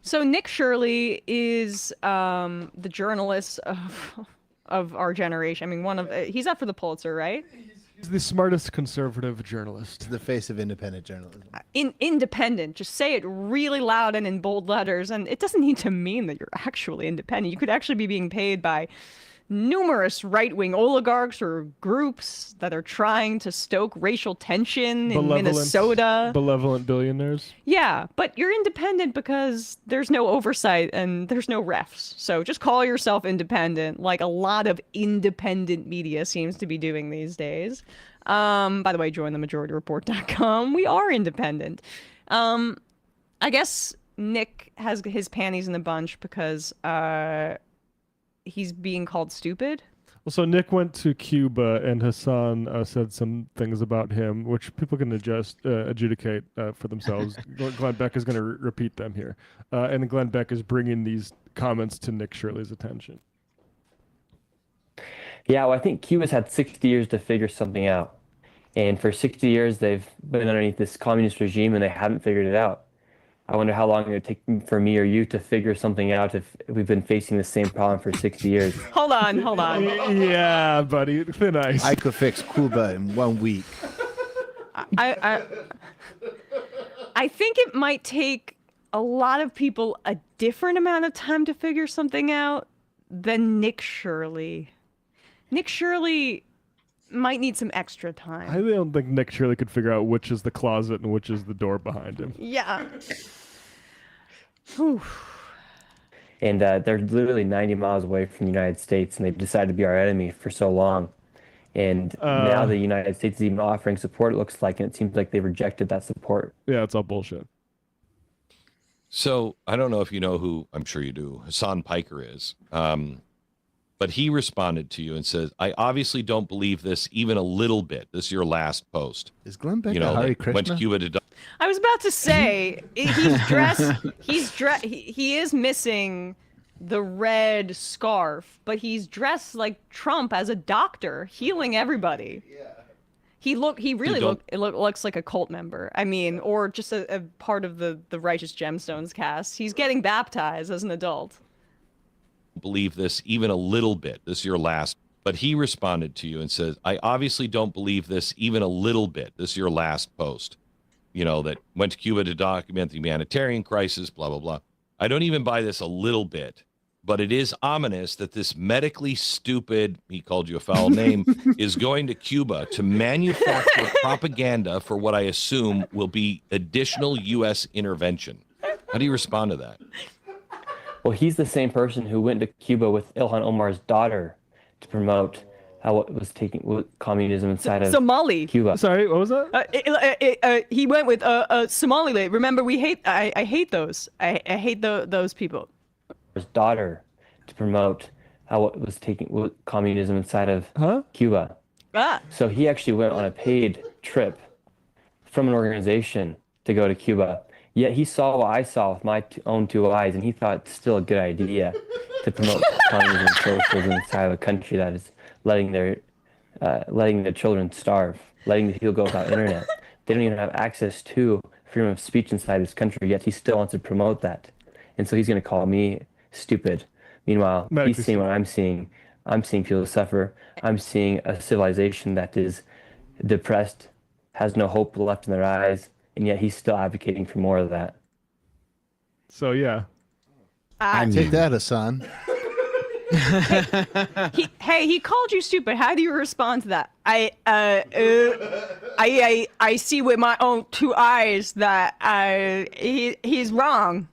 So Nick Shirley is the journalist of our generation. I mean, he's up for the Pulitzer, right? He's the smartest conservative journalist. The face of independent journalism. Independent. Just say it really loud and in bold letters, and it doesn't need to mean that you're actually independent. You could actually be being paid by numerous right-wing oligarchs or groups that are trying to stoke racial tension in Minnesota. Benevolent billionaires. Yeah, but you're independent because there's no oversight and there's no refs. So just call yourself independent, like a lot of independent media seems to be doing these days. By the way, join themajorityreport.com. We are independent. I guess Nick has his panties in a bunch because he's being called stupid. Well, so Nick went to Cuba, and Hassan said some things about him, which people can adjudicate for themselves. Glenn Beck is going to repeat them here. And Glenn Beck is bringing these comments to Nick Shirley's attention. Yeah, well, I think Cuba's had 60 years to figure something out. And for 60 years, they've been underneath this communist regime, and they haven't figured it out. I wonder how long it would take for me or you to figure something out if we've been facing the same problem for 60 years. Hold on. Yeah, buddy, thin ice. I could fix Cuba in 1 week. I think it might take a lot of people a different amount of time to figure something out than Nick Shirley. Nick Shirley might need some extra time. I don't think Nick Shirley could figure out which is the closet and which is the door behind him. Yeah. And they're literally 90 miles away from the United States, and they've decided to be our enemy for so long. And now the United States is even offering support, it looks like, and it seems like they rejected that support. Yeah, it's all bullshit. So I don't know if you know who, I'm sure you do, Hassan Piker is. But he responded to you and says, I obviously don't believe this even a little bit. This is your last post. Is Glenn Beck a Hare Krishna? Went to Cuba to... I was about to say, he is missing the red scarf, but he's dressed like Trump as a doctor, healing everybody. Yeah. He really looks like a cult member. I mean, or just a part of the Righteous Gemstones cast. He's getting baptized as an adult. Believe this even a little bit. This is your last But he responded to you and says, I obviously don't believe this even a little bit. This is your last post, that went to Cuba to document the humanitarian crisis, blah, blah, blah. I don't even buy this a little bit, but it is ominous that this medically stupid, he called you a foul name, is going to Cuba to manufacture propaganda for what I assume will be additional U.S. intervention. How do you respond to that? Well, he's the same person who went to Cuba with Ilhan Omar's daughter to promote how it was taking communism inside of Somali. Cuba. Sorry, what was that? He went with Somaliland. Remember, I hate those. I hate those people. His daughter to promote how it was taking communism inside of Cuba. So he actually went on a paid trip from an organization to go to Cuba. Yet he saw what I saw with my own two eyes, and he thought it's still a good idea to promote communism and socialism inside of a country that is letting their children starve, letting the people go without internet. They don't even have access to freedom of speech inside this country, yet he still wants to promote that. And so he's going to call me stupid. Meanwhile, he's seeing what I'm seeing. I'm seeing people suffer. I'm seeing a civilization that is depressed, has no hope left in their eyes, and yet he's still advocating for more of that. So, yeah. Take that, Hassan. He called you stupid. How do you respond to that? I see with my own two eyes that he's wrong.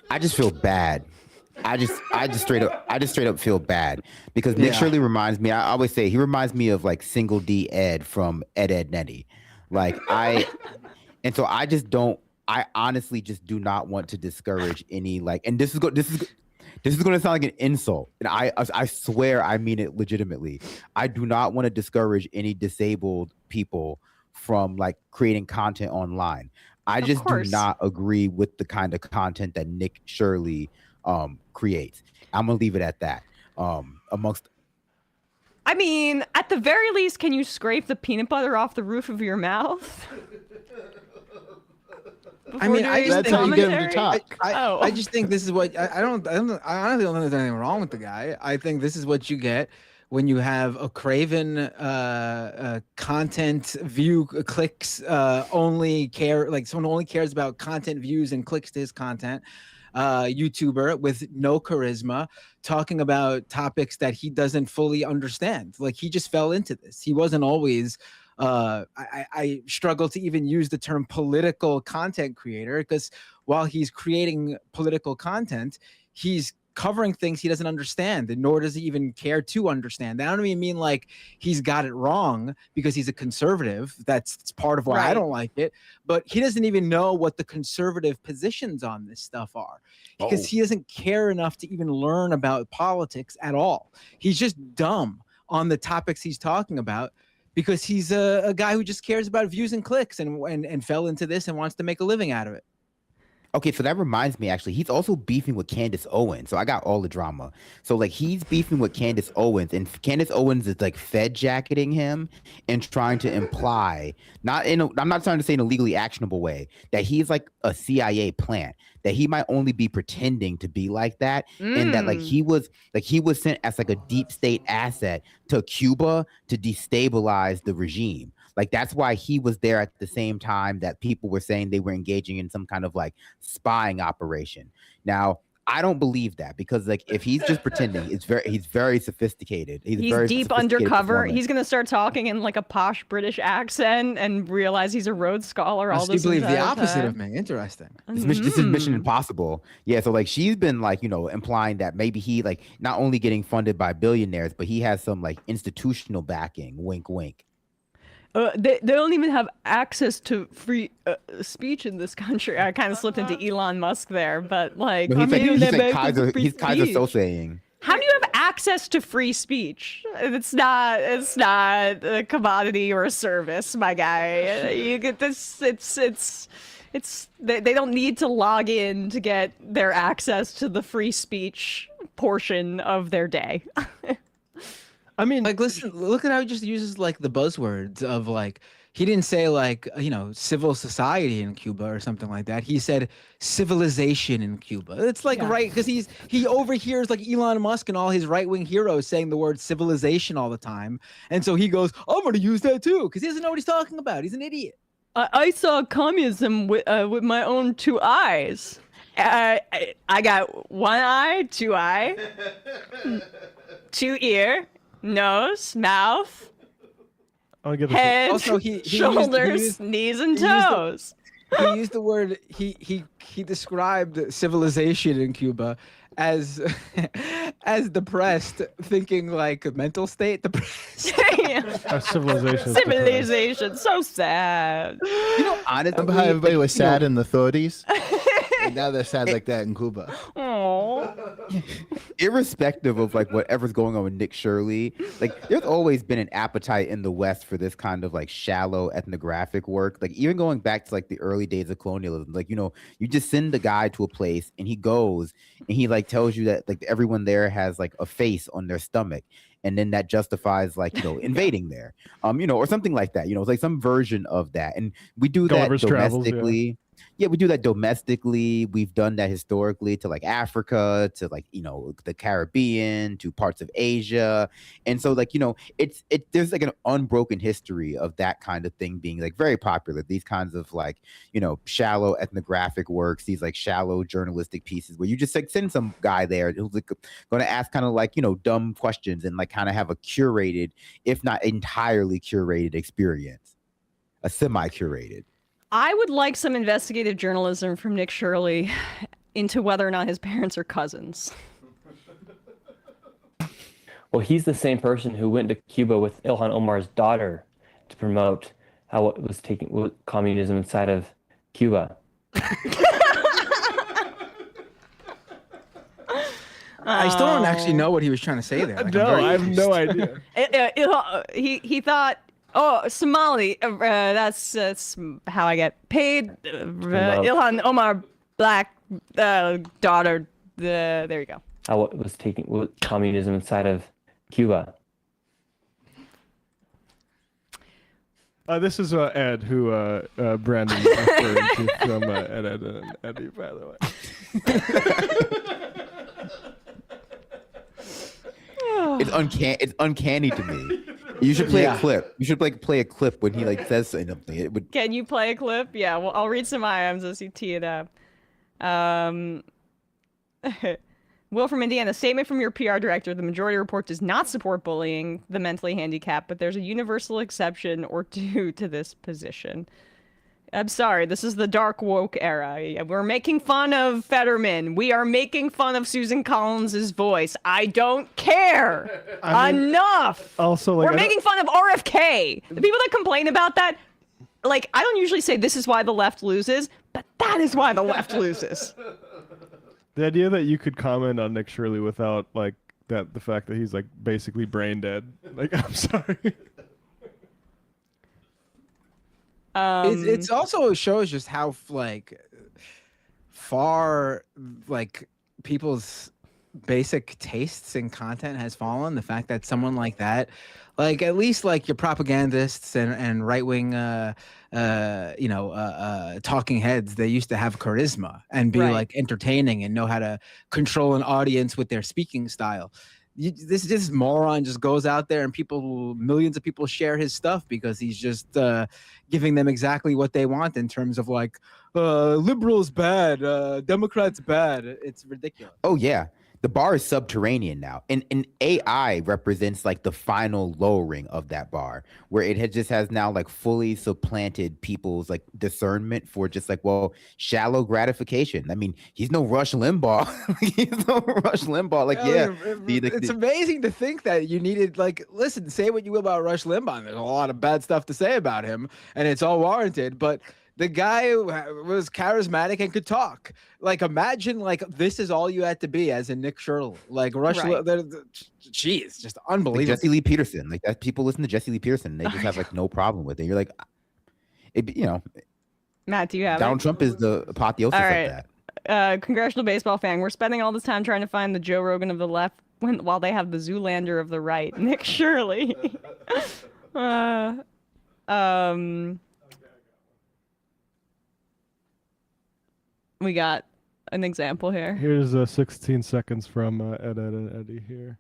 I just feel bad. I just straight up feel bad because Nick Shirley reminds me. I always say he reminds me of like Single D Ed from Ed Netty. And so I honestly just do not want to discourage any and this is going to sound like an insult, and I swear I mean it legitimately. I do not want to discourage any disabled people from creating content online. I just do not agree with the kind of content that Nick Shirley creates. I'm gonna leave it at that. I mean, at the very least, can you scrape the peanut butter off the roof of your mouth? I mean, that's how you get him to talk. I just think this is what I honestly don't think there's anything wrong with the guy. I think this is what you get when you have a craven content view clicks only care, someone only cares about content views and clicks to his content. YouTuber with no charisma talking about topics that he doesn't fully understand. He just fell into this. He wasn't always I struggle to even use the term political content creator because while he's creating political content, he's covering things he doesn't understand, and nor does he even care to understand. I don't even mean he's got it wrong because he's a conservative. That's part of why I don't like it. But he doesn't even know what the conservative positions on this stuff are because he doesn't care enough to even learn about politics at all. He's just dumb on the topics he's talking about because he's a guy who just cares about views and clicks and fell into this and wants to make a living out of it. Okay, so that reminds me, actually, he's also beefing with Candace Owens. So I got all the drama. So he's beefing with Candace Owens, and Candace Owens is fed jacketing him and trying to imply, I'm not trying to say in a legally actionable way, that he's a CIA plant, that he might only be pretending to be like that, and that he was sent as a deep state asset to Cuba to destabilize the regime. That's why he was there at the same time that people were saying they were engaging in some kind of spying operation. Now, I don't believe that because if he's just pretending, he's very sophisticated. He's very deep undercover. He's gonna start talking in a posh British accent and realize he's a Rhodes Scholar. All this. You believe the opposite of me? Interesting. This is Mission Impossible. Yeah. So she's been implying that maybe he not only getting funded by billionaires, but he has some institutional backing. Wink, wink. They don't even have access to free speech in this country. I kind of slipped into Elon Musk there, but he's Kaiser Sozeing. How do you have access to free speech? It's not a commodity or a service, my guy. You get this. They don't need to log in to get their access to the free speech portion of their day. I mean, listen, look at how he just uses the buzzwords of he didn't say like, civil society in Cuba or something like that. He said civilization in Cuba. It's like right, because he overhears like Elon Musk and all his right-wing heroes saying the word civilization all the time. And so he goes, I'm going to use that too, because he doesn't know what he's talking about. He's an idiot. I saw communism with my own two eyes. I got one eye, two eye, two ear, nose, mouth, head, also, he shoulders, knees, and toes. He used the word. He described civilization in Cuba as depressed, thinking like a mental state. Depressed. Civilization. Civilization. So sad. Honestly, remember how everybody was sad in the 30s? And now they're sad like that in Cuba. Irrespective of like whatever's going on with Nick Shirley, like there's always been an appetite in the West for this kind of like shallow ethnographic work. Like even going back to like the early days of colonialism, like, you just send a guy to a place and he goes and he like tells you that like everyone there has like a face on their stomach. And then that justifies like, invading there, or something like that. It's like some version of that. And we do that domestically. Yeah, we do that domestically. We've done that historically to like Africa, to like, the Caribbean, to parts of Asia. And so like, there's like an unbroken history of that kind of thing being like very popular. These kinds of like, shallow ethnographic works, these like shallow journalistic pieces where you just like send some guy there who's like going to ask kind of like, dumb questions and like kind of have a curated, if not entirely curated experience, a semi-curated. I would like some investigative journalism from Nick Shirley into whether or not his parents are cousins. Well, he's the same person who went to Cuba with Ilhan Omar's daughter to promote how it was taking communism inside of Cuba. I still don't actually know what he was trying to say there. Like, I have no idea. He thought, oh, Somali, that's how I get paid. Ilhan Omar, black daughter. There you go. How it was taking communism inside of Cuba. This is Ed, who Brandon referred to from Ed and Eddie, by the way. It's uncanny to me. You should play a clip. You should play a clip when he like says something. It would. Can you play a clip? Yeah, well, I'll read some IMs as you tee it up. Will from Indiana, statement from your PR director, the majority report does not support bullying the mentally handicapped, but there's a universal exception or two to this position. I'm sorry, this is the dark woke era. We're making fun of Fetterman. We are making fun of Susan Collins' voice. I don't care. Enough. Also, like, we're making fun of RFK. The people that complain about that, like, I don't usually say this is why the left loses, but that is why the left loses. The idea that you could comment on Nick Shirley without like the fact that he's like basically brain dead. Like, I'm sorry. It's also shows just how like far like people's basic tastes in content has fallen. The fact that someone like that, like at least like your propagandists and right wing talking heads, they used to have charisma and be like entertaining and know how to control an audience with their speaking style. This moron just goes out there and millions of people share his stuff because he's just giving them exactly what they want in terms of like liberals bad, Democrats bad. It's ridiculous. Oh yeah. The bar is subterranean now, and AI represents like the final lowering of that bar, where it has now like fully supplanted people's like discernment for just like, well, shallow gratification. I mean, he's no Rush Limbaugh. He's no Rush Limbaugh. Like, it's amazing to think that you needed like, listen, say what you will about Rush Limbaugh. There's a lot of bad stuff to say about him, and it's all warranted, but. The guy was charismatic and could talk. Like, imagine, like, this is all you had to be as a Nick Shirley. Like, Rush, jeez, just unbelievable. Like Jesse Lee Peterson. Like, that people listen to Jesse Lee Peterson. They just have, like, no problem with it. You're like, Matt, do you have Donald Trump is the apotheosis of that. Congressional baseball fan. We're spending all this time trying to find the Joe Rogan of the left while they have the Zoolander of the right. Nick Shirley. We got an example here. Here's 16 seconds from Ed and Eddie here.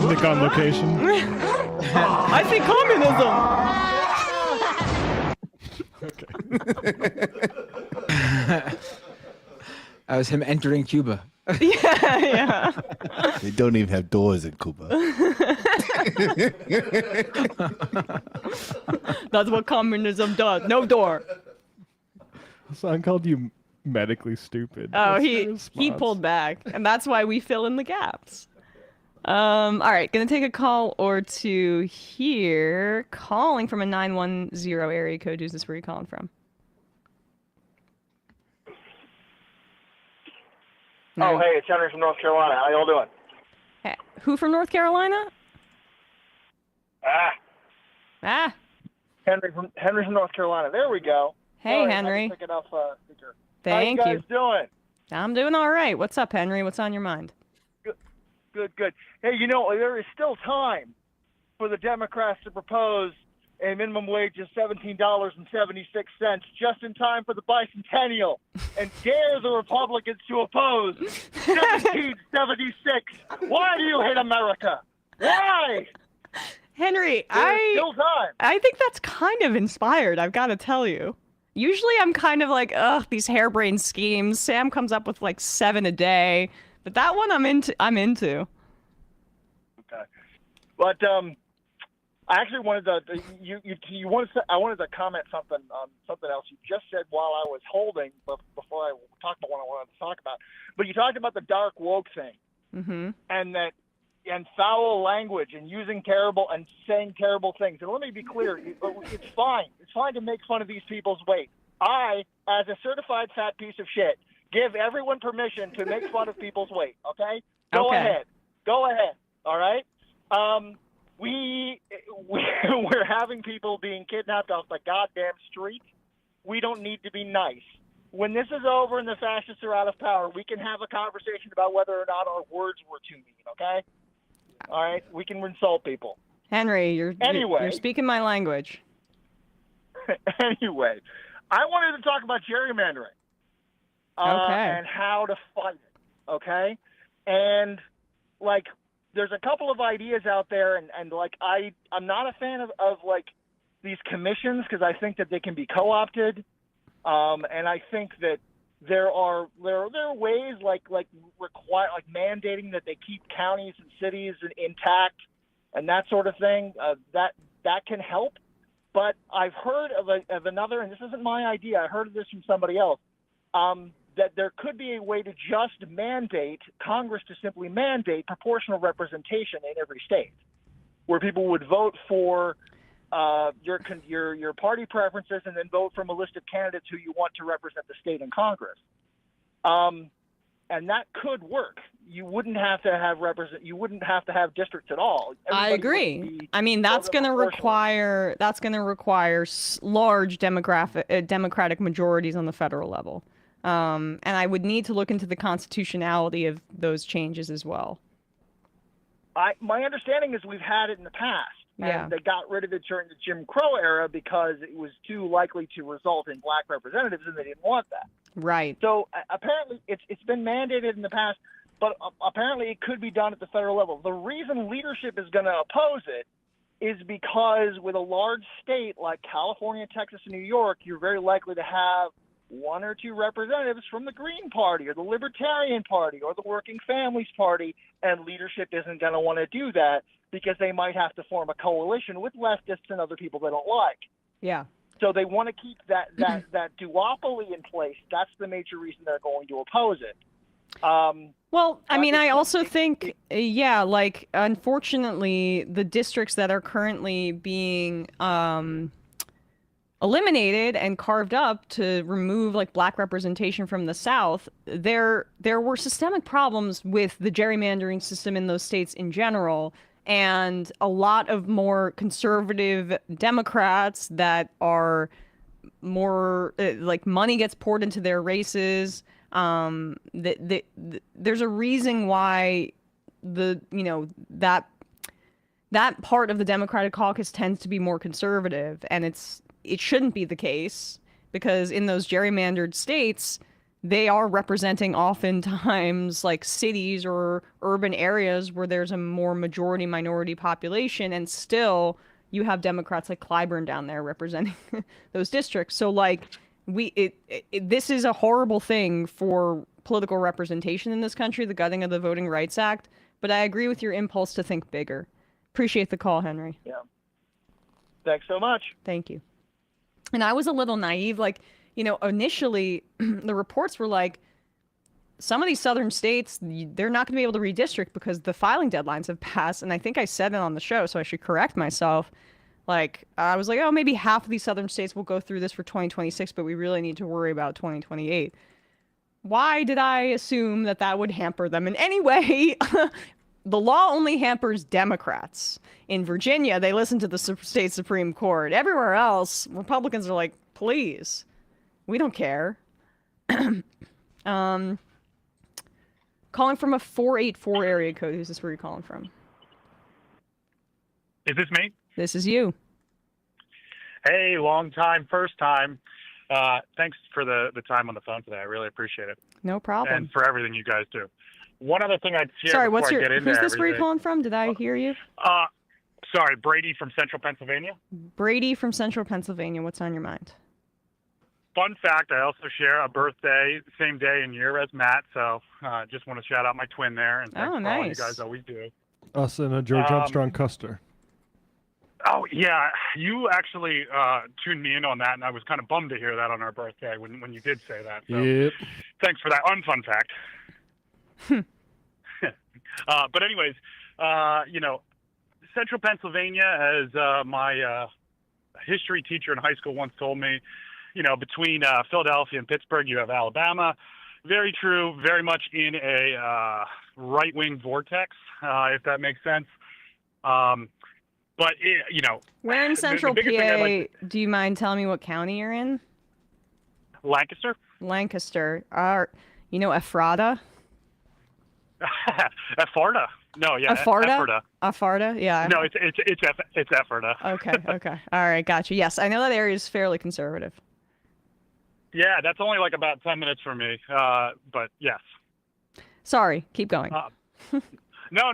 Nick on location. I see communism. That was him entering Cuba. Yeah. They don't even have doors in Cuba. That's what communism does. No door. Son called you medically stupid. Oh, That's he the response. pulled back, and that's why we fill in the gaps. All right, gonna take a call or two here. Calling from a 910 area code. Who's this? Where are you calling from? Oh, hey, it's Henry from North Carolina. How y'all doing? Hey, who from North Carolina? Henry from North Carolina. There we go. Hey, Sorry, Henry. I took it off speaker. Thank How you guys doing? I'm doing all right. What's up, Henry? What's on your mind? Good. Hey, there is still time for the Democrats to propose a minimum wage of $17.76 just in time for the bicentennial, and dare the Republicans to oppose $17.76. Why do you hate America? Why? Henry, still time. I think that's kind of inspired, I've got to tell you. Usually I'm kind of like, ugh, these harebrained schemes. Sam comes up with like 7 a day, but that one I'm into. Okay. But I actually wanted to I wanted to comment something else you just said while I was holding before I talked about what I wanted to talk about. But you talked about the dark woke thing, and foul language and using terrible and saying terrible things. And let me be clear, it's fine. It's fine to make fun of these people's weight. I, as a certified fat piece of shit, give everyone permission to make fun of people's weight. Okay? Go ahead. All right. We're having people being kidnapped off the goddamn street. We don't need to be nice. When this is over and the fascists are out of power, we can have a conversation about whether or not our words were too mean, okay? All right? We can insult people. Henry, you're speaking my language. Anyway, I wanted to talk about gerrymandering and how to fight it, okay? And, there's a couple of ideas out there, and I'm not a fan of these commissions because I think that they can be co-opted, and I think that there are ways mandating that they keep counties and cities intact and that sort of thing that can help. But I've heard of another, and this isn't my idea. I heard of this from somebody else. That there could be a way to just mandate Congress to simply mandate proportional representation in every state, where people would vote for your party preferences and then vote from a list of candidates who you want to represent the state in Congress. And that could work. You wouldn't have to have districts at all. I agree. I mean, that's going to require large democratic majorities on the federal level. And I would need to look into the constitutionality of those changes as well. My understanding is we've had it in the past. Yeah. And they got rid of it during the Jim Crow era because it was too likely to result in black representatives, and they didn't want that. Right. So apparently it's been mandated in the past, but apparently it could be done at the federal level. The reason leadership is going to oppose it is because with a large state like California, Texas, and New York, you're very likely to have 1 or 2 representatives from the Green Party or the Libertarian Party or the Working Families Party, and leadership isn't going to want to do that because they might have to form a coalition with leftists and other people they don't like. Yeah. So they want to keep that duopoly in place. That's the major reason they're going to oppose it. Well, I mean, I also think, unfortunately, the districts that are currently being eliminated and carved up to remove black representation from the South, there were systemic problems with the gerrymandering system in those states in general, and a lot of more conservative Democrats that are more like money gets poured into their races. There's a reason why that part of the Democratic caucus tends to be more conservative, and it shouldn't be the case, because in those gerrymandered states, they are representing oftentimes like cities or urban areas where there's a more majority minority population, and still you have Democrats like Clyburn down there representing those districts. So like this is a horrible thing for political representation in this country, the gutting of the Voting Rights Act. But I agree with your impulse to think bigger. Appreciate the call, Henry. Yeah. Thanks so much. Thank you. And I was a little naive. Like, initially the reports were like, some of these southern states, they're not going to be able to redistrict because the filing deadlines have passed. And I think I said it on the show, so I should correct myself. Like, I was like, oh, maybe half of these southern states will go through this for 2026, but we really need to worry about 2028. Why did I assume that would hamper them in any way? The law only hampers Democrats. In Virginia, they listen to the state Supreme Court. Everywhere else, Republicans are like, please, we don't care. Calling from a 484 area code. Who's this? Where are you calling from? Is this me? This is you. Hey, long time, first time. Thanks for the time on the phone today. I really appreciate it. No problem. And for everything you guys do. One other thing I'd share Sorry, before what's I get into who's this? Where are you everything. calling from? Did I hear you? Sorry, Brady from Central Pennsylvania. Brady from Central Pennsylvania. What's on your mind? Fun fact, I also share a birthday, same day and year as Matt, so just want to shout out my twin there, and thanks for all you nice. guys always do. Us and George Armstrong Custer. Oh, yeah, you actually tuned me in on that, and I was kind of bummed to hear that on our birthday when you did say that. So Yep. Thanks for that unfun fact. But anyways, Central Pennsylvania, as my history teacher in high school once told me, between Philadelphia and Pittsburgh, you have Alabama. Very true, very much in a right-wing vortex, if that makes sense. But, Where in Central the biggest thing I'd PA, like do you mind telling me what county you're in? Lancaster? Lancaster. Ephrata? Ephrata. No, yeah, Ephrata? Ephrata? Yeah. No, it's Ephrata. Okay. All right, gotcha. Yes, I know that area is fairly conservative. Yeah, that's only like about 10 minutes from me, but yes. Sorry, keep going. No.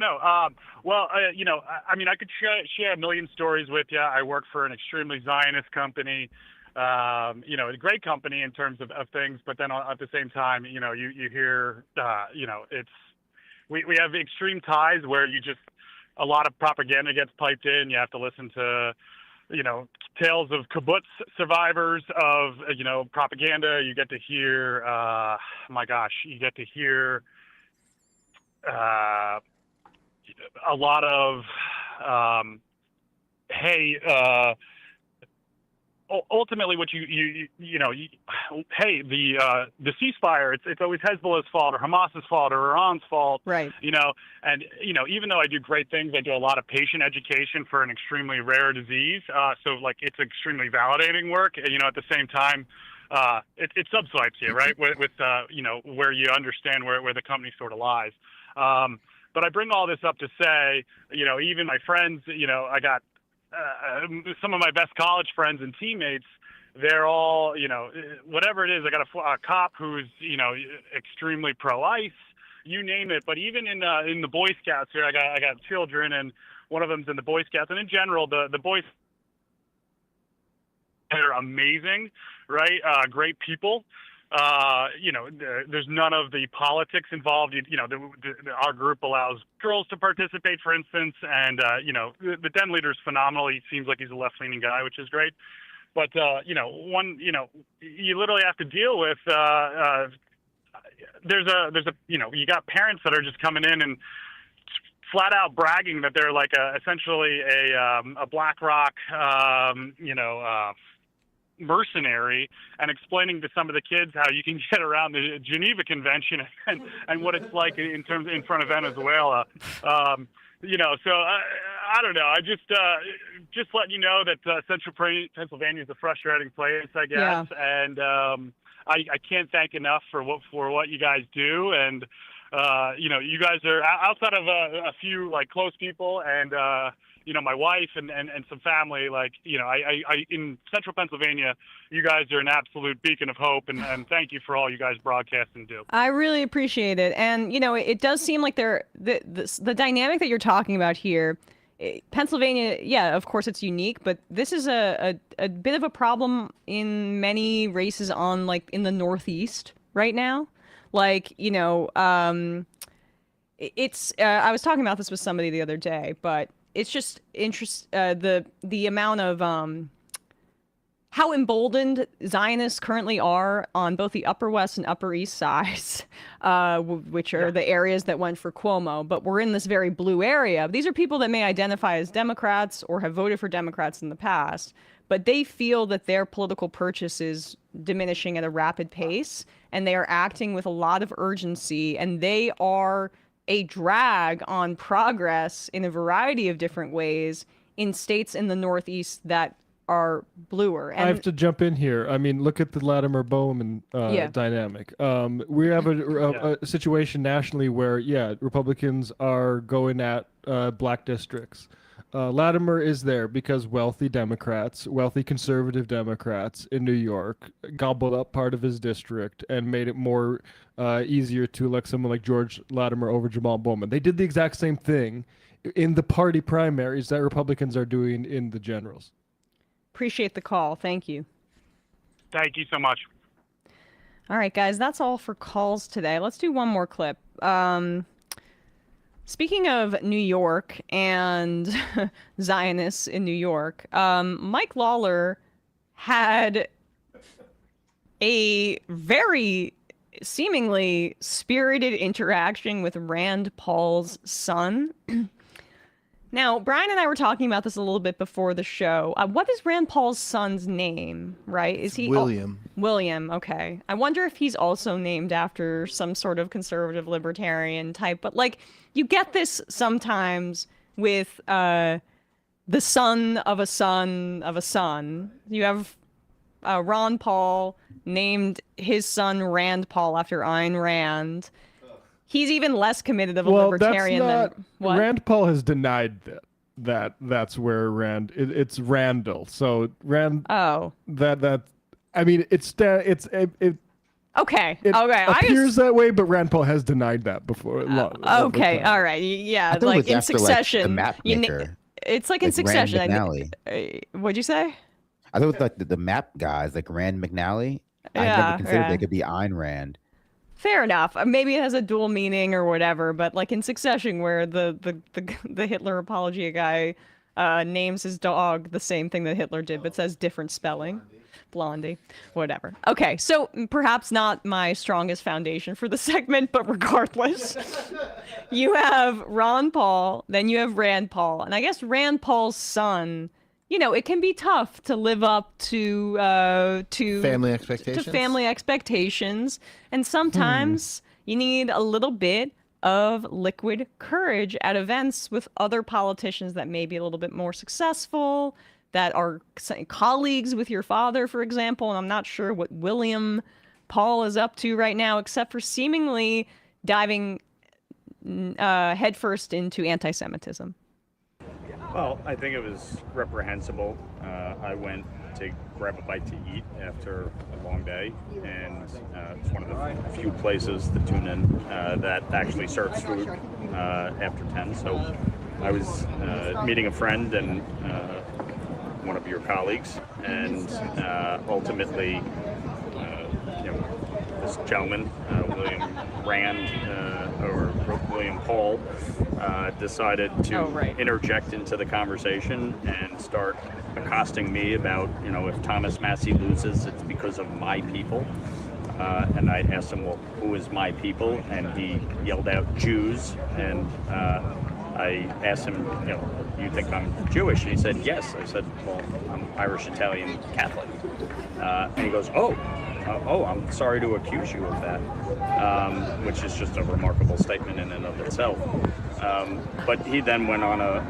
Well, I mean, I could share a million stories with you. I work for an extremely Zionist company, a great company in terms of things, but then at the same time, you hear, we have extreme ties where a lot of propaganda gets piped in. You have to listen to, tales of kibbutz survivers of, propaganda. You get to hear, you get to hear a lot of, ultimately what the ceasefire, it's always Hezbollah's fault or Hamas's fault or Iran's fault. Right. And even though I do great things, I do a lot of patient education for an extremely rare disease. So like it's extremely validating work. At the same time, it subswipes you, right? With where you understand where the company sort of lies. But I bring all this up to say, even my friends, I got some of my best college friends and teammates, they're all, whatever it is. I got a cop who's, extremely pro-ICE, you name it. But even in the Boy Scouts here, I got children, and one of them's in the Boy Scouts. And in general, the Boy Scouts are amazing, right? Great people. There's none of the politics involved. Our group allows girls to participate, for instance, and the den leader is phenomenal. He seems like he's a left-leaning guy, which is great. But you literally have to deal with. You got parents that are just coming in and flat out bragging that they're like essentially a BlackRock, mercenary, and explaining to some of the kids how you can get around the Geneva Convention and what it's like in front of Venezuela. So I don't know. I just letting you know that Central Pennsylvania is a frustrating place, I guess. Yeah. And I can't thank enough for what you guys do. And you guys are outside of a few like close people and my wife and some family. Like I in Central Pennsylvania, you guys are an absolute beacon of hope. And thank you for all you guys broadcast and do. I really appreciate it. And, it does seem like the dynamic that you're talking about here, Pennsylvania, yeah, of course it's unique, but this is a bit of a problem in many races in the Northeast right now. It's, I was talking about this with somebody the other day, but it's just the amount of, how emboldened Zionists currently are on both the Upper West and Upper East sides, which are the areas that went for Cuomo, but we're in this very blue area. These are people that may identify as Democrats or have voted for Democrats in the past, but they feel that their political purchase is diminishing at a rapid pace, and they are acting with a lot of urgency, and they are a drag on progress in a variety of different ways in states in the Northeast that are bluer. And I have to jump in here. I mean, look at the Latimer Bowman dynamic. We have a situation nationally where, Republicans are going at black districts. Latimer is there because wealthy conservative Democrats in New York gobbled up part of his district and made it more easier to elect someone like George Latimer over Jamal Bowman. They did the exact same thing in the party primaries that Republicans are doing in the generals. Appreciate the call. Thank you. Thank you so much. All right, guys, that's all for calls today. Let's do one more clip. Speaking of New York and Zionists in New York, Mike Lawler had a very seemingly spirited interaction with Rand Paul's son. Now, Brian and I were talking about this a little bit before the show. What is Rand Paul's son's name, right? Is he William? William, okay. I wonder if he's also named after some sort of conservative libertarian type. But, you get this sometimes with the son of a son of a son. You have Ron Paul named his son Rand Paul after Ayn Rand. He's even less committed of a libertarian than what? Rand Paul has denied that's where it's Randall. So Rand. Oh. That. I mean, Okay. It appears that way, but Rand Paul has denied that before. Okay. All right. Yeah. Like in Succession. the map maker. It's like in Succession. Rand What'd you say? I thought it was like the map guys, like Rand McNally. I never considered they could be Ayn Rand. Fair enough. Maybe it has a dual meaning or whatever, but like in Succession, where the Hitler apologia guy names his dog the same thing that Hitler did, but says different spelling. Blondie, whatever. Okay, so perhaps not my strongest foundation for the segment, but regardless, you have Ron Paul, then you have Rand Paul, and I guess Rand Paul's son. It can be tough to live up to family expectations. To family expectations, and sometimes you need a little bit of liquid courage at events with other politicians that may be a little bit more successful, that are colleagues with your father, for example. And I'm not sure what William Paul is up to right now, except for seemingly diving headfirst into anti-Semitism. Well, I think it was reprehensible. I went to grab a bite to eat after a long day, and it's one of the few places, the Tune In, that actually serves food after 10. So I was meeting a friend and one of your colleagues, and ultimately, this gentleman, William Rand, or William Paul, decided to interject into the conversation and start accosting me about, if Thomas Massey loses, it's because of my people. And I asked him, well, who is my people? And he yelled out Jews. And I asked him, you think I'm Jewish? And he said, yes. I said, well, I'm Irish, Italian, Catholic. And he goes, oh, I'm sorry to accuse you of that, which is just a remarkable statement in and of itself. But he then went on a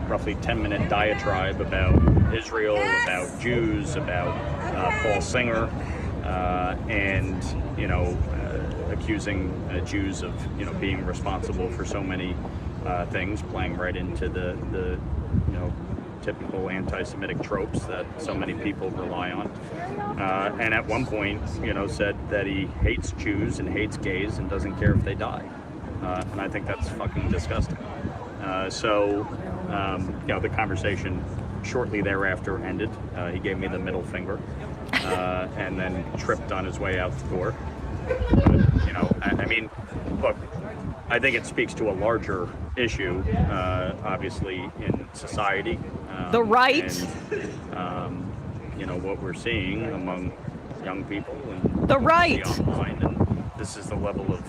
roughly 10-minute diatribe about Israel, about Jews, about Paul Singer, and accusing Jews of being responsible for so many things, playing right into the typical anti-Semitic tropes that so many people rely on. And at one point, said that he hates Jews and hates gays and doesn't care if they die. And I think that's fucking disgusting. The conversation shortly thereafter ended. He gave me the middle finger and then tripped on his way out the door. But, look, I think it speaks to a larger issue, obviously, in society. The right. And, what we're seeing among young people and the right online. And this is the level of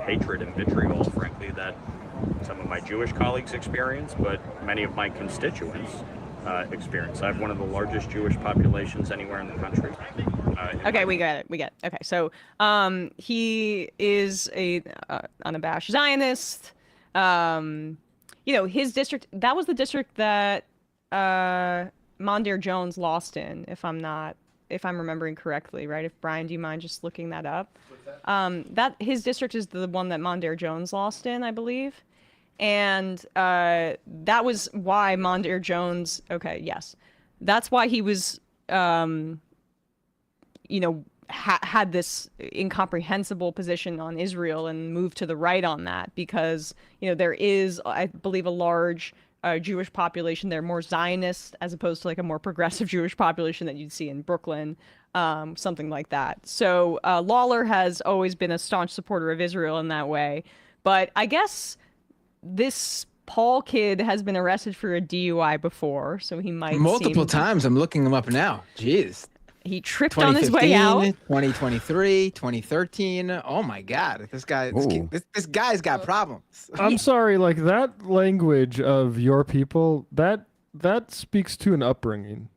hatred and vitriol, frankly, that some of my Jewish colleagues experience, but many of my constituents experience. I have one of the largest Jewish populations anywhere in the country. Okay, we get it. Okay, so he is a unabashed Zionist. His district, that was the district that Mondaire Jones lost in, if I'm remembering correctly, right? If Brian, do you mind just looking that up? That his district is the one that Mondaire Jones lost in, I believe. And that was why Mondaire Jones, okay, yes. That's why he was had this incomprehensible position on Israel and moved to the right on that because, there is, I believe, a large Jewish population there, more Zionist as opposed to like a more progressive Jewish population that you'd see in Brooklyn, something like that. So Lawler has always been a staunch supporter of Israel in that way. But I guess this Paul kid has been arrested for a DUI before, so he might multiple times. I'm looking him up now. Jeez. He tripped on his way out. 2023, 2013. Oh my God, this guy's got problems. I'm sorry, like that language of your people, that speaks to an upbringing.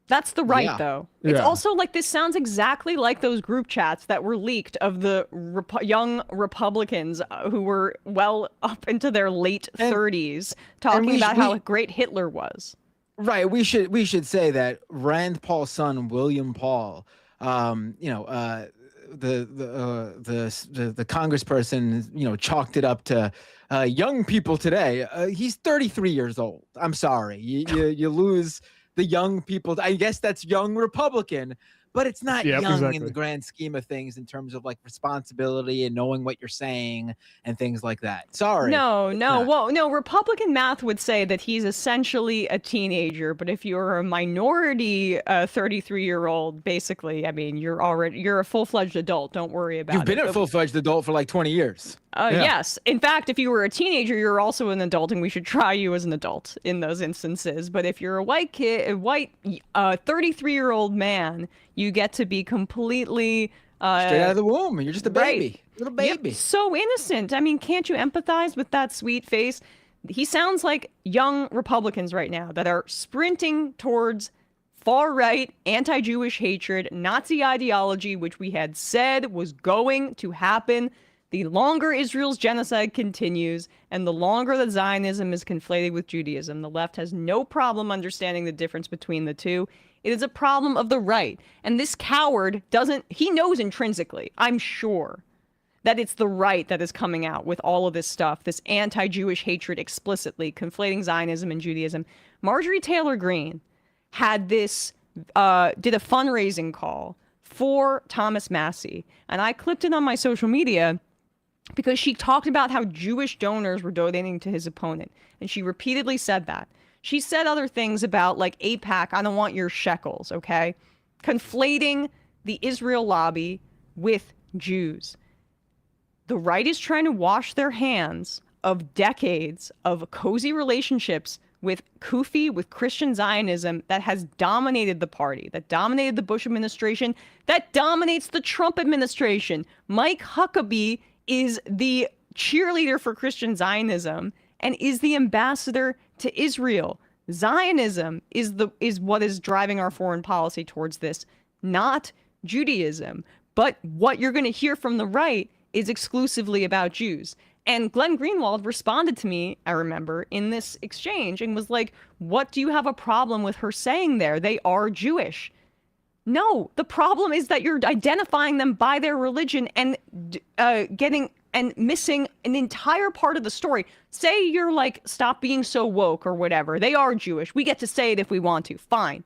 That's the right, though. It's also like this sounds exactly like those group chats that were leaked of the young Republicans who were well up into their late 30s talking about how great Hitler was. Right. We should say that Rand Paul's son, William Paul, the congressperson, chalked it up to young people today. He's 33 years old. I'm sorry. You lose the young people. I guess that's young Republican, but it's not young in the grand scheme of things in terms of like responsibility and knowing what you're saying and things like that. Sorry. No. Well, no, Republican math would say that he's essentially a teenager, but if you're a minority 33-year-old, basically, I mean, you're a full-fledged adult. Don't worry about it. You've been a full-fledged adult for like 20 years. Yes. In fact, if you were a teenager, you're also an adult, and we should try you as an adult in those instances. But if you're a white kid, a 33-year-old man, you get to be completely straight out of the womb. You're just a baby, little baby. Yep, so innocent. I mean, can't you empathize with that sweet face? He sounds like young Republicans right now that are sprinting towards far-right, anti-Jewish hatred, Nazi ideology, which we had said was going to happen. The longer Israel's genocide continues and the longer that Zionism is conflated with Judaism, the left has no problem understanding the difference between the two. It is a problem of the right. And this coward he knows intrinsically, I'm sure, that it's the right that is coming out with all of this stuff, this anti-Jewish hatred explicitly, conflating Zionism and Judaism. Marjorie Taylor Greene had did a fundraising call for Thomas Massie. And I clipped it on my social media because she talked about how Jewish donors were donating to his opponent. And she repeatedly said that. She said other things about like AIPAC, I don't want your shekels, okay? Conflating the Israel lobby with Jews. The right is trying to wash their hands of decades of cozy relationships with Kufi, with Christian Zionism that has dominated the party, that dominated the Bush administration, that dominates the Trump administration. Mike Huckabee is the cheerleader for Christian Zionism and is the ambassador to Israel. Zionism is what is driving our foreign policy towards this, not Judaism. But what you're going to hear from the right is exclusively about Jews. And Glenn Greenwald responded to me, I remember, in this exchange and was like, what do you have a problem with her saying there? They are Jewish. No, the problem is that you're identifying them by their religion and getting and missing an entire part of the story. Say you're like, stop being so woke or whatever. They are Jewish. We get to say it if we want to. Fine.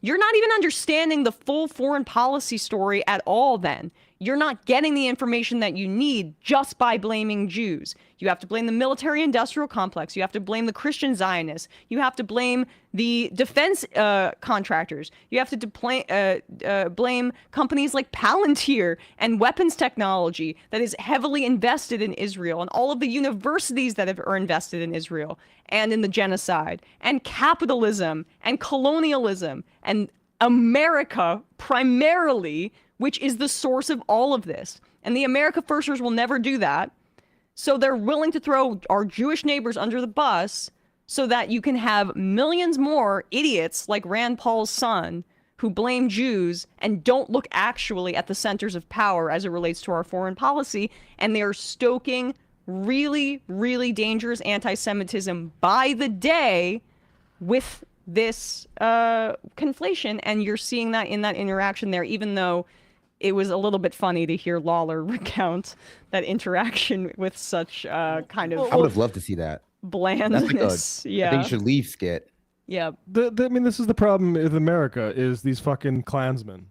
You're not even understanding the full foreign policy story at all then. You're not getting the information that you need just by blaming Jews. You have to blame the military-industrial complex. You have to blame the Christian Zionists. You have to blame the defense contractors. You have to blame companies like Palantir and weapons technology that is heavily invested in Israel, and all of the universities that are invested in Israel and in the genocide, and capitalism and colonialism and America primarily, which is the source of all of this. And the America Firsters will never do that. So they're willing to throw our Jewish neighbors under the bus so that you can have millions more idiots like Rand Paul's son who blame Jews and don't look actually at the centers of power as it relates to our foreign policy. And they are stoking really, really dangerous anti-Semitism by the day with this conflation. And you're seeing that in that interaction there, even though it was a little bit funny to hear Lawler recount that interaction with such kind of I would have loved to see that. Blandness. I think you should leave skit. Yeah. I mean, this is the problem with America, is these fucking Klansmen.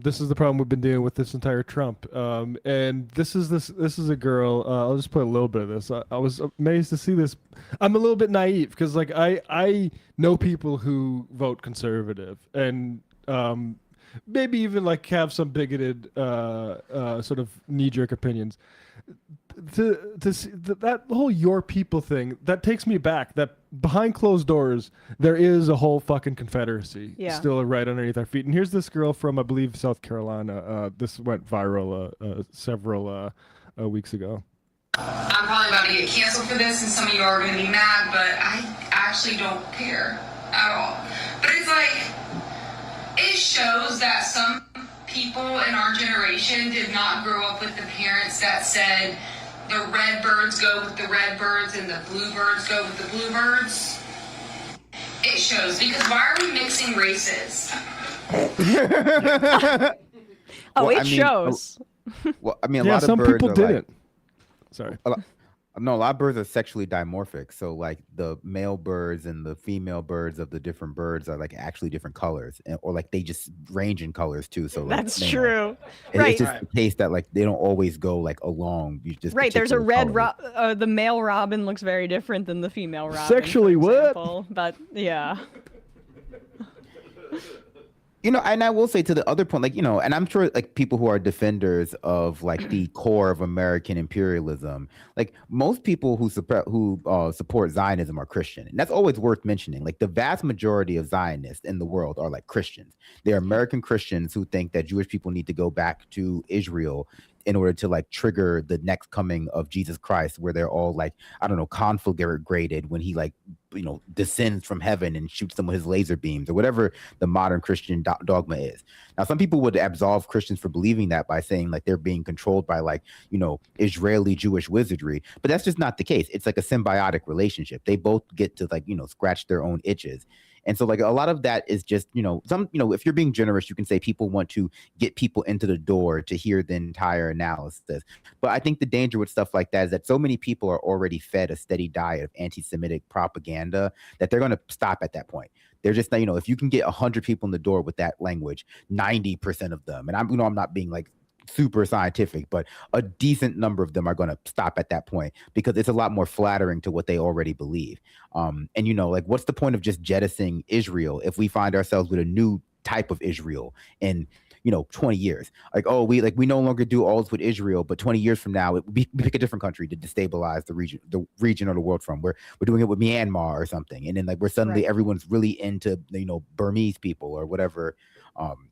This is the problem we've been dealing with this entire Trump. And this is a girl. I'll just play a little bit of this. I was amazed to see this. I'm a little bit naive because like I know people who vote conservative and maybe even like have some bigoted sort of knee-jerk opinions. To see that whole "your people" thing, that takes me back. That behind closed doors, there is a whole fucking confederacy still right underneath our feet. And here's this girl from, I believe, South Carolina. This went viral several weeks ago. I'm probably about to get canceled for this, and some of you are going to be mad, but I actually don't care at all. But it's like, it shows that some people in our generation did not grow up with the parents that said the red birds go with the red birds and the blue birds go with the blue birds. It shows, because why are we mixing races? Shows. Well, I mean, a Yeah, lot of some birds people are didn't. Like, Sorry. a lot of birds are sexually dimorphic. So like the male birds and the female birds of the different birds are like actually different colors, or like they just range in colors too. So like, That's true. It's just the case that like they don't always go like along. You just Right, there's a particular red colors. the male robin looks very different than the female robin. Sexually for what? example. But yeah. You know, and I will say to the other point, like, you know, and I'm sure like people who are defenders of like the core of American imperialism, like most people who support Zionism are Christian. And that's always worth mentioning. Like the vast majority of Zionists in the world are like Christians. They're American Christians who think that Jewish people need to go back to Israel in order to like trigger the next coming of Jesus Christ, where they're all like, I don't know, conflagrated when he like, you know, descends from heaven and shoots them with his laser beams or whatever the modern Christian dogma is. Now, some people would absolve Christians for believing that by saying like they're being controlled by like, you know, Israeli Jewish wizardry, but that's just not the case. It's like a symbiotic relationship. They both get to like, you know, scratch their own itches. And so like a lot of that is just, you know, if you're being generous, you can say people want to get people into the door to hear the entire analysis. But I think the danger with stuff like that is that so many people are already fed a steady diet of anti-Semitic propaganda that they're going to stop at that point. They're just, you know, if you can get 100 people in the door with that language, 90% of them, and I'm not being like super scientific, but a decent number of them are going to stop at that point because it's a lot more flattering to what they already believe. And, you know, like what's the point of just jettisoning Israel if we find ourselves with a new type of Israel in, you know, 20 years? Like, oh, we no longer do all this with Israel, but 20 years from now, we pick a different country to destabilize the region or the world from. We're doing it with Myanmar or something. And then like we're suddenly everyone's really into, you know, Burmese people or whatever.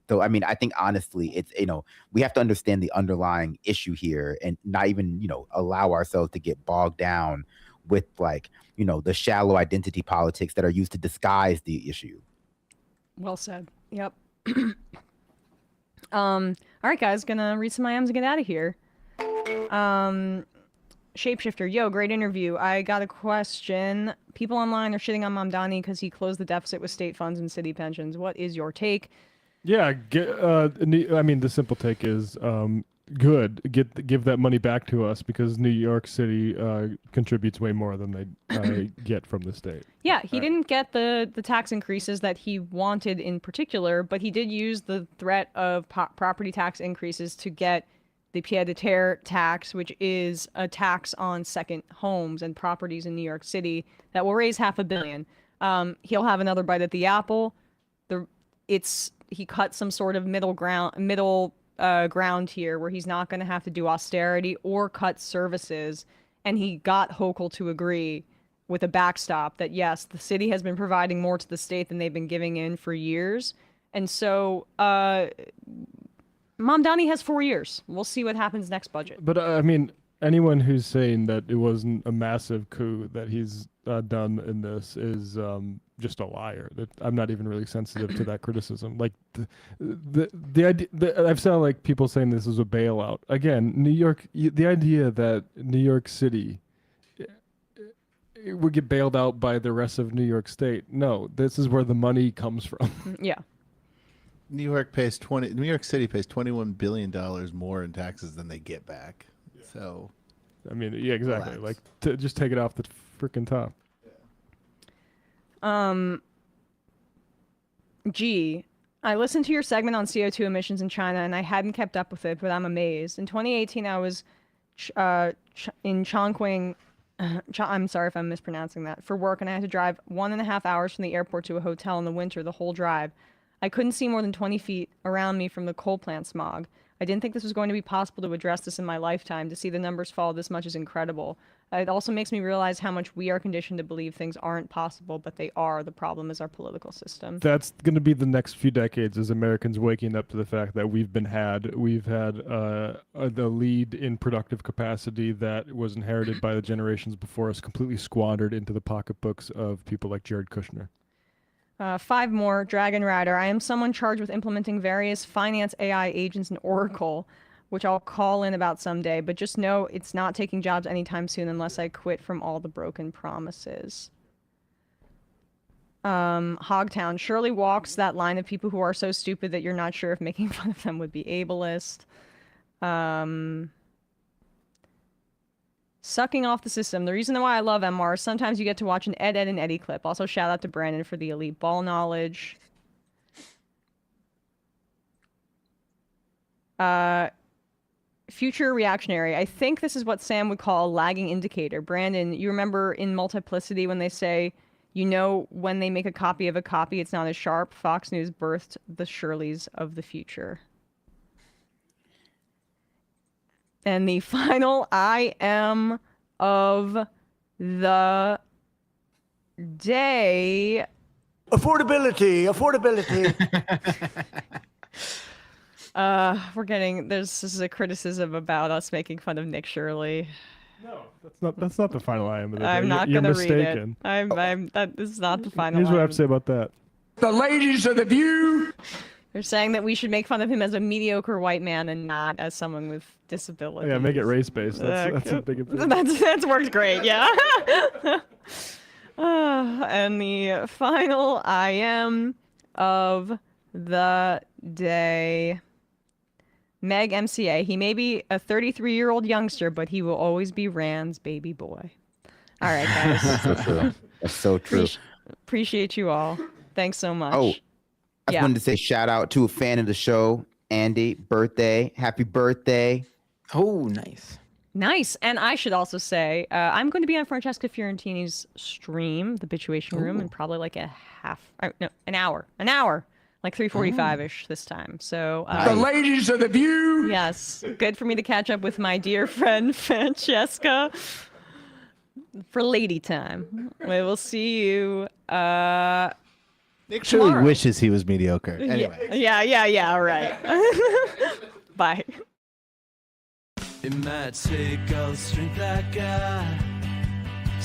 So, I mean, I think honestly, it's, you know, we have to understand the underlying issue here and not even, you know, allow ourselves to get bogged down with like, you know, the shallow identity politics that are used to disguise the issue. Well said. Yep. All right, guys, gonna read some IMs and get out of here. Shapeshifter, yo, great interview. I got a question. People online are shitting on Mamdani because he closed the deficit with state funds and city pensions. What is your take? Yeah, I mean, the simple take is good. Give that money back to us because New York City contributes way more than they get from the state. Yeah, he didn't get the tax increases that he wanted in particular, but he did use the threat of property tax increases to get the pied-à-terre tax, which is a tax on second homes and properties in New York City that will raise $500 million. He'll have another bite at the apple. He cut some sort of middle ground here where he's not going to have to do austerity or cut services, and he got Hochul to agree with a backstop that yes, the city has been providing more to the state than they've been giving in for years, and so Mamdani has 4 years. We'll see what happens next budget. But I mean, anyone who's saying that it wasn't a massive coup that he's done in this is just a liar. I'm not even really sensitive to that criticism. Like the idea, I've saw like people saying this is a bailout. Again, New York, the idea that New York City would get bailed out by the rest of New York State. No, this is where the money comes from. Yeah. New York City pays $21 billion more in taxes than they get back. Yeah. So, I mean, yeah, exactly. Relax. Like, just take it off the freaking top. Gee, I listened to your segment on CO2 emissions in China, and I hadn't kept up with it, but I'm amazed. In 2018, I was in Chongqing. I'm sorry if I'm mispronouncing that, for work, and I had to drive 1.5 hours from the airport to a hotel in the winter the whole drive. I couldn't see more than 20 feet around me from the coal plant smog. I didn't think this was going to be possible to address this in my lifetime. To see the numbers fall this much is incredible. It also makes me realize how much we are conditioned to believe things aren't possible, but they are. The problem is our political system. That's going to be the next few decades as Americans waking up to the fact that we've had the lead in productive capacity that was inherited by the generations before us, completely squandered into the pocketbooks of people like Jared Kushner. 5 more. Dragon Rider. I am someone charged with implementing various finance AI agents in Oracle, which I'll call in about someday, but just know it's not taking jobs anytime soon unless I quit from all the broken promises. Hogtown. Surely walks that line of people who are so stupid that you're not sure if making fun of them would be ableist. Sucking off the system. The reason why I love MR is sometimes you get to watch an Ed and Eddie clip. Also, shout out to Brandon for the elite ball knowledge. Future reactionary. I think this is what Sam would call a lagging indicator. Brandon, you remember in Multiplicity when they say, you know, when they make a copy of a copy, it's not as sharp? Fox News birthed the Shirleys of the future. And the final I am of the day. Affordability. This is a criticism about us making fun of Nick Shirley. No, that's not the final I am of the day. I'm not You're gonna read mistaken. it. This is not the final. Here's what I have to say about that. The ladies of the view. They're saying that we should make fun of him as a mediocre white man and not as someone with disabilities. Yeah, make it race-based. That's a big thing. That's worked great, yeah. And the final I am of the day. Meg MCA. He may be a 33-year-old youngster, but he will always be Rand's baby boy. All right, guys. That's so true. That's so true. Appreciate you all. Thanks so much. Oh, I just wanted to say shout out to a fan of the show, Andy. Birthday. Happy birthday. Oh, nice. Nice. And I should also say, I'm going to be on Francesca Fiorentini's stream, The Bituation Room, in probably like an hour. Like 3:45-ish this time. So the ladies of the view. Yes. Good for me to catch up with my dear friend Francesca for lady time. We will see you Nick Shirley wishes he was mediocre. Anyway. Yeah, all right. Bye. It might take all the strength I got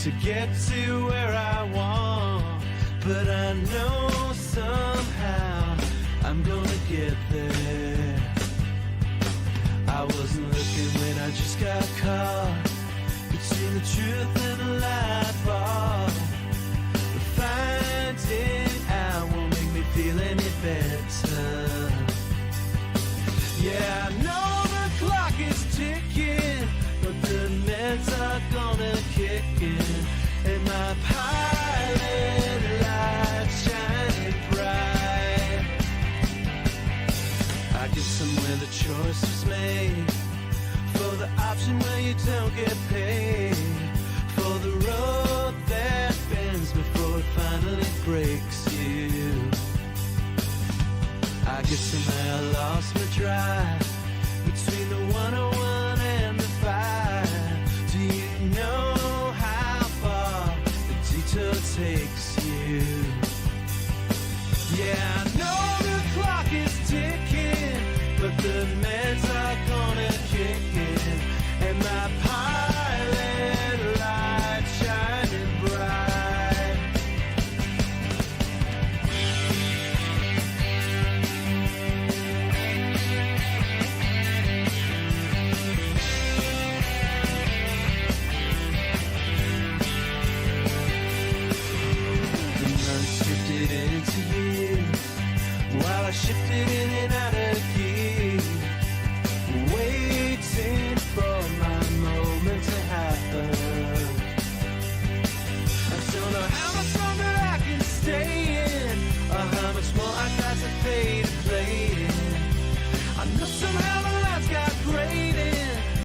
to get to where I want, but I know somehow I'm gonna get there. I wasn't looking when I just got caught between the truth and the light bar. But finding out won't make me feel any better. Yeah, I know the clock is ticking, but the meds are gonna kick in, and my pilot light's shining bright. I guess somewhere the choice was made for the option where you don't get paid, for the road that bends before it finally breaks you. I guess somehow I lost my drive between the 101 and the 5. Do you know how far the detour takes you? Yeah, I know the clock is ticking, but the meds are gonna kick in, and my pilot light shining bright. The months drifted into years while I shifted in